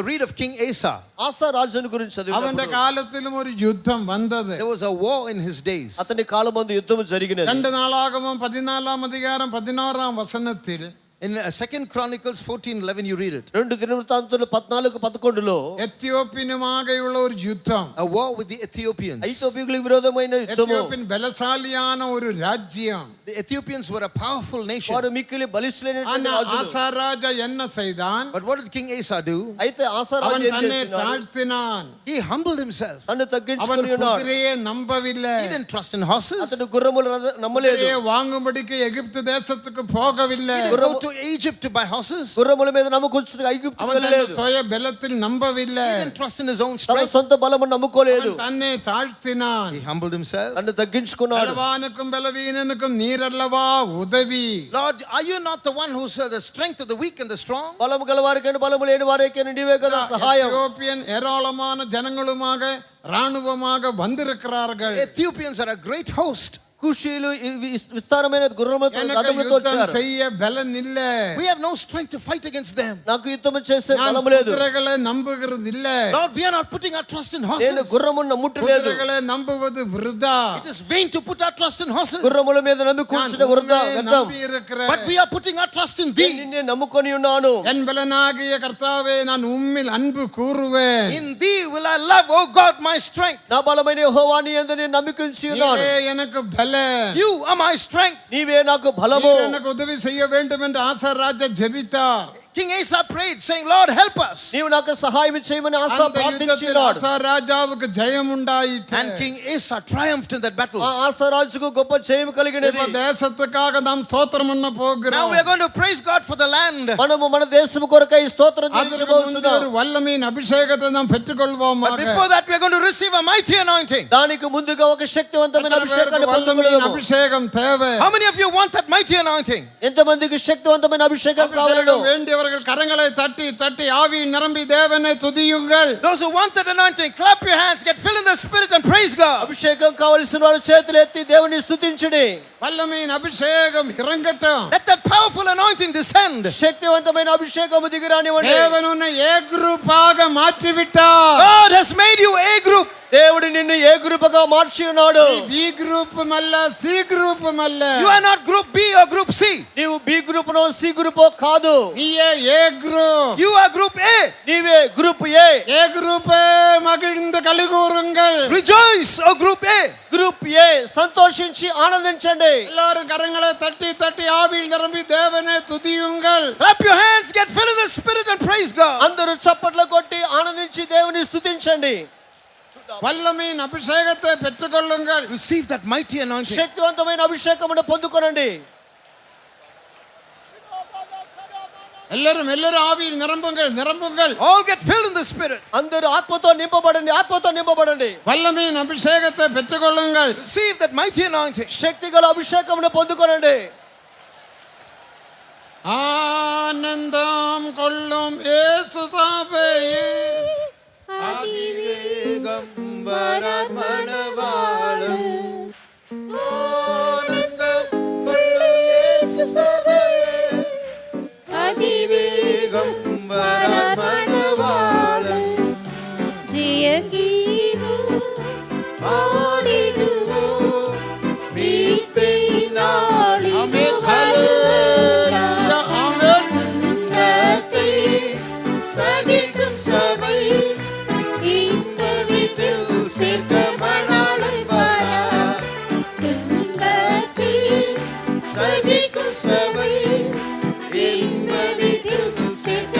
read of King Asa, ఆసా రాజుని గురించి அவனுடைய చదివినప్పుడు காலத்திலும் ஒரு யுத்தம் வந்தது. there was a war in his days. అతని కాలమందు యుద్ధం జరిగినది. 2 நாளாகமம் 14ஆம் அதிகாரம் 16ஆம் வசனத்தில், In 2 Chronicles 14:11 you read it. 2 దినవృత్తాంతాలు 14:11లో எத்தியோப்பியனுமாக உள்ள ஒரு யுத்தம். A war with the Ethiopians. ఐథియోపియలకు విరోధమైన యుద్ధము. எத்தியோப்பியன் பலசாலியான ஒரு ராஜ்யம். The Ethiopians were a powerful nation. వారు మిక్కిలి బలిష్ఠులైనటువంటి ஆனா రాజులు. ஆசா ராஜா என்ன செய்தான்? But what did King Asa do? అయితే ఆసా రాజు அவன் ఏం தன்னை చేస్తున్నాడు? தாழ்த்தினான். He humbled himself. తన్ను அவன் తగ్గించుకొని ఉన్నాడు. குதிரையை நம்பவில்லை. He didn't trust in horses. అతడు గుర్రములు నమ్మలేదు. குதிரையை வாங்கும்படிக்கு எகிப்து தேசத்துக்கு போகவில்லை. He didn't go to Egypt to buy horses. గుర్రముల మీద నమ్మకొచ్చు ఐగుప్తుకు அவன் தன் వెళ్ళలేదు. சுய பலத்தில் நம்பவில்லை. He didn't trust in his own తన strength. సొంత బలము నమ్ముకోలేదు. அவன் தன்னை தாழ்த்தினான். He humbled himself. తన్ను తగ్గించుకున్నాడు. பலவானுக்கும் பலவீனனுக்கும் நீரல்லவா உதவி. Lord, are you not the one who said the strength of the weak and the strong? బలము గలవారికైనా బలము లేని వారికైనా నీవే కదా సహాయం. எத்தியோப்பியன் ஏராளமான ஜனங்களுமாக ராணுவமாக வந்திருக்கிறார்கள். Ethiopians are a great host. కుషీలు విస్తారమైన గుర్రములతో எனக்கு రథములతో யுத்தம் వచ్చారు. செய்ய பலன் இல்ல. We have no strength to fight against them. నాకు యుద్ధం చేసే நான் బలము లేదు. குதிரைகளை நம்புகிறது இல்ல. Lord, we are not putting our trust in నేను horses. గుర్రమును నమ్ముటలేదు. குதிரைகளை நம்புவது விருதா. It is vain to put our trust in horses. గుర్రముల మీద నమ్మి కూర్చున్న వృధా వ్యర్థం. நம்பி இருக்கிறேன். But we are putting our trust in thee. నిన్నే నమ్ముకొని ఉన్నాను. என் பலனாகிய கர்த்தாவே, நான் உம்மில் அன்பு கூறுவேன். In thee will I love, O God, my strength. నా బలమైన యెహోవా నీ యందు నేను నమ్మికుంచి ఉన్నాను. நீரே எனக்கு பலன். You are my strength. నీవే నాకు బలము. நீர் எனக்கு உதவி செய்ய வேண்டும் என்று ஆசா ராஜா ஜெபித்தார். King Asa prayed, saying, Lord, help us. నీవు నాకు సహాయం చేయమని ఆశ அந்த யுத்தத்தில் ప్రార్థించినాడు. ஆசா ராஜாவுக்கு ஜெயம் உண்டாயிற்று. And King Asa triumphed in that battle. ఆ ఆశ రాజుకు గొప్ప జయం కలిగినది. இப்ப தேசத்துக்காக நாம் ஸ்தோத்திரம் பண்ண Now போகிறோம். we are going to praise God for the land. మనము మన దేశము కొరకై స్తోత్రం அதற்கு முந்தைய చెల్లించబోతున్నాం. ஒரு வல்லமையின் அபிஷேகத்தை நாம் But பெற்றுக்கொள்வோமாக. before that, we are going to receive a mighty anointing. దానికి ముందుగా ఒక శక్తివంతమైన எத்தனை பேருக்கு అభిషేకాన్ని வல்லமையின் పొందుకొనుము. அபிஷேகம் தேவை? How many of you want that mighty anointing? ఎంతమందికి శక్తివంతమైన అభిషేకం కావాలో அபிஷேகம் வேண்டியவர்கள் கரங்களை தட்டி தட்டி ஆவியில் நிரம்பி தேவனை துதியுங்கள். Those who want that anointing, clap your hands, get filled in the Spirit and praise God. అభిషేకం కావలసిన వారు చేతులు ఎత్తి దేవుని స్తుతించుడి. வல்லமையின் அபிஷேகம் இறங்கட்டும். Let that powerful anointing descend. శక్తివంతమైన అభిషేకము దిగిరానివ్వండి. தேவன் உன்னை ஏ குரூப்பாக மாற்றி விட்டார். God has made you A group. దేవుడు నిన్ను ఏ గ్రూపుగా మార్చి ఉన్నాడు. பி குரூப்பும் அல்ல, சி குரூப்பும் அல்ல. You are not group B or group C. నీవు బి గ్రూపునో సి గ్రూపో కాదు. நீயே ஏ group. You are group A. నీవే గ్రూప్ ఏ. ஏ குரூப்பே மகிழ்ந்து கலிகூருங்கள். Rejoice, O group A. Group A సంతోషించి ఆనందించండి. எல்லாரும் கரங்களை தட்டி தட்டி ஆவியில் நிரம்பி தேவனை துதியுங்கள். Clap your hands, get filled in the Spirit and praise God. అందరూ చప్పట్లు కొట్టి ఆనందించి దేవుని స్తుతించండి. வல்லமையின் அபிஷேகத்தை பெற்றுக்கொள்ளுங்கள். Receive that mighty anointing. శక్తివంతమైన అభిషేకమును పొందుకొనండి. எல்லாரும் ஆவியில் நிரம்புங்கள். All get filled in the Spirit. అందరూ ఆత్మతో నింపబడండి. ఆత్మతో నింపబడండి. வல்லமையின் அபிஷேகத்தை பெற்றுக்கொள்ளுங்கள். Receive that mighty anointing. శక్తిగల అభిషేకమును పొందుకొనండి. ஆனந்தம் கொள்ளும் இயேசு சபையே, அதிவேகம் வரமணவாளன். ஆனந்தம் கொள்ளும் இயேசு சபையே, அதிவேகம் வரமணவாளன். ஜெயகீதம் பாடிடுவோம் மீட்பை நாளில் ஆமென். ஹல்லேலூயா. ஆமென். துன்பத்தை சகிக்கும் சபை இன்ப வீட்டில் சேர்க்க மணாளன் வரா. துன்பத்தை சகிக்கும் சபை இன்ப வீட்டில் சேர்க்க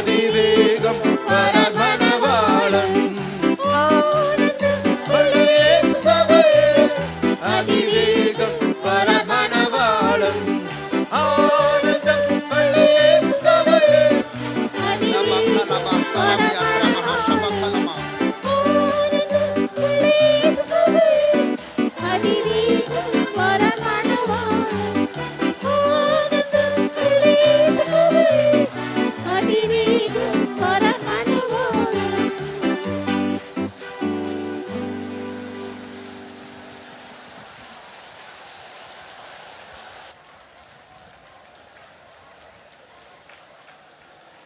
அதிவேகம் வரார் மணவாளன். கொள்ளு இயேசு சபையே, அதிவேகம் வரார் மணவாளன். ஆனந்தம் கொள்ளு இயேசு சபையே.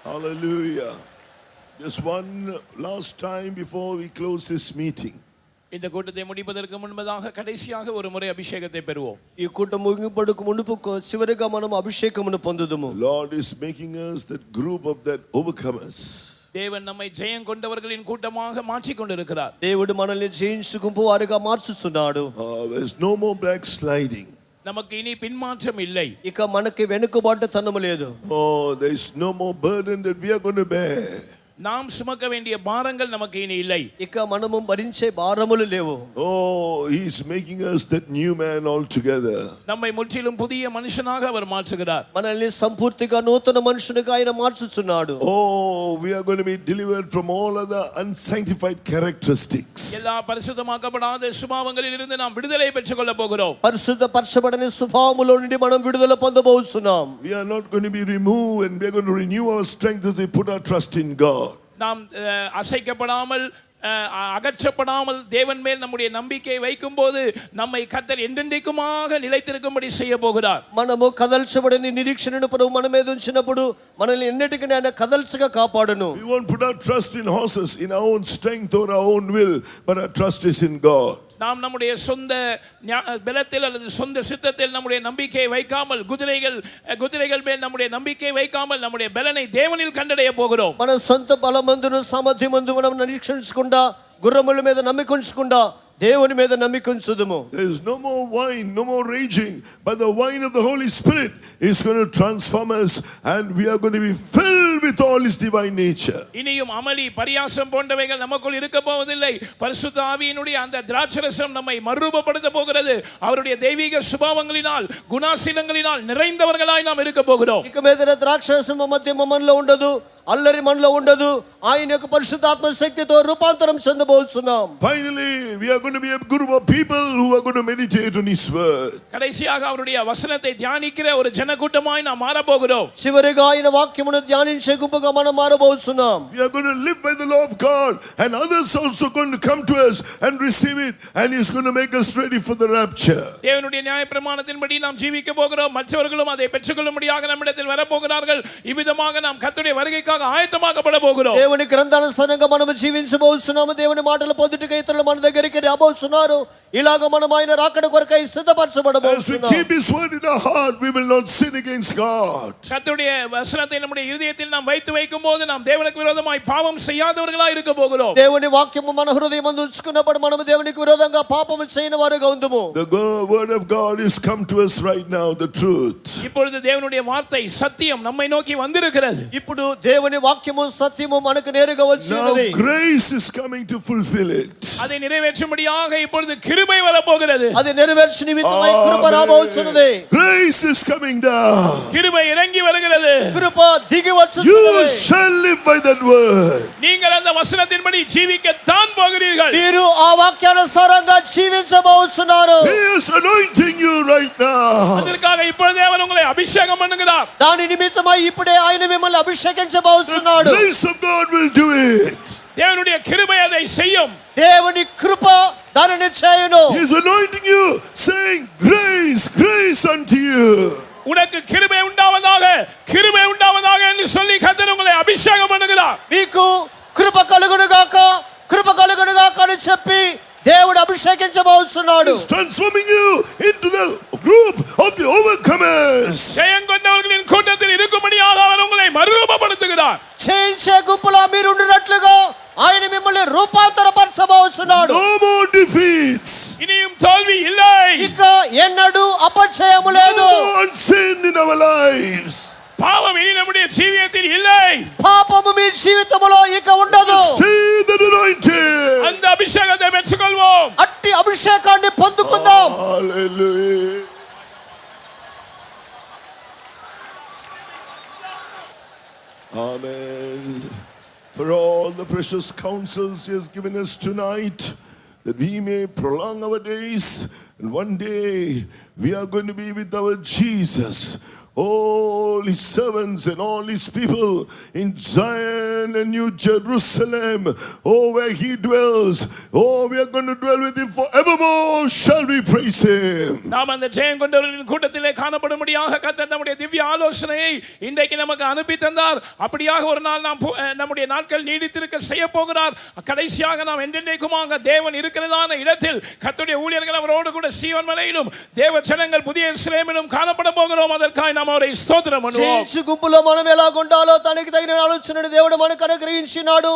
Hallelujah. Just one last time before we close this meeting. இந்த கூட்டத்தை முடிப்பதற்கு முன்பதாக கடைசியாக ஒரு முறை அபிஷேகத்தை பெறுவோம். ఈ కూటం ముగింపుకు మునుపు చివరిగా మనం అభిషేకమును పొందుదుము. Lord is making us that group of that overcomers. தேவன் நம்மை ஜெயம் கொண்டவர்களின் கூட்டமாக மாற்றிக் கொண்டிருக்கிறார். దేవుడు మనల్ని జయించు గుంపు వారిగా మార్చుచున్నాడు. There's no more backsliding. நமக்கு இனி பின்மாற்றம் இல்லை. ఇక మనకి వెనుకబాటు తనము లేదు. Oh, there is no more burden that we are going to bear. நாம் சுமக்க வேண்டிய பாரங்கள் நமக்கு இனி இல்லை. ఇక మనము భరించే భారములు లేవు. Oh, he is making us that new man altogether. நம்மை முற்றிலும் புதிய மனுஷனாக அவர் மாற்றுகிறார். మనల్ని సంపూర్తిగా నూతన మనుషునిగా ఆయన మార్చుచున్నాడు. Oh, we are going to be delivered from all other unsanctified characteristics. எல்லா பரிசுத்தமாக்கப்படாத சுபாவங்களில் இருந்து நாம் விடுதலை பெற்றுக் கொள்ள போகிறோம். పరిశుద్ధ పరచబడని స్వభావములో నుండి మనం విడుదల పొందబోతున్నాం. We are not going to be removed, and we are going to renew our strength as we put our trust in God. நாம் அசைக்கப்படாமல் அகற்றப்படாமல் தேவன் மேல் நம்முடைய நம்பிக்கையை வைக்கும்போது நம்மை கர்த்தர் என்றென்றைக்குமாக நிலைத்திருக்கும்படி செய்ய போகிறார். మనము కదల్చబడని నిరీక్షణను ప్రభు మన మీద ఉంచినప్పుడు మనల్ని ఎన్నటికీ ఆయన కదల్చగా కాపాడును. We won't put our trust in horses, in our own strength or our own will, but our trust is in God. நாம் நம்முடைய சொந்த பலத்தில் அல்லது சொந்த சித்தத்தில் நம்முடைய நம்பிக்கையை வைக்காமல் குதிரைகள் மேல் நம்முடைய நம்பிக்கையை வைக்காமல் நம்முடைய பலனை தேவனில் கண்டடைய போகிறோம். మన సొంత బలమందును సామర్థ్యమందు మనం నిరీక్షించకుండా గుర్రముల మీద నమ్మికుంచకుండా దేవుని మీద నమ్మికుంచుదుము. There is no more wine, no more raging, but the wine of the Holy Spirit is going to transform us, and we are going to be filled with all His divine nature. இனியும் அமளி பரியாசம் போன்றவைகள் நமக்குள் இருக்க போவதில்லை. பரிசுத்த ஆவியினுடைய அந்த திராட்சரசம் நம்மை மறுரூபப்படுத்த போகிறது. அவருடைய தெய்வீக சுபாவங்களினால் குணாசீலங்களினால் நிறைந்தவர்களாய் நாம் இருக்க போகிறோம். ఇక మీద ద్రాక్షరసం మధ్య మనలో ఉండదు, అల్లరి మనలో ఉండదు. ఆయన యొక్క పరిశుద్ధాత్మ శక్తితో రూపాంతరం చెందబోతున్నాం. Finally, we are going to be a group of people who are going to meditate on His word. கடைசியாக அவருடைய வசனத்தை தியானிக்கிற ஒரு ஜனக்கூட்டமாய் நாம் மாற போகிறோம். చివరిగా ఆయన వాక్యమును ధ్యానించే గుంపుగా మనం మారబోతున్నాం. We are going to live by the law of God, and others also going to come to us and receive it, and He's going to make us ready for the rapture. தேவனுடைய நியாயப்பிரமாணத்தின்படி நாம் ஜீவிக்க போகிறோம். மற்றவர்களும் அதை பெற்றுக்கொள்ளும்படியாக நம்மிடத்தில் வரப்போகிறார்கள். இவ்விதமாக நாம் கர்த்தருடைய வருகைக்காக ஆயத்தமாக்கப்பட போகிறோம். దేవుని గ్రంథానుసారంగా మనం జీవించబోతున్నాము. దేవుని మాటలు పొందుటకై ఇతరులు మన దగ్గరికి రాబోతున్నారు. ఇలాగ మనం ఆయన రాకడ కొరకై As we సిద్ధపరచబడబోతున్నాం. keep His word in our heart, we will not sin against God. கர்த்தருடைய வசனத்தை நம்முடைய இருதயத்தில் நாம் வைக்கும்போது நாம் தேவனுக்கு விரோதமாய் பாவம் செய்யாதவர்களாய் இருக்க போகிறோம். దేవుని వాక్యము మన హృదయమందు ఉంచుకున్నప్పుడు మనం దేవునికి విరోధంగా పాపము చేయని వారుగా ఉందుము. The word of God is come to us right now, the truth. இப்பொழுது தேவனுடைய வார்த்தை சத்தியம் நம்மை நோக்கி வந்திருக்கிறது. ఇప్పుడు దేవుని వాక్యము సత్యము మనకు నేరుగా Now వచ్చినది. grace is coming to fulfill it. அதை நிறைவேற்றும்படியாக இப்பொழுது கிருபை வரப்போகிறது. అది నెరవేర్చు నిమిత్తమై కృప రాబోతున్నది. Grace is coming down. கிருபை இறங்கி வருகிறது. కృప దిగి You వచ్చుచున్నది. shall live by that word. நீங்கள் அந்த வசனத்தின்படி ஜீவிக்கத்தான் போகிறீர்கள். మీరు ఆ వాక్యానుసారంగా జీవించబోతున్నారు. He is anointing you right now. அதற்காக இப்பொழுதே அவர் உங்களை அபிஷேகம் பண்ணுகிறார். దాని నిమిత్తమై ఇప్పుడే ఆయన మిమ్మల్ని అభిషేకించబోతున్నాడు. The grace of God will do it. தேவனுடைய கிருபை அதை செய்யும். దేవుని కృప దానిని చేయును. He is anointing you, saying, grace, grace unto you. உனக்கு கிருபை உண்டாவதாக என்று சொல்லி கர்த்தர் உங்களை அபிஷேகம் பண்ணுகிறார். మీకు కృప కలుగునుగాక అని చెప్పి దేవుడు అభిషేకించబోతున్నాడు. He is transforming you into the group of the overcomers. ஜெயம் கொண்டவர்களின் கூட்டத்தில் இருக்கும்படியாக அவர் உங்களை மறுரூபப்படுத்துகிறார். చేయించే గుంపులో మీరు ఉండినట్లుగా ఆయన మిమ్మల్ని రూపాంతరపరచబోతున్నాడు. No more defeats. இனியும் தோல்வி இல்லை. ఇక ఎన్నడూ అపజయము లేదు. No more sin in our lives. பாவம் இனி நம்முடைய ஜீவியத்தில் இல்லை. పాపము జీవితంలో ఇక ఉండదు. See that anointing. அந்த அபிஷேகத்தை பெற்றுக்கொள்வோம். అట్టి అభిషేకాన్ని పొందుకుందాం. Hallelujah. Amen. For all the precious counsels He has given us tonight, that we may prolong our days, and one day we are going to be with our Jesus. All His servants and all His people in Zion and New Jerusalem. Oh, where He dwells. Oh, we are going to dwell with Him forevermore. Shall we praise Him? நாம் அந்த ஜெயம் கொண்டவர்களின் கூட்டத்திலே காணப்படும்படியாக கர்த்தர் நம்முடைய திவ்ய ஆலோசனையை இன்றைக்கு நமக்கு அனுப்பி தந்தார். அப்படியாக ஒரு நாள் நாம் நம்முடைய நாட்கள் நீடித்திருக்க செய்ய போகிறார். கடைசியாக நாம் என்றென்றைக்குமாக தேவன் இருக்கிறதான இடத்தில் கர்த்தருடைய ஊழியர்கள் அவரோடு கூட சீயோன் மலையிலும் தேவ ஜனங்கள் புதிய எருசலேமிலும் காணப்பட போகிறோம். அதற்காக நாம் அவரை ஸ்தோத்திரம் பண்ணுவோம். చర్చి గుంపులో మనం ఎలా ఉండాలో తనకి తగిన ఆలోచనను దేవుడు మనకు అనుగ్రహించినాడు.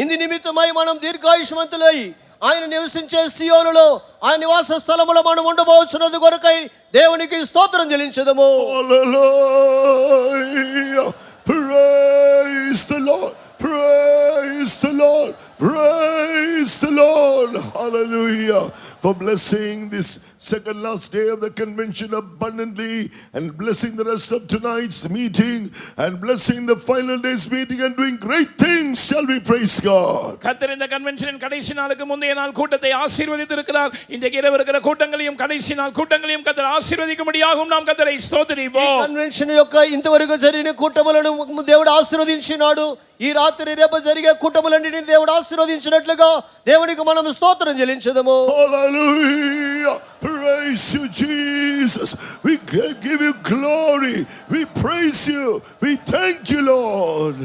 ఇందు నిమిత్తమై మనం దీర్ఘాయుష్మంతులై ఆయన నివసించే సియోనులో ఆయన నివాస స్థలములో మనం ఉండబోతున్నది కొరకై దేవునికి స్తోత్రం చెల్లించదము. Hallelujah. Praise the Lord. Praise the Lord. Praise the Lord. Hallelujah. For blessing this second last day of the convention abundantly, and blessing the rest of tonight's meeting, and blessing the final day's meeting, and doing great things. Shall we praise God? கர்த்தர் இந்த கன்வென்ஷனின் கடைசி நாளுக்கு முந்தைய நாள் கூட்டத்தை ஆசீர்வதித்திருக்கிறார். இன்றைக்கு இரவு இருக்கிற கூட்டங்களையும் கடைசி நாள் கூட்டங்களையும் கர்த்தர் ஆசீர்வதிக்கும்படியாகவும் நாம் கர்த்தரை ஸ்தோத்திரிப்போம். కన్వెన్షన్ యొక్క ఇంతవరకు జరిగిన కూటములను దేవుడు ఆశీర్వదించినాడు. ఈ రాత్రి రేపు జరిగే కూటములన్నిటిని దేవుడు ఆశీర్వదించినట్లుగా దేవునికి మనం స్తోత్రం చెల్లించదము. Hallelujah. Praise you, Jesus. We give you glory. We praise you. We thank you, Lord.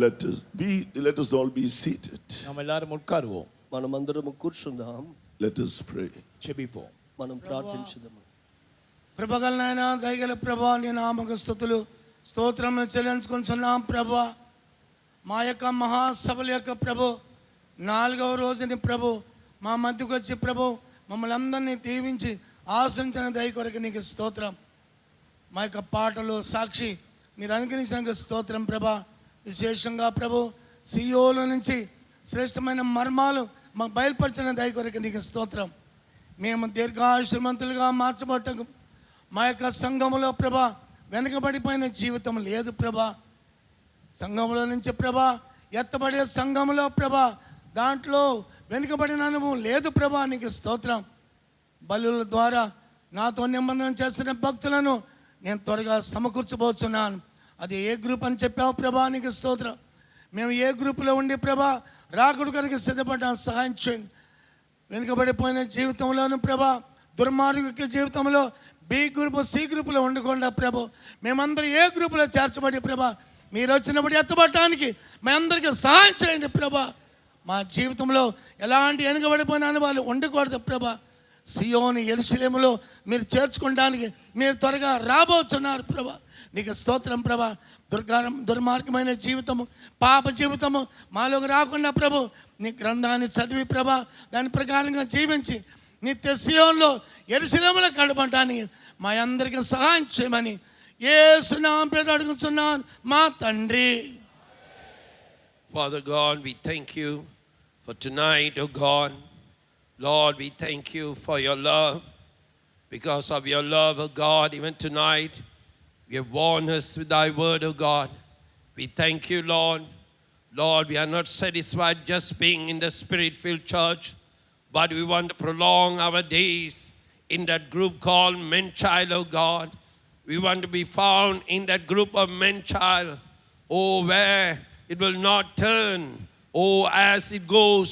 Let us all be seated. நாம் எல்லாரும் உட்காருவோம். మనమందరం కూర్చుందాం. Let us pray. జెబిపోం. మనం ప్రార్థించుదాము. ప్రభగలనైనా దయగల ప్రభా నీ నామక స్తుతులు స్తోత్రములు చెల్లించుకుంటున్నాం ప్రభా. మా యొక్క మహాసభల యొక్క ప్రభు 4వ రోజుని ప్రభు మా మధ్యకు వచ్చి ప్రభు మమ్మల్ని అందరినీ దీవించి ఆశించిన దయ కొరకు నీకు స్తోత్రం. మా యొక్క పాటలు సాక్షి మీరు అనుగ్రహించిన స్తోత్రం ప్రభా. విశేషంగా ప్రభు సియోల నుంచి శ్రేష్టమైన మర్మాలు మాకు బయలుపరిచిన దయ కొరకు నీకు స్తోత్రం. మేము దీర్ఘాయుష్మంతులుగా మార్చబట్టకు మా యొక్క సంఘములో ప్రభా వెనుకబడిపోయిన జీవితం లేదు ప్రభా. సంఘంలో నుంచి ప్రభా ఎత్తబడే సంఘంలో ప్రభా దాంట్లో వెనుకబడిన అనుభవం లేదు ప్రభా. నీకు స్తోత్రం. బలుల ద్వారా నాతో నిబంధన చేసిన భక్తులను నేను త్వరగా సమకూర్చబోతున్నాను. అది ఏ గ్రూప్ అని చెప్పావు ప్రభా. నీకు స్తోత్రం. మేము ఏ గ్రూపులో ఉండి ప్రభా రాకుడు కనుక సిద్ధపడ్డాం. సహాయం చేయండి. వెనుకబడిపోయిన జీవితంలోను ప్రభా దుర్మార్గ జీవితంలో బి గ్రూపు సి గ్రూపులో ఉండకుండా ప్రభు మేమందరం ఏ గ్రూపులో చేర్చబడి ప్రభా మీరు వచ్చినప్పుడు ఎత్తబడటానికి మేమందరికీ సహాయం చేయండి ప్రభా. మా జీవితంలో ఎలాంటి వెనుకబడిపోయిన అనుభవాలు ఉండకూడదు ప్రభా. సియోను యెరూషలేములో మీరు చేర్చుకోవడానికి మీరు త్వరగా రాబోతున్నారు ప్రభా. నీకు స్తోత్రం ప్రభా. దుర్మార్గమైన జీవితము పాప జీవితము మాలోకి రాకుండా ప్రభు నీ గ్రంథాన్ని చదివి ప్రభా దాని ప్రకారంగా జీవించి నిత్య సియోనులో యెరూషలేములో గడపడానికి మా అందరికీ సహాయం చేయమని యేసు నామమున పేరు అడుగుతున్నాను మా తండ్రి. Father God, we thank you for tonight, oh God. Lord, we thank you for your love. Because of your love, oh God, even tonight, you have warned us with thy word, oh God. We thank you, Lord. Lord, we are not satisfied just being in the spirit-filled church, but we want to prolong our days in that group called men child, oh God. We want to be found in that group of men child, oh, where it will not turn, oh, as it goes,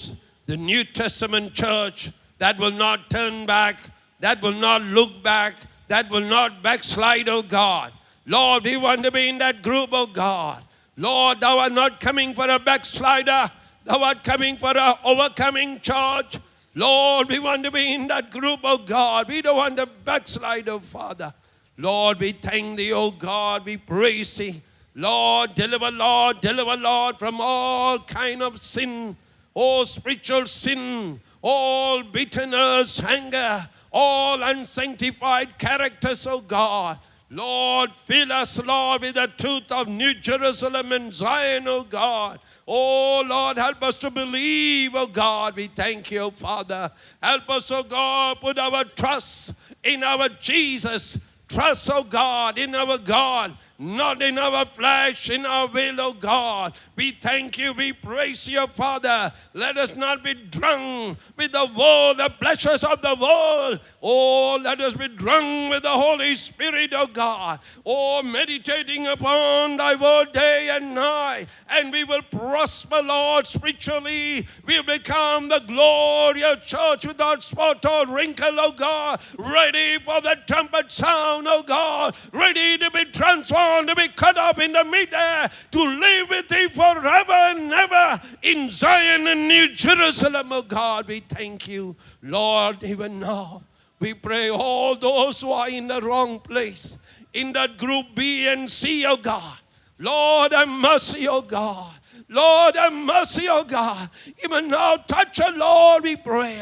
the New Testament church that will not turn back, that will not look back, that will not backslide, oh God. Lord, we want to be in that group, oh God. Lord, thou art not coming for a backslider, thou art coming for a overcoming church. Lord, we want to be in that group, oh God. We don't want to backslide, oh Father. Lord, we thank thee, oh God, we praise thee. Lord, deliver, Lord, from all kind of sin, oh spiritual sin, all bitterness, anger, all unsanctified characters, oh God. Lord, fill us, Lord, with the truth of New Jerusalem and Zion, oh God. Oh Lord, help us to believe, oh God. We thank you, Father. Help us, oh God, put our trust in our Jesus. Trust, oh God, in our God, not in our flesh, in our will, oh God. We thank you, we praise you, Father. Let us not be drunk with the world, the pleasures of the world. Oh, let us be drunk with the Holy Spirit, oh God. Oh, meditating upon thy word day and night. And we will prosper, Lord, spiritually. We will become the glorious church without spot or wrinkle, oh God. Ready for the trumpet sound, oh God. Ready to be transformed, to be cut up in the midair, to live with thee forever and ever in Zion and New Jerusalem, oh God. We thank you, Lord, even now. We pray all those who are in the wrong place, in that group B and C, oh God. Lord, have mercy, oh God. Lord, have mercy, oh God. Even now, touch, oh Lord, we pray.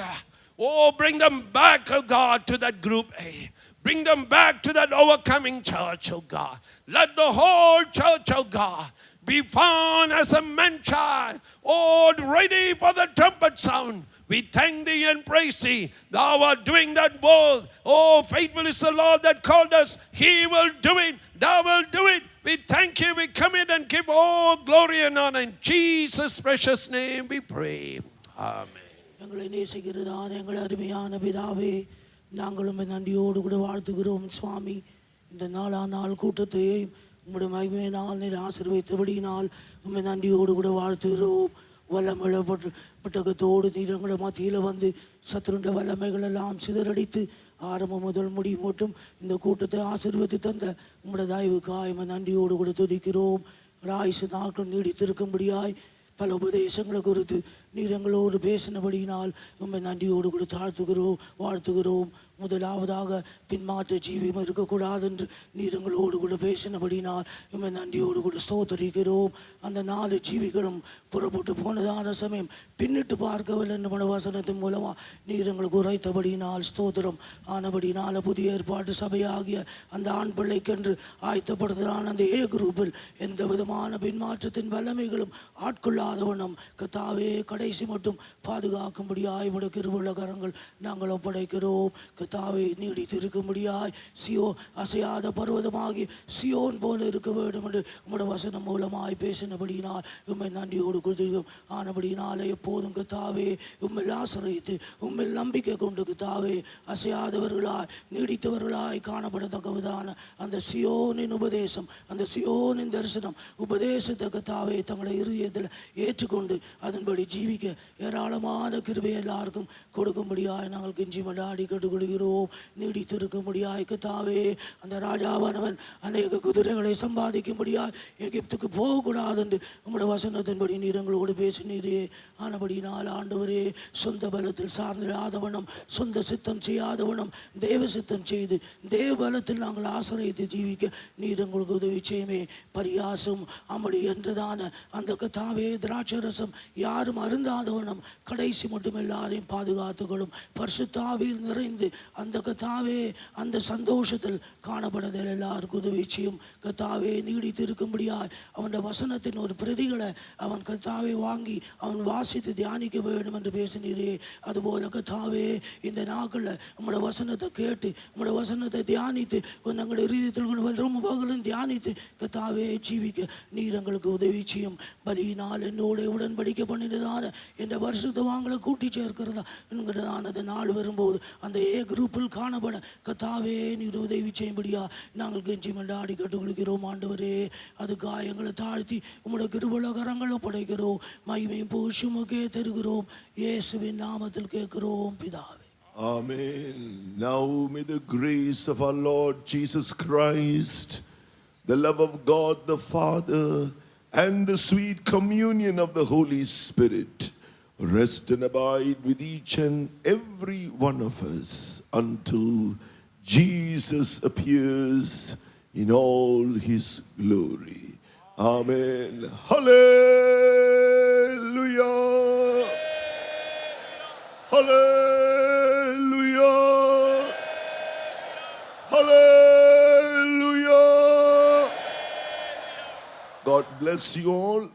Oh, bring them back, oh God, to that group A. Bring them back to that overcoming church, oh God. Let the whole church, oh God, be found as a man child, oh, ready for the trumpet sound. We thank thee and praise thee. Thou art doing that work. Oh, faithful is the Lord that called us. He will do it. Thou will do it. We thank you. We commit and give all glory and honor. In Jesus' precious name we pray. Amen. எங்களை நேசிக்கிறதான எங்கள் அருமையான பிதாவே, நாங்களும் நன்றியோடு கூட வாழ்த்துகிறோம் சுவாமி. இந்த நாள் கூட்டத்தை உம்முடைய மகிமையினால் நீர் ஆசீர்வதித்தபடியினால் உம்மை நன்றியோடு கூட வாழ்த்துகிறோம். வல்லமையுள்ள புத்தகத்தோடு நீர் எங்களை மத்தியில் வந்து சத்துருண்ட வல்லமைகள் எல்லாம் சிதறடித்து ஆரம்பம் முதல் முடிவு மட்டும் இந்த கூட்டத்தை ஆசீர்வதித்து தந்த உம்முடைய தயவுக்காய் நன்றியோடு கூட துதிக்கிறோம். ஆயுசு நாட்கள் நீடித்திருக்கும்படியாய் பல உபதேசங்களை குறித்து நீர் எங்களோடு பேசினபடியினால் உம்மை நன்றியோடு கூட தாழ்த்துகிறோம், வாழ்த்துகிறோம். முதலாவதாக பின்மாற்ற ஜீவியம் இருக்கக்கூடாது என்று நீர் எங்களோடு கூட பேசினபடினால் உம்மை நன்றியோடு கூட ஸ்தோத்தரிக்கிறோம். அந்த 4 ஜீவிகளும் புறப்பட்டு போனதான சமயம் பின்னிட்டு பார்க்கவில்லை என்ற வசனத்தின் மூலமாக நீர் எங்களுக்கு உரைத்தபடினால் ஸ்தோத்திரம். ஆனபடினால் புதிய ஏற்பாட்டு சபையாகிய அந்த ஆண் பிள்ளைக்கென்று ஆயத்தப்படுத்துகிறான் அந்த ஏ குரூப்பில் எந்த விதமான பின்மாற்றத்தின் வல்லமைகளும் ஆட்கொள்ளாதவனம் கத்தாவே கடைசி மட்டும் பாதுகாக்கும்படியாய் உடைய கிருபையுள்ள கரங்கள் நாங்கள் ஒப்படைக்கிறோம். கத்தாவே நீடித்து இருக்கும்படியாய் சியோ அசையாத பர்வதமாகி சியோன் போல இருக்க வேண்டும் என்று உம்முடைய வசனம் மூலமாய் பேசினபடியினால் உம்மை நன்றியோடு கொடுத்திருக்கும். ஆனபடியினாலே எப்போதும் கத்தாவே உம்மை ஆசிரியத்து உம்மை நம்பிக்கை கொண்டு கத்தாவே அசையாதவர்களாய் நீடித்தவர்களாய் காணப்படத்தக்கவதான அந்த சியோனின் உபதேசம், அந்த சியோனின் தரிசனம் உபதேசத்தை கத்தாவே தங்களை இருதயத்தில் ஏற்றுக்கொண்டு அதன்படி ஜீவிக்க ஏராளமான கிருபை எல்லாருக்கும் கொடுக்கும்படியாய் நாங்கள் கெஞ்சி மடாடி கட்டுக்கொள்கிறோம். நீடித்திருக்கும்படியாய் கத்தாவே அந்த ராஜாவானவன் அநேக குதிரைகளை சம்பாதிக்கும்படியாய் எகிப்துக்கு போகக்கூடாது என்று உம்முடைய வசனத்தின்படி நீர் எங்களோடு பேசினீரே. ஆனபடினால் ஆண்டவரே சொந்த பலத்தில் சார்ந்திடாதவனும் சொந்த சித்தம் செய்யாதவனும் தேவ சித்தம் செய்து தேவ பலத்தில் நாங்கள் ஆசிரியத்தை ஜீவிக்க நீர் எங்களுக்கு உதவி செய்யுமே. பரியாசம் அமளி என்றதான அந்த கத்தாவே திராட்சரசம் யாரும் அருந்தாதவனும் கடைசி மட்டும் எல்லாரையும் பாதுகாத்துக்கொள்ளும். பரிசுத்தாவியில் நிறைந்து அந்த கத்தாவே அந்த சந்தோஷத்தில் காணப்படுதல் எல்லாருக்கும் உதவி செய்யும். கத்தாவே நீடித்து இருக்கும்படியாய் அவன் வசனத்தின் ஒரு பிரதிகளை அவன் கத்தாவே வாங்கி அவன் வாசித்து தியானிக்க வேண்டும் என்று பேசினீரே. அதுபோல கத்தாவே இந்த நாட்களில் உங்களோட வசனத்தை கேட்டு உங்களோட வசனத்தை தியானித்து எங்களுடைய இதயத்தில் ரொம்ப பகலும் தியானித்து கத்தாவே ஜீவிக்க நீர் எங்களுக்கு உதவி செய்யும். பலியினால் என்னோட உடன்படிக்கை பண்ணினதான என்ற வருஷத்தை வாங்கலை கூட்டி சேர்க்கிறதா என்கிறதான அந்த நாள் வரும்போது அந்த ஏ குரூப்பில் காணப்பட கத்தாவே நீர் உதவி செய்யும்படியா நாங்கள் கெஞ்சி மண்டாடி கட்டுக்கொள்கிறோம். ஆண்டவரே அது காயங்களை தாழ்த்தி உம்முடைய கிருபையுள்ள கரங்களை படைக்கிறோம். மகிமையும் புகழ்ச்சியுமக்கே தருகிறோம். இயேசுவின் நாமத்தில் கேட்கிறோம் பிதாவே. Amen. Now may the grace of our Lord Jesus Christ, the love of God the Father, and the sweet communion of the Holy Spirit rest and abide with each and every one of us until Jesus appears in all his glory. Amen. Hallelujah. Hallelujah. Hallelujah. God bless you all.